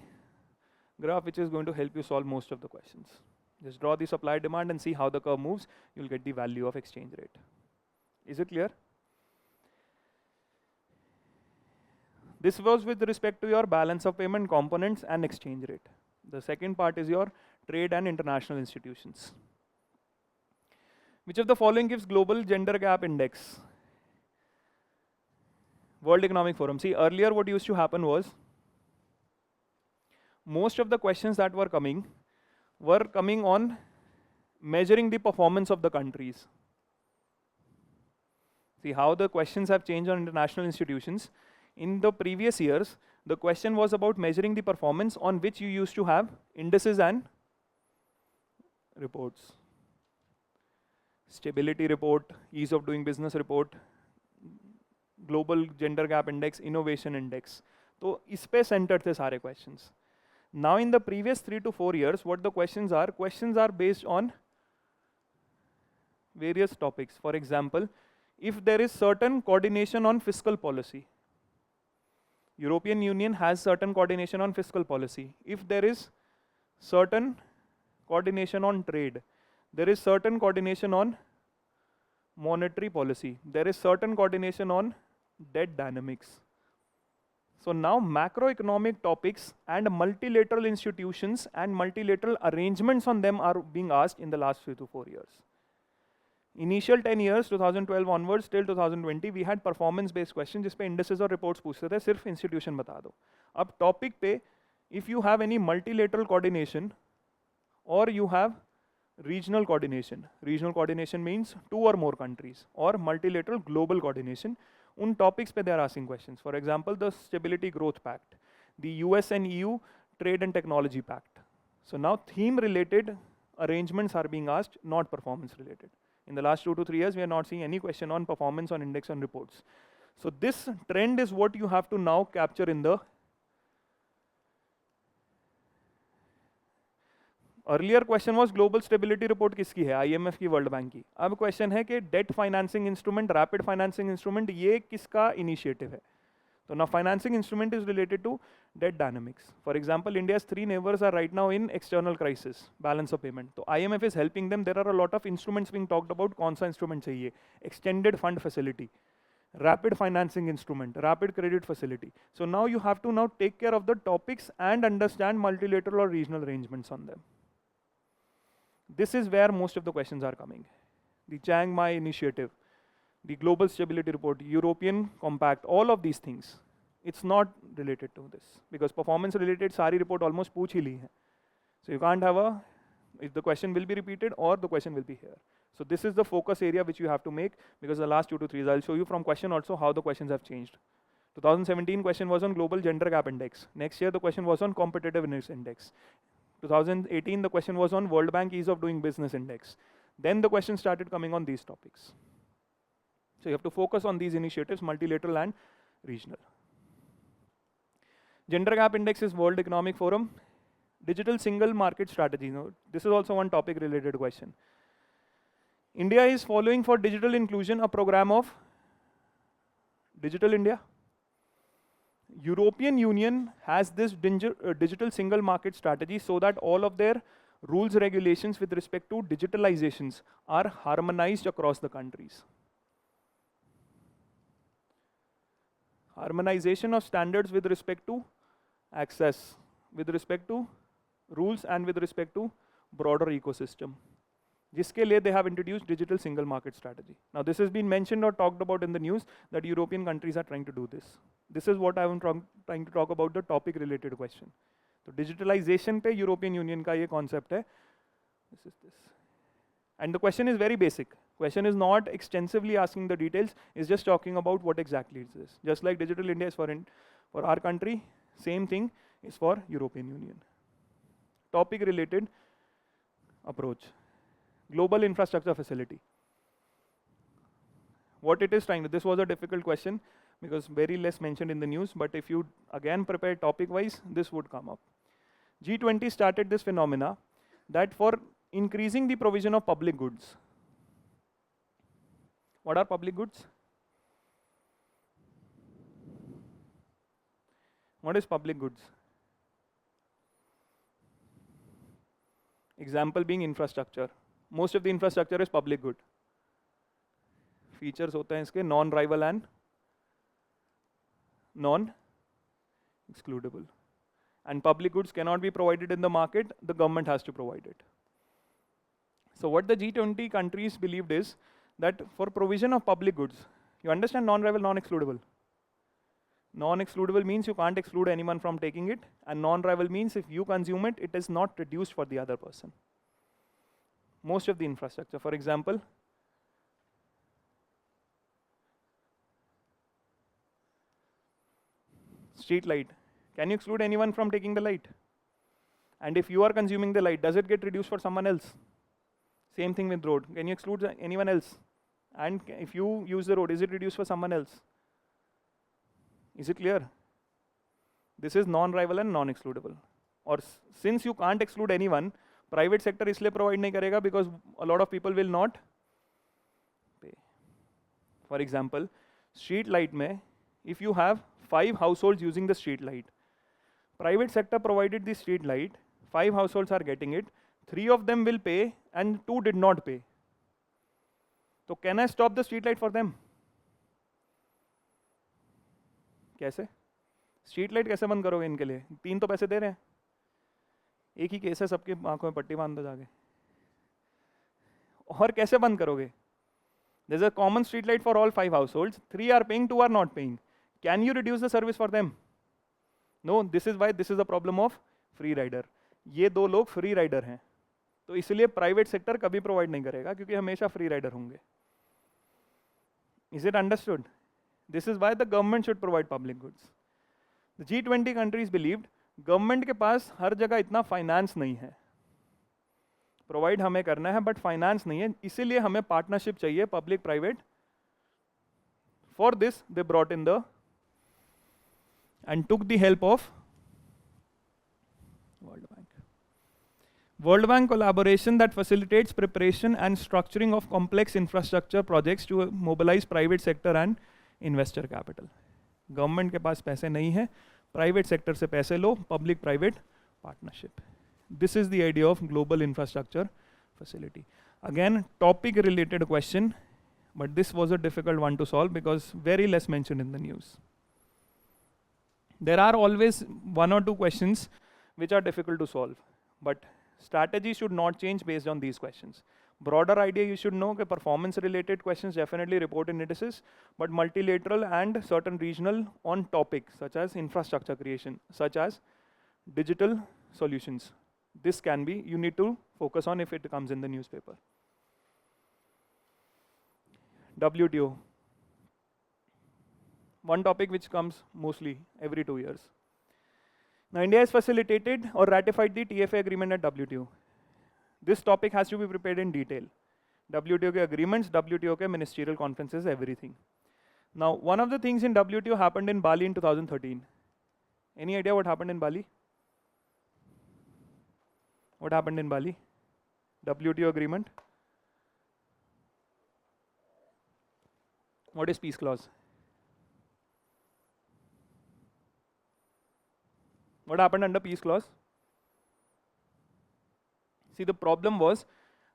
Speaker 2: graph which is going to help you solve most of the questions. Just draw the supply demand and see how the curve moves. You'll get the value of exchange rate. Is it clear? This was with respect to your balance of payment components and exchange rate. The second part is your trade and international institutions. Which of the following gives global gender gap index? World Economic Forum. See, earlier what used to happen was, most of the questions that were coming on measuring the performance of the countries. See how the questions have changed on international institutions. In the previous years, the question was about measuring the performance on which you used to have indices and reports. Stability report, ease of doing business report, global gender gap index, innovation index. तो इस पे centered थे सारे questions. Now in the previous 3 to 4 years, what the questions are based on various topics. For example, if there is certain coordination on fiscal policy, European Union has certain coordination on fiscal policy. If there is certain coordination on trade, there is certain coordination on monetary policy, there is certain coordination on debt dynamics. So now macroeconomic topics and multilateral institutions and multilateral arrangements on them are being asked in the last 3 to 4 years. Initial 10 years, 2012 onwards till 2020, we had performance based questions जिस पे indices और reports पूछते थे, सिर्फ institution बता दो. अब topic पे, if you have any multilateral coordination or you have regional coordination means 2 or more countries, or multilateral global coordination, उन topics पे they are asking questions. For example, the Stability Growth Pact, the US and EU Trade and Technology Pact. So now theme related arrangements are being asked, not performance related. In the last 2 to 3 years, we are not seeing any question on performance on index and reports. So this trend is what you have to now capture in the earlier question was global stability report किसकी है? IMF की, World Bank की. अब question है कि debt financing instrument, rapid financing instrument, ये किसका initiative है? So now financing instrument is related to debt dynamics. For example, India's 3 neighbors are right now in external crisis, balance of payment. So IMF is helping them. There are a lot of instruments being talked about. कौन सा instrument चाहिए? Extended fund facility. rapid financing instrument, rapid credit facility. So now you have to now take care of the topics and understand multilateral or regional arrangements on them. This is where most of the questions are coming. The Chiang Mai Initiative, the Global Stability Report, European Compact, all of these things. It's not related to this because performance related sari report almost पूछ ही ली है. So you can't have a, if the question will be repeated or the question will be here. So this is the focus area which you have to make because the last 2 to 3, I'll show you from question also how the questions have changed. 2017 question was on Global Gender Gap Index. Next year the question was on Competitiveness Index. 2018 the question was on World Bank Ease of Doing Business Index. Then the question started coming on these topics. So you have to focus on these initiatives, multilateral and regional. Gender Gap Index is World Economic Forum. Digital Single Market Strategy. No, this is also one topic related question. India is following for digital inclusion a program of Digital India. European Union has this digital single market strategy so that all of their rules, regulations with respect to digitalizations are harmonized across the countries. Harmonization of standards with respect to access, with respect to rules and with respect to broader ecosystem. जिसके लिए they have introduced digital single market strategy. Now this has been mentioned or talked about in the news that European countries are trying to do this. This is what I am trying to talk about, the topic related question. So digitalization पे European Union का ये concept है. This is this. And the question is very basic. Question is not extensively asking the details, it's just talking about what exactly is this. Just like Digital India is for our country, same thing is for European Union. Topic related approach. Global infrastructure facility. What it is trying to, this was a difficult question because very less mentioned in the news, but if you again prepare topic wise, this would come up. G20 started this phenomena that for increasing the provision of public goods. What are public goods? What is public goods? Example being infrastructure. Most of the infrastructure is public good. Features होते हैं इसके non-rival and non-excludable. And public goods cannot be provided in the market, the government has to provide it. So what the G20 countries believed is that for provision of public goods, you understand non-rival, non-excludable. Non-excludable means you can't exclude anyone from taking it, and non-rival means if you consume it, it is not reduced for the other person. Most of the infrastructure, for example, street light. Can you exclude anyone from taking the light? And if you are consuming the light, does it get reduced for someone else? Same thing with road. Can you exclude anyone else? And if you use the road, is it reduced for someone else? Is it clear? This is non-rival and non-excludable. Or since you can't exclude anyone, private sector इसलिए provide नहीं करेगा because a lot of people will not pay. For example, street light में, if you have 5 households using the street light, private sector provided the street light, 5 households are getting it, 3 of them will pay and 2 did not pay. So can I stop the street light for them? कैसे? Street light कैसे बंद करोगे इनके लिए? 3 तो पैसे दे रहे हैं. एक ही केस है, सबकी आंखों में पट्टी बांध दो जाके. और कैसे बंद करोगे? There is a common street light for all 5 households. 3 are paying, 2 are not paying. Can you reduce the service for them? No. This is why this is the problem of free rider. ये 2 लोग free rider हैं, तो इसलिए private sector कभी provide नहीं करेगा क्योंकि हमेशा फ्री राइडर होंगे. Is it understood? This is why the government should provide public goods. The G20 countries believed government के पास हर जगह इतना फाइनेंस नहीं है. प्रोवाइड हमें करना है बट फाइनेंस नहीं है, इसीलिए हमें पार्टनरशिप चाहिए public private. For this they brought in the and took the help of World Bank. World Bank collaboration that facilitates preparation and structuring of complex infrastructure projects to mobilize private sector and investor capital. Government के पास पैसे नहीं है, private sector से पैसे लो, public private partnership. This is the idea of global infrastructure facility. Again, topic related question But this was a difficult one to solve because very less mentioned in the news. There are always one or two questions which are difficult to solve, but strategy should not change based on these questions. Broader idea you should know that performance related questions definitely report in indices, but multilateral and certain regional on topics such as infrastructure creation, such as digital solutions. This can be, you need to focus on if it comes in the newspaper. WTO. One topic which comes mostly every 2 years. Now India has facilitated or ratified the TFA agreement at WTO. This topic has to be prepared in detail. WTO ke agreements, WTO ke ministerial conferences, everything. Now one of the things in WTO happened in Bali in 2013. Any idea what happened in Bali? What happened in Bali? WTO agreement. What is peace clause? What happened under peace clause? See, the problem was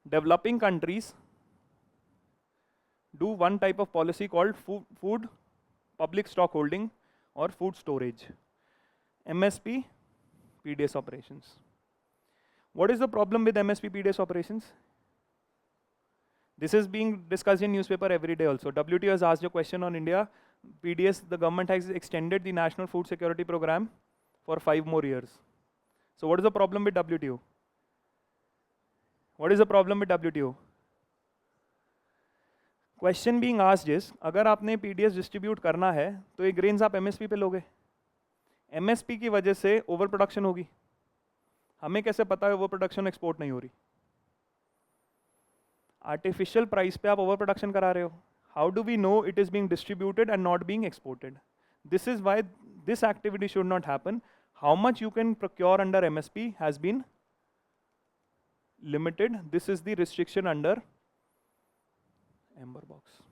Speaker 2: developing countries do one type of policy called food public stock holding or food storage. MSP, PDS operations. What is the problem with MSP, PDS operations? This is being discussed in newspaper every day also. WTO has asked a question on India. PDS, the government has extended the National Food Security Program for 5 more years. So what is the problem with WTO? What is the problem with WTO? Question being asked is, अगर आपने PDS distribute करना है, तो ये grains आप MSP पे लोगे? MSP की वजह से ओवर प्रोडक्शन होगी. हमें कैसे पता है ओवर प्रोडक्शन एक्सपोर्ट नहीं हो रही? आर्टिफिशियल प्राइस पे आप ओवर प्रोडक्शन करा रहे हो. How do we know it is being distributed and not being exported? This is why this activity should not happen. How much you can procure under MSP has been limited. This is the restriction under amber box.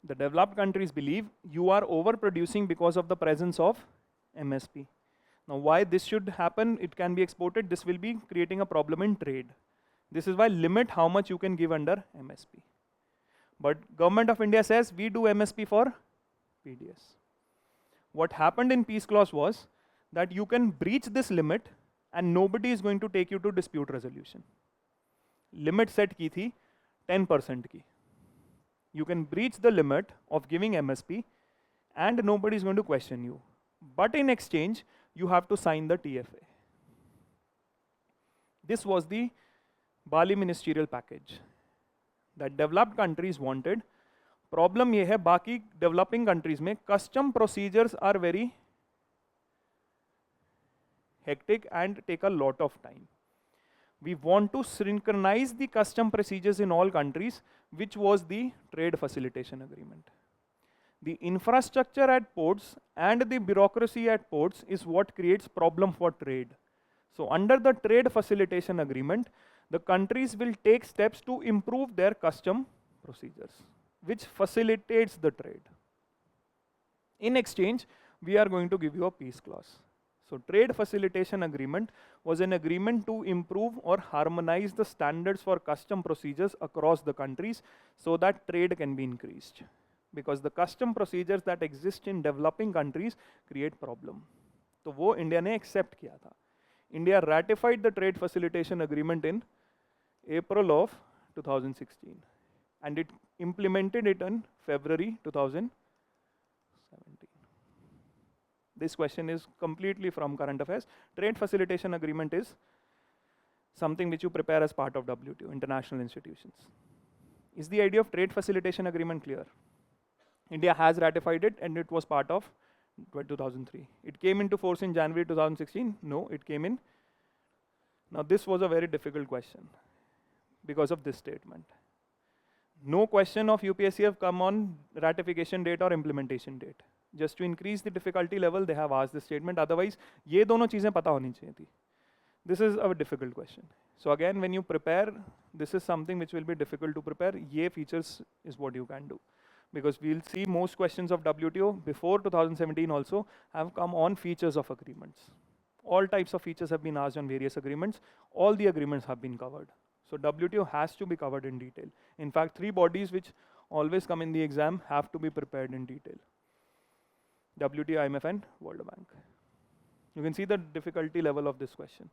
Speaker 2: The developed countries believe you are overproducing because of the presence of MSP. Now why this should happen? It can be exported. This will be creating a problem in trade. This is why limit how much you can give under MSP. But Government of India says we do MSP for PDS. What happened in peace clause was that you can breach this limit and nobody is going to take you to dispute resolution. Limit set की थी 10% की. You can breach the limit of giving MSP and nobody is going to question you. But in exchange, you have to sign the TFA. This was the Bali ministerial package that developed countries wanted. Problem ये है, बाकी developing countries में custom procedures are very hectic and take a lot of time. We want to synchronize the custom procedures in all countries, which was the trade facilitation agreement. The infrastructure at ports and the bureaucracy at ports is what creates problem for trade. So under the trade facilitation agreement, the countries will take steps to improve their custom procedures, which facilitates the trade. In exchange, we are going to give you a peace clause. So trade facilitation agreement was an agreement to improve or harmonize the standards for custom procedures across the countries so that trade can be increased. Because the custom procedures that exist in developing countries create problem. तो वो India ने accept किया था. India ratified the trade facilitation agreement in April of 2016 and it implemented it in February 2017. This question is completely from current affairs. Trade facilitation agreement is something which you prepare as part of WTO, international institutions. Is the idea of trade facilitation agreement clear? India has ratified it and it was part of 2003. It came into force in January 2016. No, it came in. Now this was a very difficult question because of this statement. No question of UPSC have come on ratification date or implementation date. Just to increase the difficulty level, they have asked this statement. Otherwise, ये दोनों चीजें पता होनी चाहिए थी. This is a difficult question. So again, when you prepare, this is something which will be difficult to prepare. ये features is what you can do. Because we'll see most questions of WTO before 2017 also have come on features of agreements. All types of features have been asked on various agreements. All the agreements have been covered. So WTO has to be covered in detail. In fact, 3 bodies which always come in the exam have to be prepared in detail: WTO, IMF and World Bank. You can see the difficulty level of this question.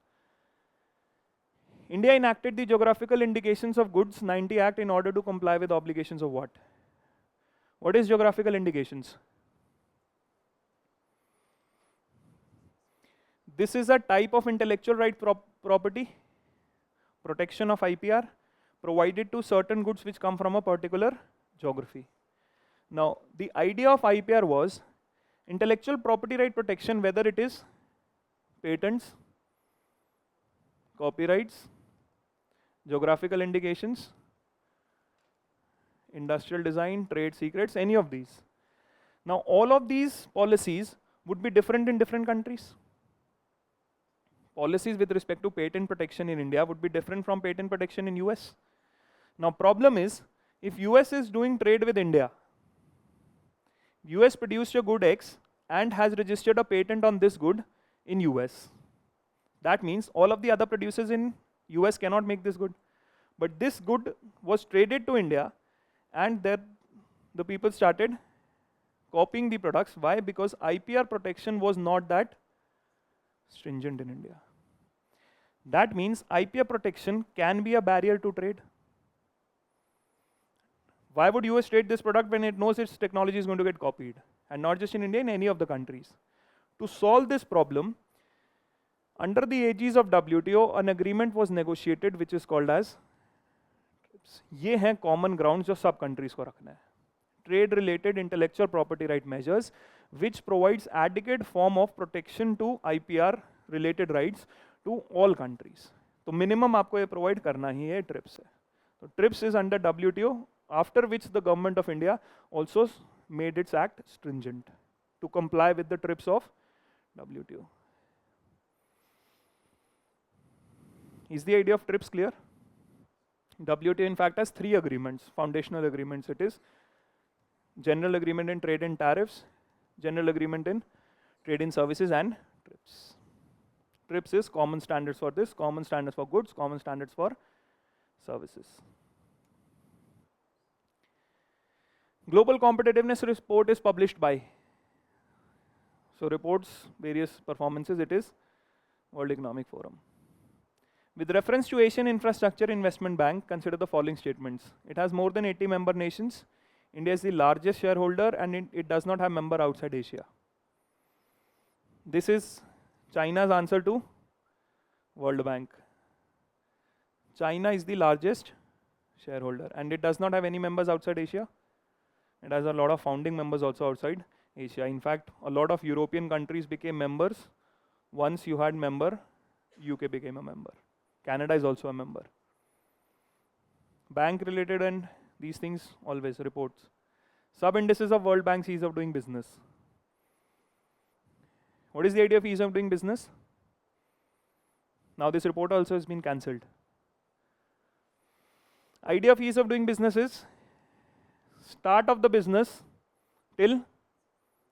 Speaker 2: India enacted the Geographical Indications of Goods 90 Act in order to comply with obligations of what? What is geographical indications? This is a type of intellectual right property, protection of IPR, provided to certain goods which come from a particular geography. Now, the idea of IPR was intellectual property right protection, whether it is patents, copyrights, geographical indications, industrial design, trade secrets, any of these. Now, all of these policies would be different in different countries. Policies with respect to patent protection in India would be different from patent protection in US. Now, problem is, if US is doing trade with India, US produced a good X and has registered a patent on this good in US. That means all of the other producers in US cannot make this good. But this good was traded to India, and the people started copying the products. Why? Because IPR protection was not that stringent in India. That means IPR protection can be a barrier to trade. Why would US trade this product when it knows its technology is going to get copied? And not just in India, in any of the countries. To solve this problem, under the aegis of WTO, an agreement was negotiated which is called as TRIPS. ये हैं common grounds जो सब countries को रखना है. Trade related intellectual property right measures which provides adequate form of protection to IPR related rights to all countries. तो minimum आपको ये provide करना ही है TRIPS है. So TRIPS is under WTO, after which the government of India also made its act stringent to comply with the TRIPS of WTO. Is the idea of TRIPS clear? WTO in fact has 3 agreements, foundational agreements. It is General Agreement in Trade and Tariffs, General Agreement in Trade in Services, and TRIPS. TRIPS is common standards for this, common standards for goods, common standards for services. Global Competitiveness Report is published by, so reports various performances, it is World Economic Forum. With reference to Asian Infrastructure Investment Bank, consider the following statements. It has more than 80 member nations. India is the largest shareholder, and it does not have member outside Asia. This is China's answer to World Bank. China is the largest shareholder, and it does not have any members outside Asia. It has a lot of founding members also outside Asia. In fact, a lot of European countries became members. Once you had member, UK became a member. Canada is also a member. Bank related and these things always reports. Sub indices of World Bank's ease of doing business. What is the idea of ease of doing business? Now this report also has been cancelled. Idea of ease of doing business is start of the business till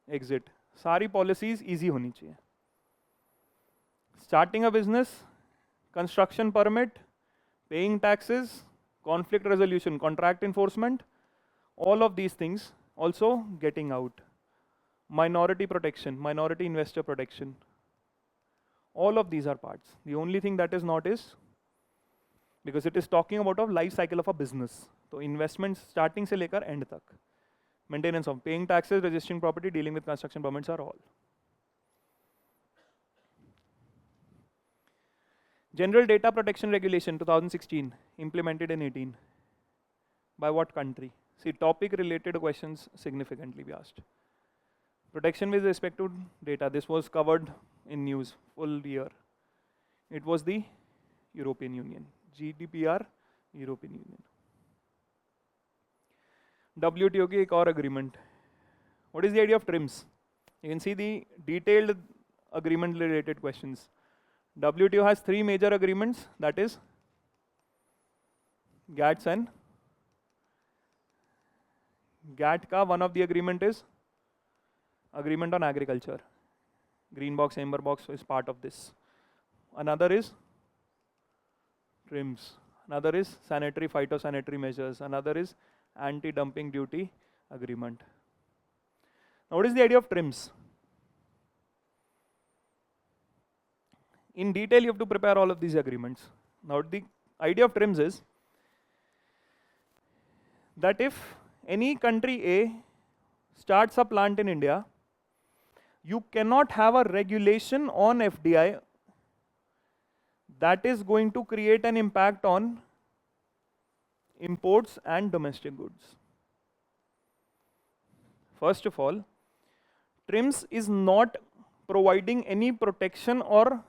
Speaker 2: exit. सारी policies easy होनी चाहिए. Starting a business, construction permit, paying taxes, conflict resolution, contract enforcement, all of these things. Also getting out. Minority protection, minority investor protection. All of these are parts. The only thing that is not is, because it is talking about a life cycle of a business. So investments starting से लेकर end तक. Maintenance of paying taxes, registering property, dealing with construction permits are all. General Data Protection Regulation 2016 implemented in 18. By what country? See, topic related questions significantly be asked. Protection with respect to data. This was covered in news full year. It was the European Union. GDPR, European Union. WTO की एक और agreement. What is the idea of TRIMS? You can see the detailed agreement related questions. WTO has 3 major agreements, that is GATS and GATT ka one of the agreement is agreement on agriculture. Green box, amber box is part of this. Another is TRIMS. another is sanitary phytosanitary measures, another is anti-dumping duty agreement. Now what is the idea of TRIMS? In detail you have to prepare all of these agreements. Now the idea of TRIMS is that if any country A starts a plant in India, you cannot have a regulation on FDI that is going to create an impact on imports and domestic goods. First of all, TRIMS is not providing any protection or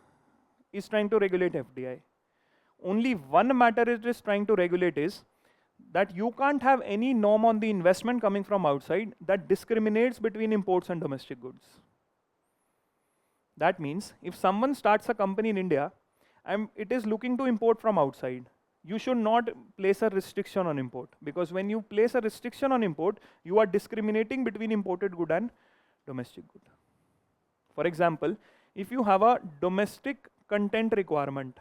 Speaker 2: is trying to regulate FDI. Only one matter it is trying to regulate is that you can't have any norm on the investment coming from outside that discriminates between imports and domestic goods. That means if someone starts a company in India and it is looking to import from outside, you should not place a restriction on import, because when you place a restriction on import, you are discriminating between imported good and domestic good. For example, if you have a domestic content requirement,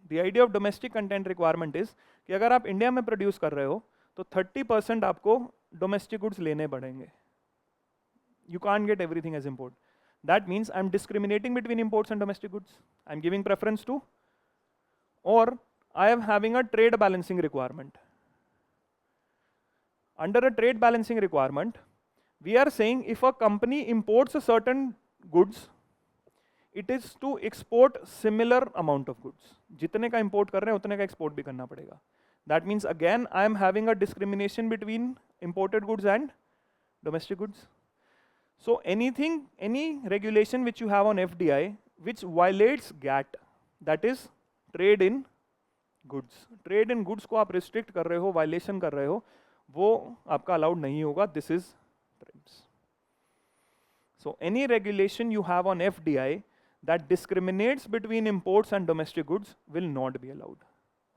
Speaker 2: the idea of domestic content requirement is कि अगर आप India में produce कर रहे हो तो 30% आपको domestic goods लेने पड़ेंगे. You can't get everything as import. That means I'm discriminating between imports and domestic goods. I'm giving preference to, or I am having a trade balancing requirement. Under a trade balancing requirement, we are saying if a company imports a certain goods, it is to export similar amount of goods. जितने का import कर रहे हैं उतने का export भी करना पड़ेगा. That means again I am having a discrimination between imported goods and domestic goods. So anything, any regulation which you have on FDI which violates GATT, that is trade in goods. Trade in goods को आप restrict कर रहे हो, violation कर रहे हो, वो आपका allowed नहीं होगा. This is TRIMS. So any regulation you have on FDI that discriminates between imports and domestic goods will not be allowed.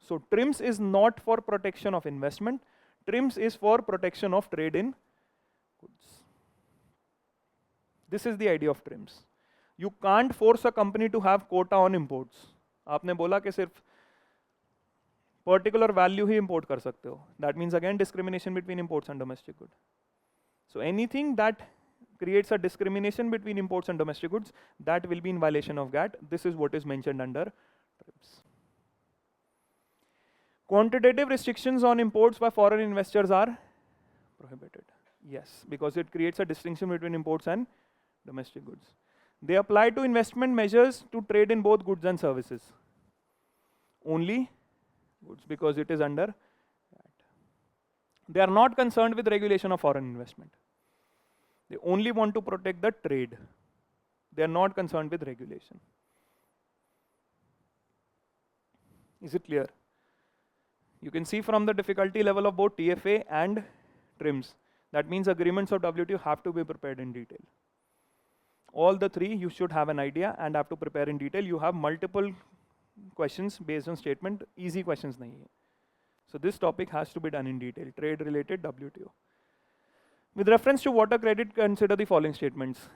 Speaker 2: So TRIMS is not for protection of investment. TRIMS is for protection of trade in goods. This is the idea of TRIMS. You can't force a company to have quota on imports. आपने बोला कि सिर्फ particular value ही import कर सकते हो. That means again discrimination between imports and domestic goods. So anything that creates a discrimination between imports and domestic goods, that will be in violation of GATT. This is what is mentioned under TRIMS. Quantitative restrictions on imports by foreign investors are prohibited. Yes, because it creates a distinction between imports and domestic goods. They apply to investment measures to trade in both goods and services. Only goods, because it is under GATT. They are not concerned with regulation of foreign investment. They only want to protect the trade. They are not concerned with regulation. Is it clear? You can see from the difficulty level of both TFA and TRIMS. That means agreements of WTO have to be prepared in detail. All the three you should have an idea and have to prepare in detail. You have multiple questions based on statement. Easy questions nahi hai. So this topic has to be done in detail. Trade related WTO. With reference to water credit, consider the following statements.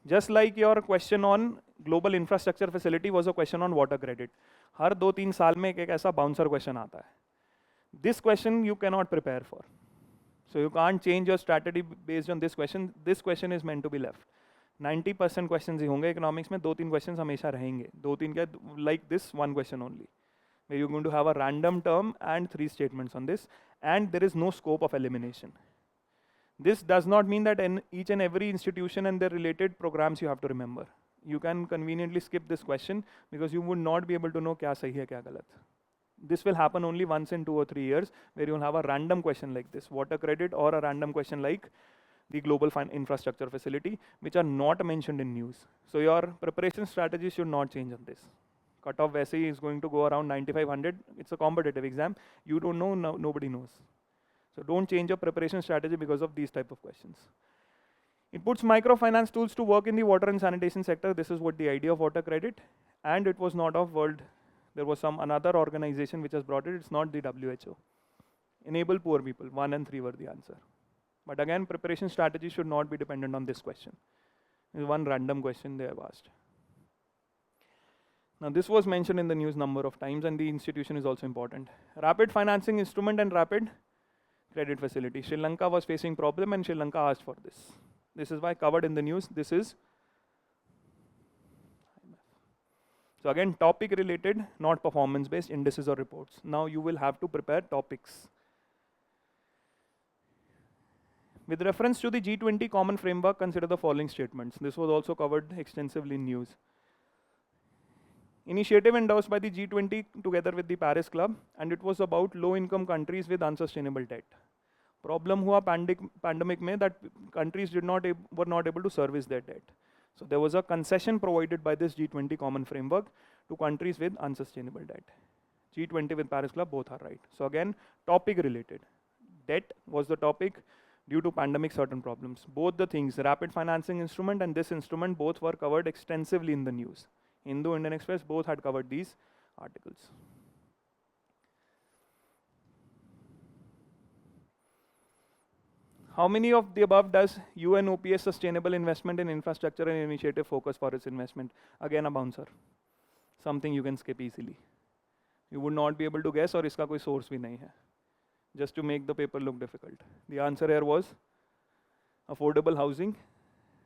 Speaker 2: Just like your question on global infrastructure facility was a question on water credit. हर 2-3 साल में एक ऐसा bouncer question आता है. This question you cannot prepare for. So you can't change your strategy based on this question. This question is meant to be left. 90% questions ही होंगे economics में, 2-3 questions हमेशा रहेंगे. 2-3 क्या, like this one question only, where you're going to have a random term and 3 statements on this, and there is no scope of elimination. This does not mean that in each and every institution and their related programs you have to remember. You can conveniently skip this question because you would not be able to know क्या सही है क्या गलत. This will happen only once in 2 or 3 years, where you will have a random question like this, water credit, or a random question like the global infrastructure facility, which are not mentioned in news. So your preparation strategy should not change on this. Cutoff वैसे ही is going to go around 9500. It's a competitive exam. You don't know, nobody knows. So don't change your preparation strategy because of these type of questions. It puts microfinance tools to work in the water and sanitation sector. This is what the idea of water credit, and it was not of world. There was some another organization which has brought it. It's not the WHO. Enable poor people. 1 and 3 were the answer. But again, preparation strategy should not be dependent on this question. This is one random question they have asked. Now this was mentioned in the news number of times, and the institution is also important. Rapid financing instrument and rapid credit facility. Sri Lanka was facing problem and Sri Lanka asked for this. This is why covered in the news. This is, so again, topic related, not performance based indices or reports. Now you will have to prepare topics. With reference to the G20 common framework, consider the following statements. This was also covered extensively in news. Initiative endorsed by the G20 together with the Paris Club, and it was about low-income countries with unsustainable debt. Problem हुआ pandemic में that countries were not able to service their debt. So there was a concession provided by this G20 common framework to countries with unsustainable debt. G20 with Paris Club, both are right. So again, topic related. Debt was the topic. Due to pandemic, certain problems. Both the things, rapid financing instrument and this instrument, both were covered extensively in the news. Hindu, Indian Express, both had covered these articles. How many of the above does UNOPS Sustainable Investment in Infrastructure and Initiative focus for its investment? Again, a bouncer. Something you can skip easily. You would not be able to guess, or iska koi source bhi nahi hai. Just to make the paper look difficult. The answer here was affordable housing,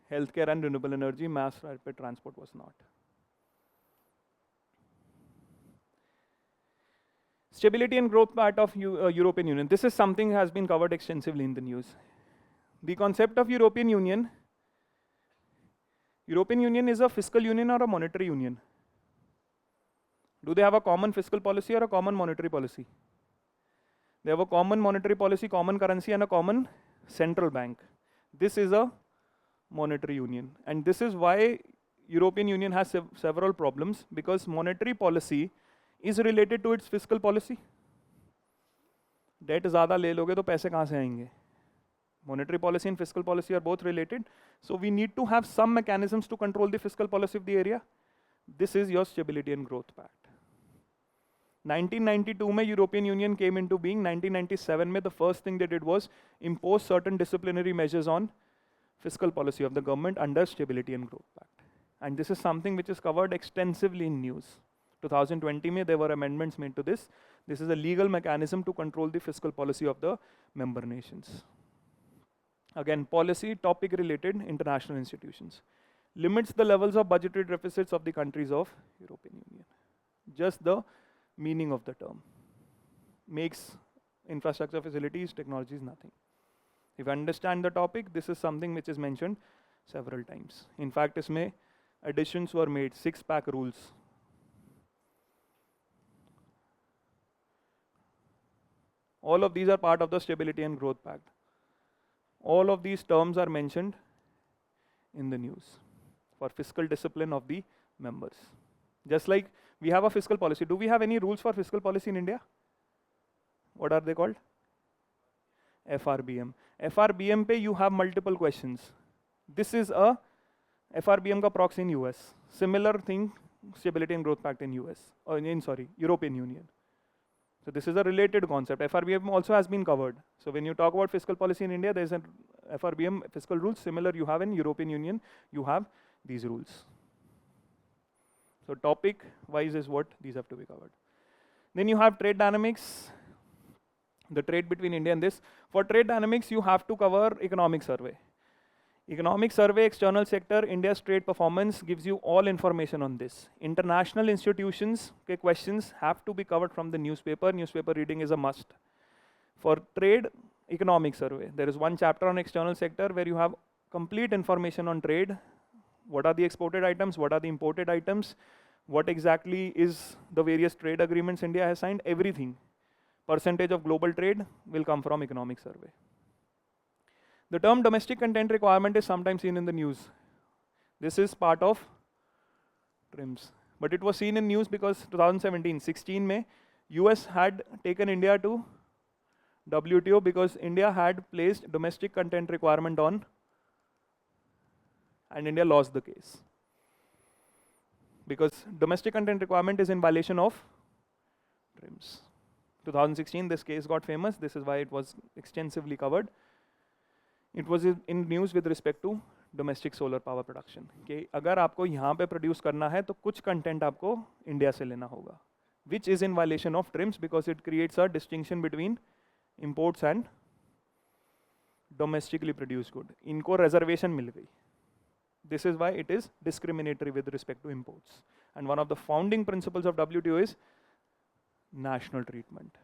Speaker 2: healthcare and renewable energy, mass rapid transport was not. Stability and growth part of European Union. This is something has been covered extensively in the news. The concept of European Union is a fiscal union or a monetary union? Do they have a common fiscal policy or a common monetary policy? They have a common monetary policy, common currency and a common central bank. This is a monetary union. And this is why European Union has several problems, because monetary policy is related to its fiscal policy. Debt ज़्यादा ले लोगे तो पैसे कहाँ से आएंगे? Monetary policy and fiscal policy are both related. So we need to have some mechanisms to control the fiscal policy of the area. This is your Stability and Growth Pact. 1992 में European Union came into being. 1997 में the first thing they did was impose certain disciplinary measures on fiscal policy of the government under Stability and Growth Pact. And this is something which is covered extensively in news. 2020 में there were amendments made to this. This is a legal mechanism to control the fiscal policy of the member nations. Again, policy topic related international institutions. Limits the levels of budgetary deficits of the countries of European Union. Just the meaning of the term. Makes infrastructure facilities, technologies, nothing. If you understand the topic, this is something which is mentioned several times. In fact, isme additions were made, 6-pack rules. All of these are part of the Stability and Growth Pact. All of these terms are mentioned in the news for fiscal discipline of the members. Just like we have a fiscal policy. Do we have any rules for fiscal policy in India? What are they called? FRBM. FRBM pe you have multiple questions. This is a FRBM ka proxy in US. Similar thing, Stability and Growth Pact in US, or in European Union. So this is a related concept. FRBM also has been covered. So when you talk about fiscal policy in India, there is a FRBM fiscal rules similar you have in European Union. You have these rules. So topic wise is what these have to be covered. Then you have trade dynamics, the trade between India and this. For trade dynamics, you have to cover economic survey. Economic survey, external sector, India's trade performance gives you all information on this. International institutions के questions have to be covered from the newspaper. Newspaper reading is a must. For trade, economic survey, there is one chapter on external sector where you have complete information on trade. What are the exported items? What are the imported items? What exactly is the various trade agreements India has signed? Everything. Percentage of global trade will come from economic survey. The term domestic content requirement is sometimes seen in the news. This is part of Prelims. But it was seen in news because 2017-16 May, US had taken India to WTO because India had placed domestic content requirement on, and India lost the case. Because domestic content requirement is in violation of Prelims. 2016 this case got famous. This is why it was extensively covered. It was in news with respect to domestic solar power production कि अगर आपको यहाँ पे produce करना है तो कुछ content आपको इंडिया से लेना होगा, which is in violation of TRIMS because it creates a distinction between imports and domestically produced good. इनको reservation मिल गई. This is why it is discriminatory with respect to imports. And one of the founding principles of WTO is national treatment.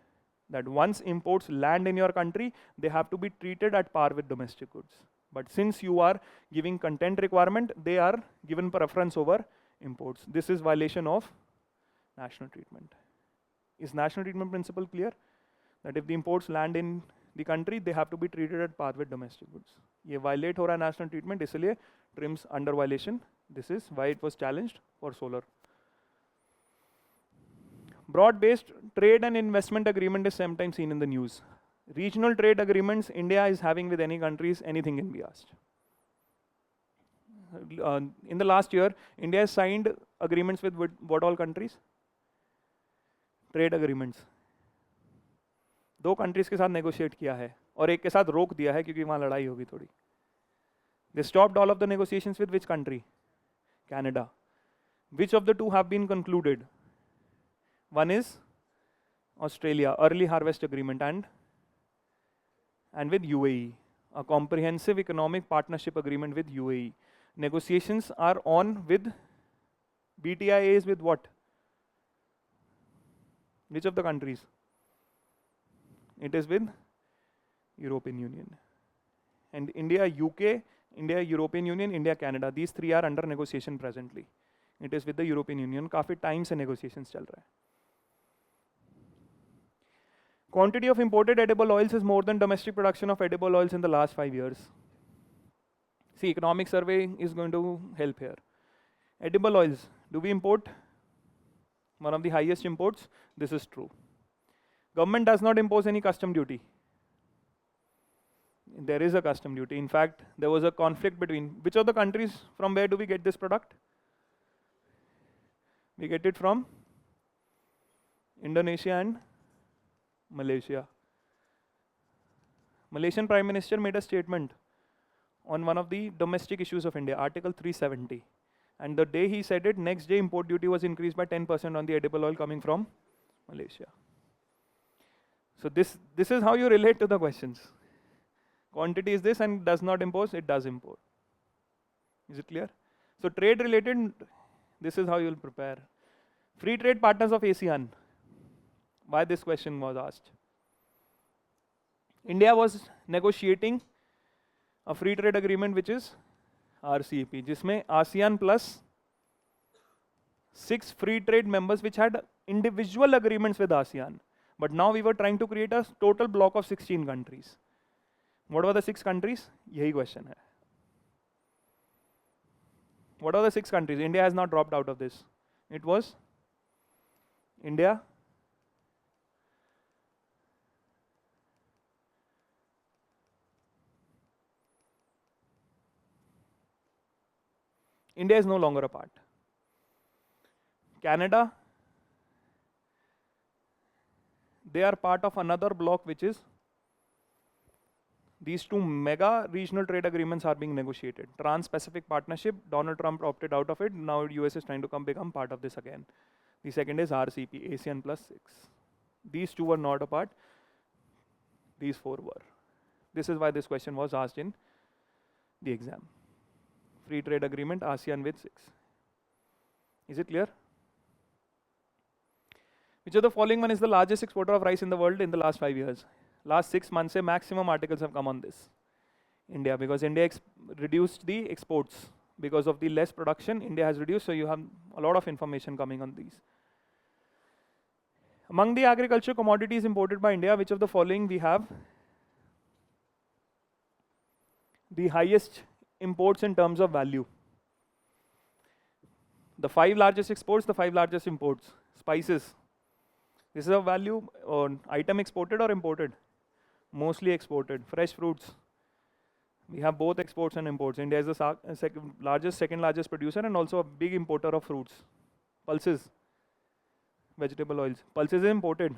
Speaker 2: That once imports land in your country, they have to be treated at par with domestic goods. But since you are giving content requirement, they are given preference over imports. This is violation of national treatment. Is national treatment principle clear? That if the imports land in the country, they have to be treated at par with domestic goods. ये violate हो रहा है national treatment, इसलिए trims under violation. This is why it was challenged for solar. Broad-based trade and investment agreement is sometimes seen in the news. Regional trade agreements India is having with any countries, anything can be asked. In the last year, India has signed agreements with what all countries? Trade agreements. 2 countries के साथ negotiate किया है और एक के साथ रोक दिया है क्योंकि वहाँ लड़ाई होगी थोड़ी. They stopped all of the negotiations with which country? Canada. Which of the 2 have been concluded? One is Australia, early harvest agreement, and with UAE, a comprehensive economic partnership agreement with UAE. Negotiations are on with BTIAs with what? Which of the countries? It is with European Union. And India, UK, India, European Union, India, Canada. These 3 are under negotiation presently. It is with the European Union. काफी time से negotiations चल रहा है. Quantity of imported edible oils is more than domestic production of edible oils in the last 5 years. See, economic survey is going to help here. Edible oils, do we import? One of the highest imports. This is true. Government does not impose any custom duty. There is a custom duty. In fact, there was a conflict between which of the countries, from where do we get this product? We get it from Indonesia and Malaysia. Malaysian Prime Minister made a statement on one of the domestic issues of India, Article 370. And the day he said it, next day import duty was increased by 10% on the edible oil coming from Malaysia. So this is how you relate to the questions. Quantity is this and does not impose, it does import. Is it clear? So trade related, this is how you will prepare. Free trade partners of ASEAN. Why this question was asked? India was negotiating a free trade agreement which is RCEP, जिसमें ASEAN plus 6 free trade members which had individual agreements with ASEAN. But now we were trying to create a total block of 16 countries. What were the 6 countries? यही question है. What are the 6 countries? India has not dropped out of this. It was India, India is no longer a part. Canada, they are part of another bloc which is these 2 mega regional trade agreements are being negotiated. Trans-Pacific Partnership, Donald Trump opted out of it. Now US is trying to become part of this again. The second is RCP, ASEAN plus 6. These 2 were not a part. These 4 were. This is why this question was asked in the exam. Free trade agreement, ASEAN with 6. Is it clear? Which of the following one is the largest exporter of rice in the world in the last 5 years? Last 6 months, maximum articles have come on this. India, because India reduced the exports. Because of the less production, India has reduced, so you have a lot of information coming on these. Among the agriculture commodities imported by India, which of the following we have the highest imports in terms of value? The 5 largest exports, the 5 largest imports. Spices. This is a value or item exported or imported? Mostly exported. Fresh fruits. We have both exports and imports. India is the second largest producer and also a big importer of fruits. Pulses. Vegetable oils. Pulses is imported.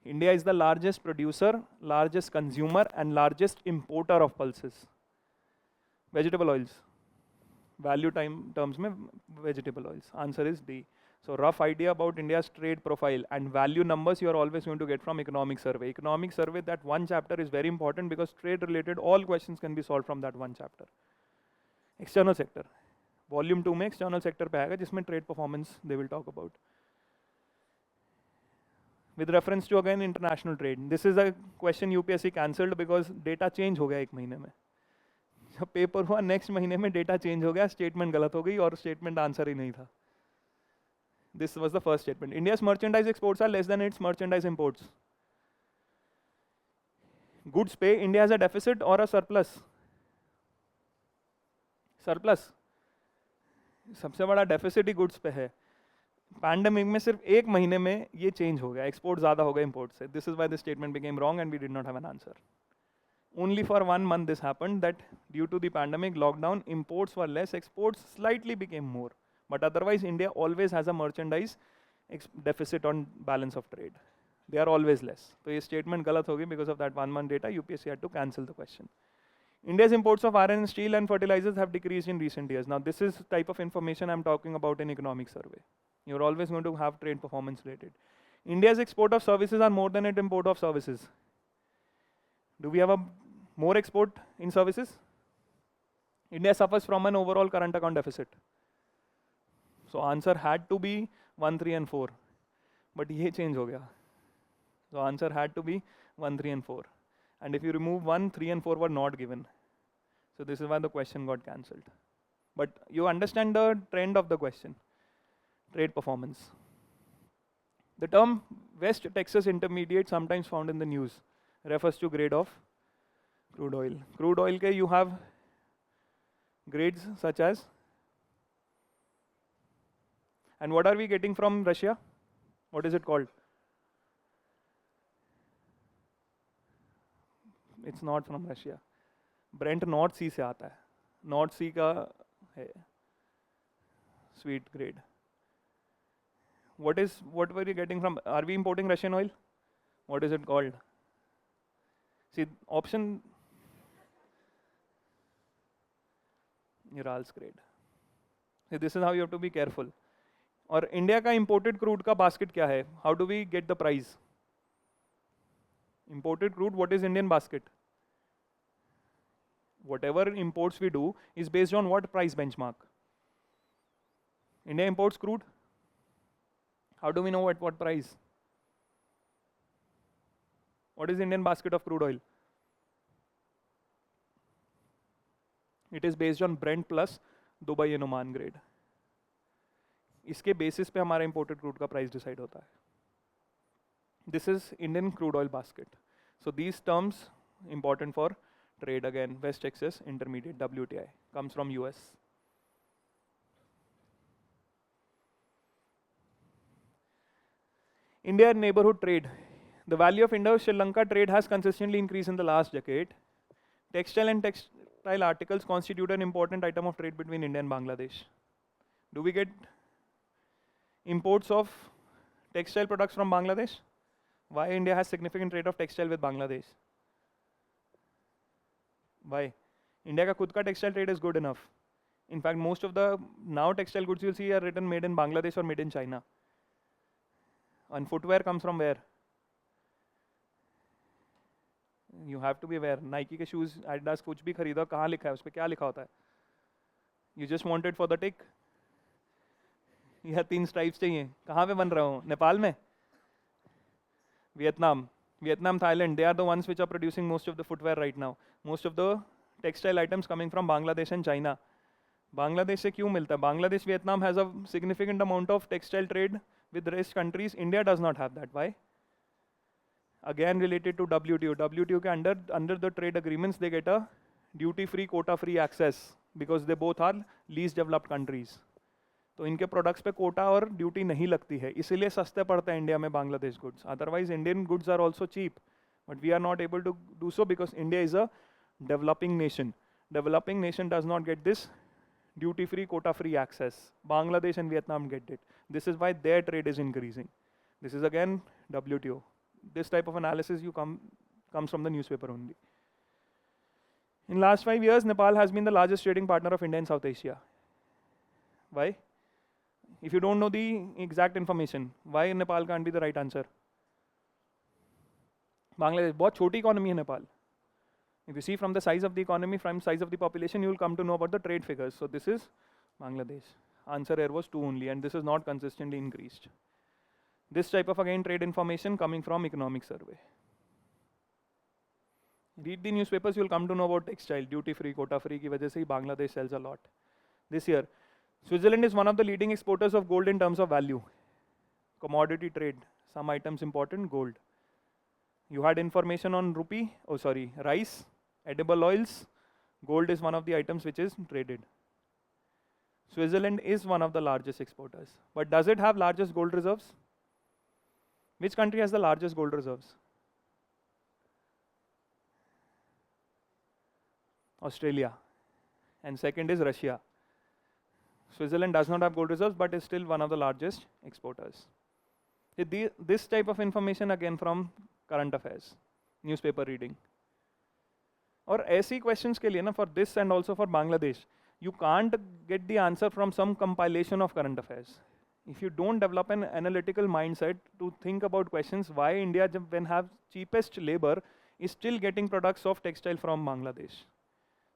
Speaker 2: India is the largest producer, largest consumer and largest importer of pulses. Vegetable oils. Value time terms में vegetable oils. Answer is D. So rough idea about India's trade profile and value numbers you are always going to get from economic survey. Economic survey, that one chapter is very important because trade related all questions can be solved from that one chapter. External sector. Volume 2 में external sector पे आएगा जिसमें trade performance they will talk about. With reference to again international trade. This is a question UPSC cancelled because data change हो गया एक महीने में. जब पेपर हुआ नेक्स्ट महीने में डेटा चेंज हो गया, स्टेटमेंट गलत हो गई और स्टेटमेंट आंसर ही नहीं था. This was the first statement. India's merchandise exports are less than its merchandise imports. Goods पे इंडिया हैज अ डेफिसिट और अ सरप्लस. सरप्लस. सबसे बड़ा डेफिसिट ही गुड्स पे है. पैंडेमिक में सिर्फ एक महीने में ये चेंज हो गया, एक्सपोर्ट ज्यादा हो गया इंपोर्ट से. This is why the statement became wrong and we did not have an answer. Only for 1 month this happened, that due to the pandemic lockdown, imports were less, exports slightly became more. But otherwise, India always has a merchandise deficit on balance of trade. They are always less. So this statement galat ho gayi because of that 1 month data. UPSC had to cancel the question. India's imports of iron, steel and fertilizers have decreased in recent years. Now this is type of information I'm talking about in economic survey. You're always going to have trade performance related. India's export of services are more than its import of services. Do we have a more export in services? India suffers from an overall current account deficit. So answer had to be 1, 3 and 4. But ये change हो गया. So answer had to be 1, 3 and 4. And if you remove 1, 3 and 4 were not given. So this is why the question got cancelled. But you understand the trend of the question. Trade performance. The term West Texas Intermediate, sometimes found in the news, refers to grade of crude oil. Crude oil के you have grades such as, and what are we getting from Russia? What is it called? It's not from Russia. Brent North Sea से आता है. North Sea का है sweet grade. What were you getting from? Are we importing Russian oil? What is it called? See, option Ural's grade. See, this is how you have to be careful. और India का imported crude का basket क्या है? How do we get the price? Imported crude, what is Indian basket? Whatever imports we do is based on what price benchmark? India imports crude. How do we know at what price? What is Indian basket of crude oil? It is based on Brent plus Dubai and Oman grade. इसके basis पे हमारा imported crude का price decide होता है. This is Indian crude oil basket. So these terms important for trade again. West Texas Intermediate, WTI, comes from US. India neighborhood trade. The value of Indo-Sri Lanka trade has consistently increased in the last decade. Textile and textile articles constitute an important item of trade between India and Bangladesh. Do we get imports of textile products from Bangladesh? Why India has significant trade of textile with Bangladesh? Why? India ka khud ka textile trade is good enough. In fact, most of the now textile goods you'll see are written made in Bangladesh or made in China. And footwear comes from where? You have to be aware. Nike के shoes, Adidas कुछ भी खरीदो, कहाँ लिखा है उस पे क्या लिखा होता है? You just want it for the tick. यह 3 stripes चाहिए. कहाँ पे बन रहा हूँ? नेपाल में? Vietnam, Thailand, they are the ones which are producing most of the footwear right now. Most of the textile items coming from Bangladesh and China. Bangladesh से क्यों मिलता है? Bangladesh, Vietnam has a significant amount of textile trade with rest countries. India does not have that. Why? Again related to WTO. WTO के under the trade agreements they get a duty-free, quota-free access because they both are least developed countries. तो इनके products पे कोटा और duty नहीं लगती है, इसीलिए सस्ते पड़ते हैं इंडिया में Bangladesh goods. Otherwise Indian goods are also cheap, but we are not able to do so because India is a developing nation. Developing nation does not get this duty free, quota free access. Bangladesh and Vietnam get it. This is why their trade is increasing. This is again WTO. This type of analysis comes from the newspaper only. In last 5 years, Nepal has been the largest trading partner of India in South Asia. Why? If you don't know the exact information, why Nepal can't be the right answer? Bangladesh, बहुत छोटी economy है Nepal. If you see from the size of the economy, from size of the population, you will come to know about the trade figures. So this is Bangladesh. Answer here was 2 only, and this is not consistently increased. This type of again trade information coming from economic survey. Read the newspapers, you will come to know about textile, duty free, quota free की वजह से ही Bangladesh sells a lot. This year, Switzerland is one of the leading exporters of gold in terms of value. Commodity trade, some items important, gold. You had information on rupee, rice, edible oils. Gold is one of the items which is traded. Switzerland is one of the largest exporters. But does it have largest gold reserves? Which country has the largest gold reserves? Australia. And second is Russia. Switzerland does not have gold reserves, but is still one of the largest exporters. This type of information again from current affairs, newspaper reading. और ऐसी questions के लिए ना, for this and also for Bangladesh, you can't get the answer from some compilation of current affairs. If you don't develop an analytical mindset to think about questions, why India, when have cheapest labor, is still getting products of textile from Bangladesh.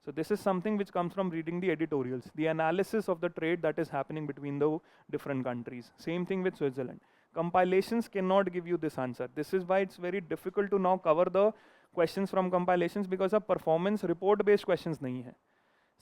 Speaker 2: So this is something which comes from reading the editorials, the analysis of the trade that is happening between the different countries. Same thing with Switzerland. Compilations cannot give you this answer. This is why it's very difficult to now cover the questions from compilations, because of performance report based questions नहीं है.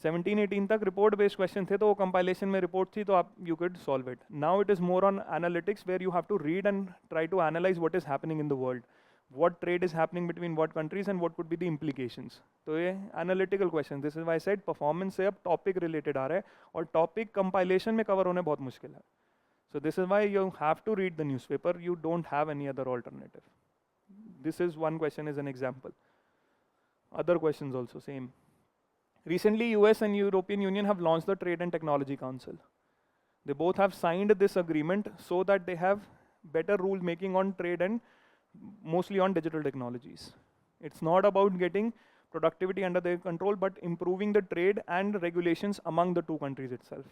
Speaker 2: 17-18 तक report based questions थे, तो वो compilation में report थी, तो आप you could solve it. Now it is more on analytics, where you have to read and try to analyze what is happening in the world. What trade is happening between what countries and what could be the implications. तो ये analytical questions. This is why I said performance से अब topic related आ रहा है, और topic compilation में cover होने बहुत मुश्किल है. So this is why you have to read the newspaper. You don't have any other alternative. This is one question as an example. Other questions also same. Recently, US and European Union have launched the Trade and Technology Council. They both have signed this agreement so that they have better rule making on trade and mostly on digital technologies. It's not about getting productivity under their control, but improving the trade and regulations among the two countries itself.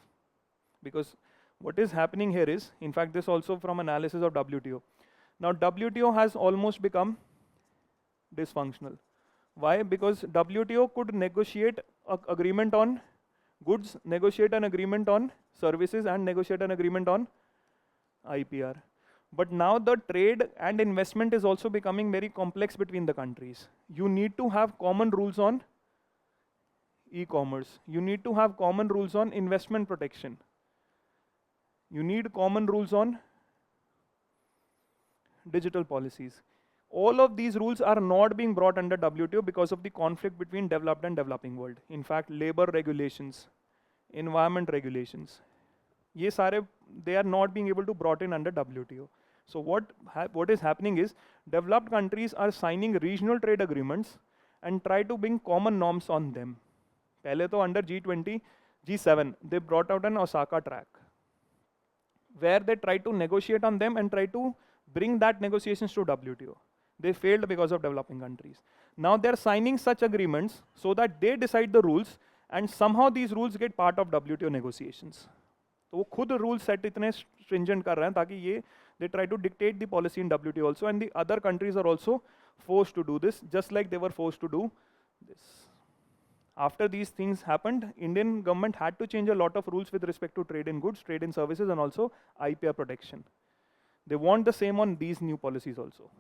Speaker 2: Because what is happening here is, in fact, this also from analysis of WTO. Now, WTO has almost become dysfunctional. Why? Because WTO could negotiate an agreement on goods, negotiate an agreement on services, and negotiate an agreement on IPR. But now the trade and investment is also becoming very complex between the countries. You need to have common rules on e-commerce. You need to have common rules on investment protection. You need common rules on digital policies. All of these rules are not being brought under WTO because of the conflict between developed and developing world. In fact, labor regulations, environment regulations, ये सारे they are not being able to brought in under WTO. So what is happening is, developed countries are signing regional trade agreements and try to bring common norms on them. पहले तो under G20, G7, they brought out an Osaka track, where they try to negotiate on them and try to bring that negotiations to WTO. They failed because of developing countries. Now they are signing such agreements so that they decide the rules, and somehow these rules get part of WTO negotiations. तो वो खुद rule set इतने stringent कर रहे हैं ताकि ये they try to dictate the policy in WTO also, and the other countries are also forced to do this, just like they were forced to do this. After these things happened, Indian government had to change a lot of rules with respect to trade in goods, trade in services, and also IPR protection. They want the same on these new policies also.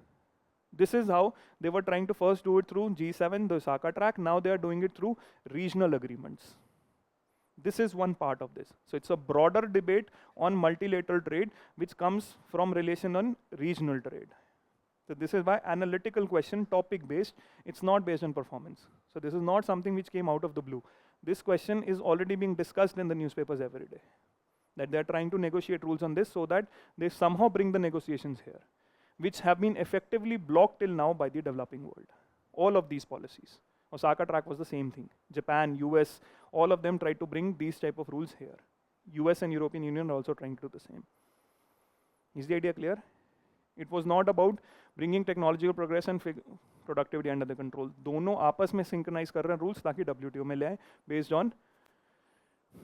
Speaker 2: This is how they were trying to first do it through G7, the Osaka track. Now they are doing it through regional agreements. This is one part of this. So it's a broader debate on multilateral trade, which comes from relation on regional trade. So this is why analytical question, topic based, it's not based on performance. So this is not something which came out of the blue. This question is already being discussed in the newspapers every day, that they're trying to negotiate rules on this so that they somehow bring the negotiations here, which have been effectively blocked till now by the developing world. All of these policies. Osaka track was the same thing. Japan, US, all of them tried to bring these type of rules here. US and European Union are also trying to do the same. Is the idea clear? It was not about bringing technological progress and productivity under the control, दोनों आपस में synchronise कर रहे हैं rules ताकि WTO में ले आए based on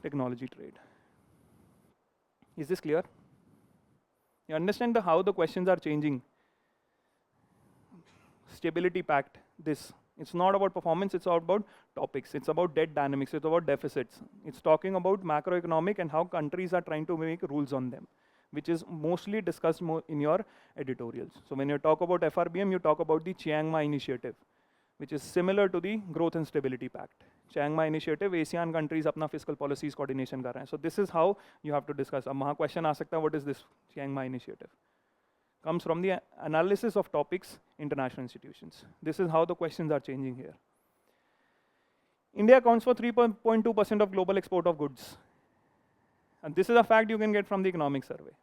Speaker 2: technology trade. Is this clear? You understand how the questions are changing. Stability pact, this. It's not about performance, it's about topics. It's about debt dynamics, it's about deficits. It's talking about macroeconomic and how countries are trying to make rules on them, which is mostly discussed more in your editorials. So when you talk about FRBM, you talk about the Chiang Mai initiative, which is similar to the Growth and Stability Pact. Chiang Mai initiative, ASEAN countries अपना fiscal policies coordination कर रहे हैं. So this is how you have to discuss. अब वहाँ question आ सकता है, what is this Chiang Mai initiative? Comes from the analysis of topics, international institutions. This is how the questions are changing here. India accounts for 3.2% of global export of goods. And this is a fact you can get from the economic survey.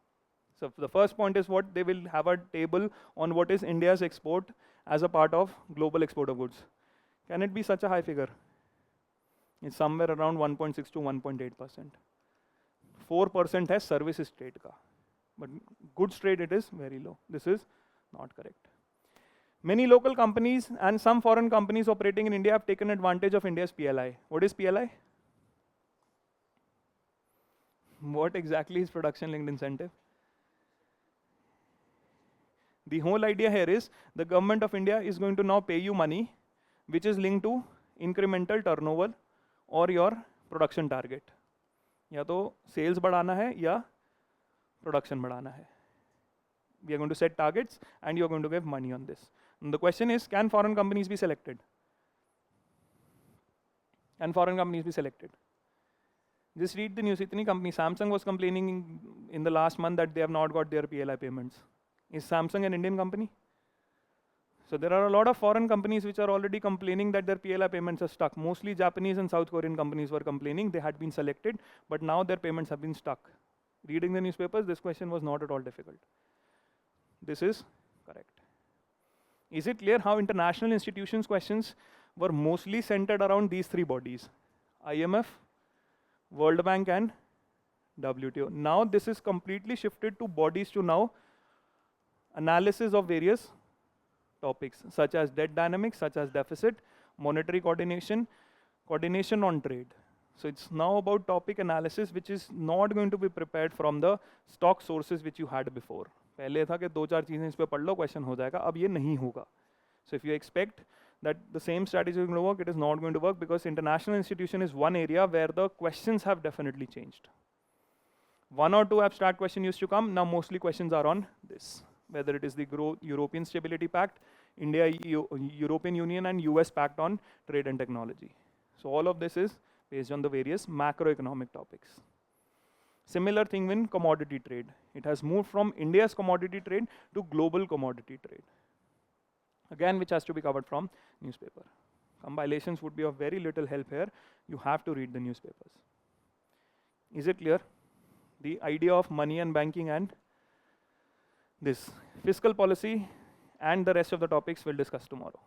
Speaker 2: So the first point is what they will have a table on what is India's export as a part of global export of goods. Can it be such a high figure? It's somewhere around 1.6 to 1.8%. 4% has services trade ka. But goods trade it is very low. This is not correct. Many local companies and some foreign companies operating in India have taken advantage of India's PLI. What is PLI? What exactly is production linked incentive? The whole idea here is the government of India is going to now pay you money which is linked to incremental turnover or your production target. या तो sales बढ़ाना है या production बढ़ाना है. We are going to set targets and you are going to give money on this. And the question is, can foreign companies be selected? Can foreign companies be selected? Just read the news. Itni company, Samsung was complaining in the last month that they have not got their PLI payments. Is Samsung an Indian company? So there are a lot of foreign companies which are already complaining that their PLI payments are stuck. Mostly Japanese and South Korean companies were complaining they had been selected, but now their payments have been stuck. Reading the newspapers, this question was not at all difficult. This is correct. Is it clear how international institutions questions were mostly centered around these three bodies? IMF, World Bank and WTO. Now this is completely shifted to bodies to now analysis of various topics such as debt dynamics, such as deficit, monetary coordination, coordination on trade. So it's now about topic analysis which is not going to be prepared from the stock sources which you had before. पहले था कि दो चार चीजें इस पे पढ़ लो question हो जाएगा, अब ये नहीं होगा. So if you expect that the same strategy is going to work, it is not going to work because international institution is one area where the questions have definitely changed. One or two abstract questions used to come, now mostly questions are on this. Whether it is the European Stability Pact, India, European Union and US Pact on Trade and Technology. So all of this is based on the various macroeconomic topics. Similar thing in commodity trade. It has moved from India's commodity trade to global commodity trade. Again, which has to be covered from newspaper. Compilations would be of very little help here. You have to read the newspapers. Is it clear? The idea of money and banking and this fiscal policy and the rest of the topics we'll discuss tomorrow.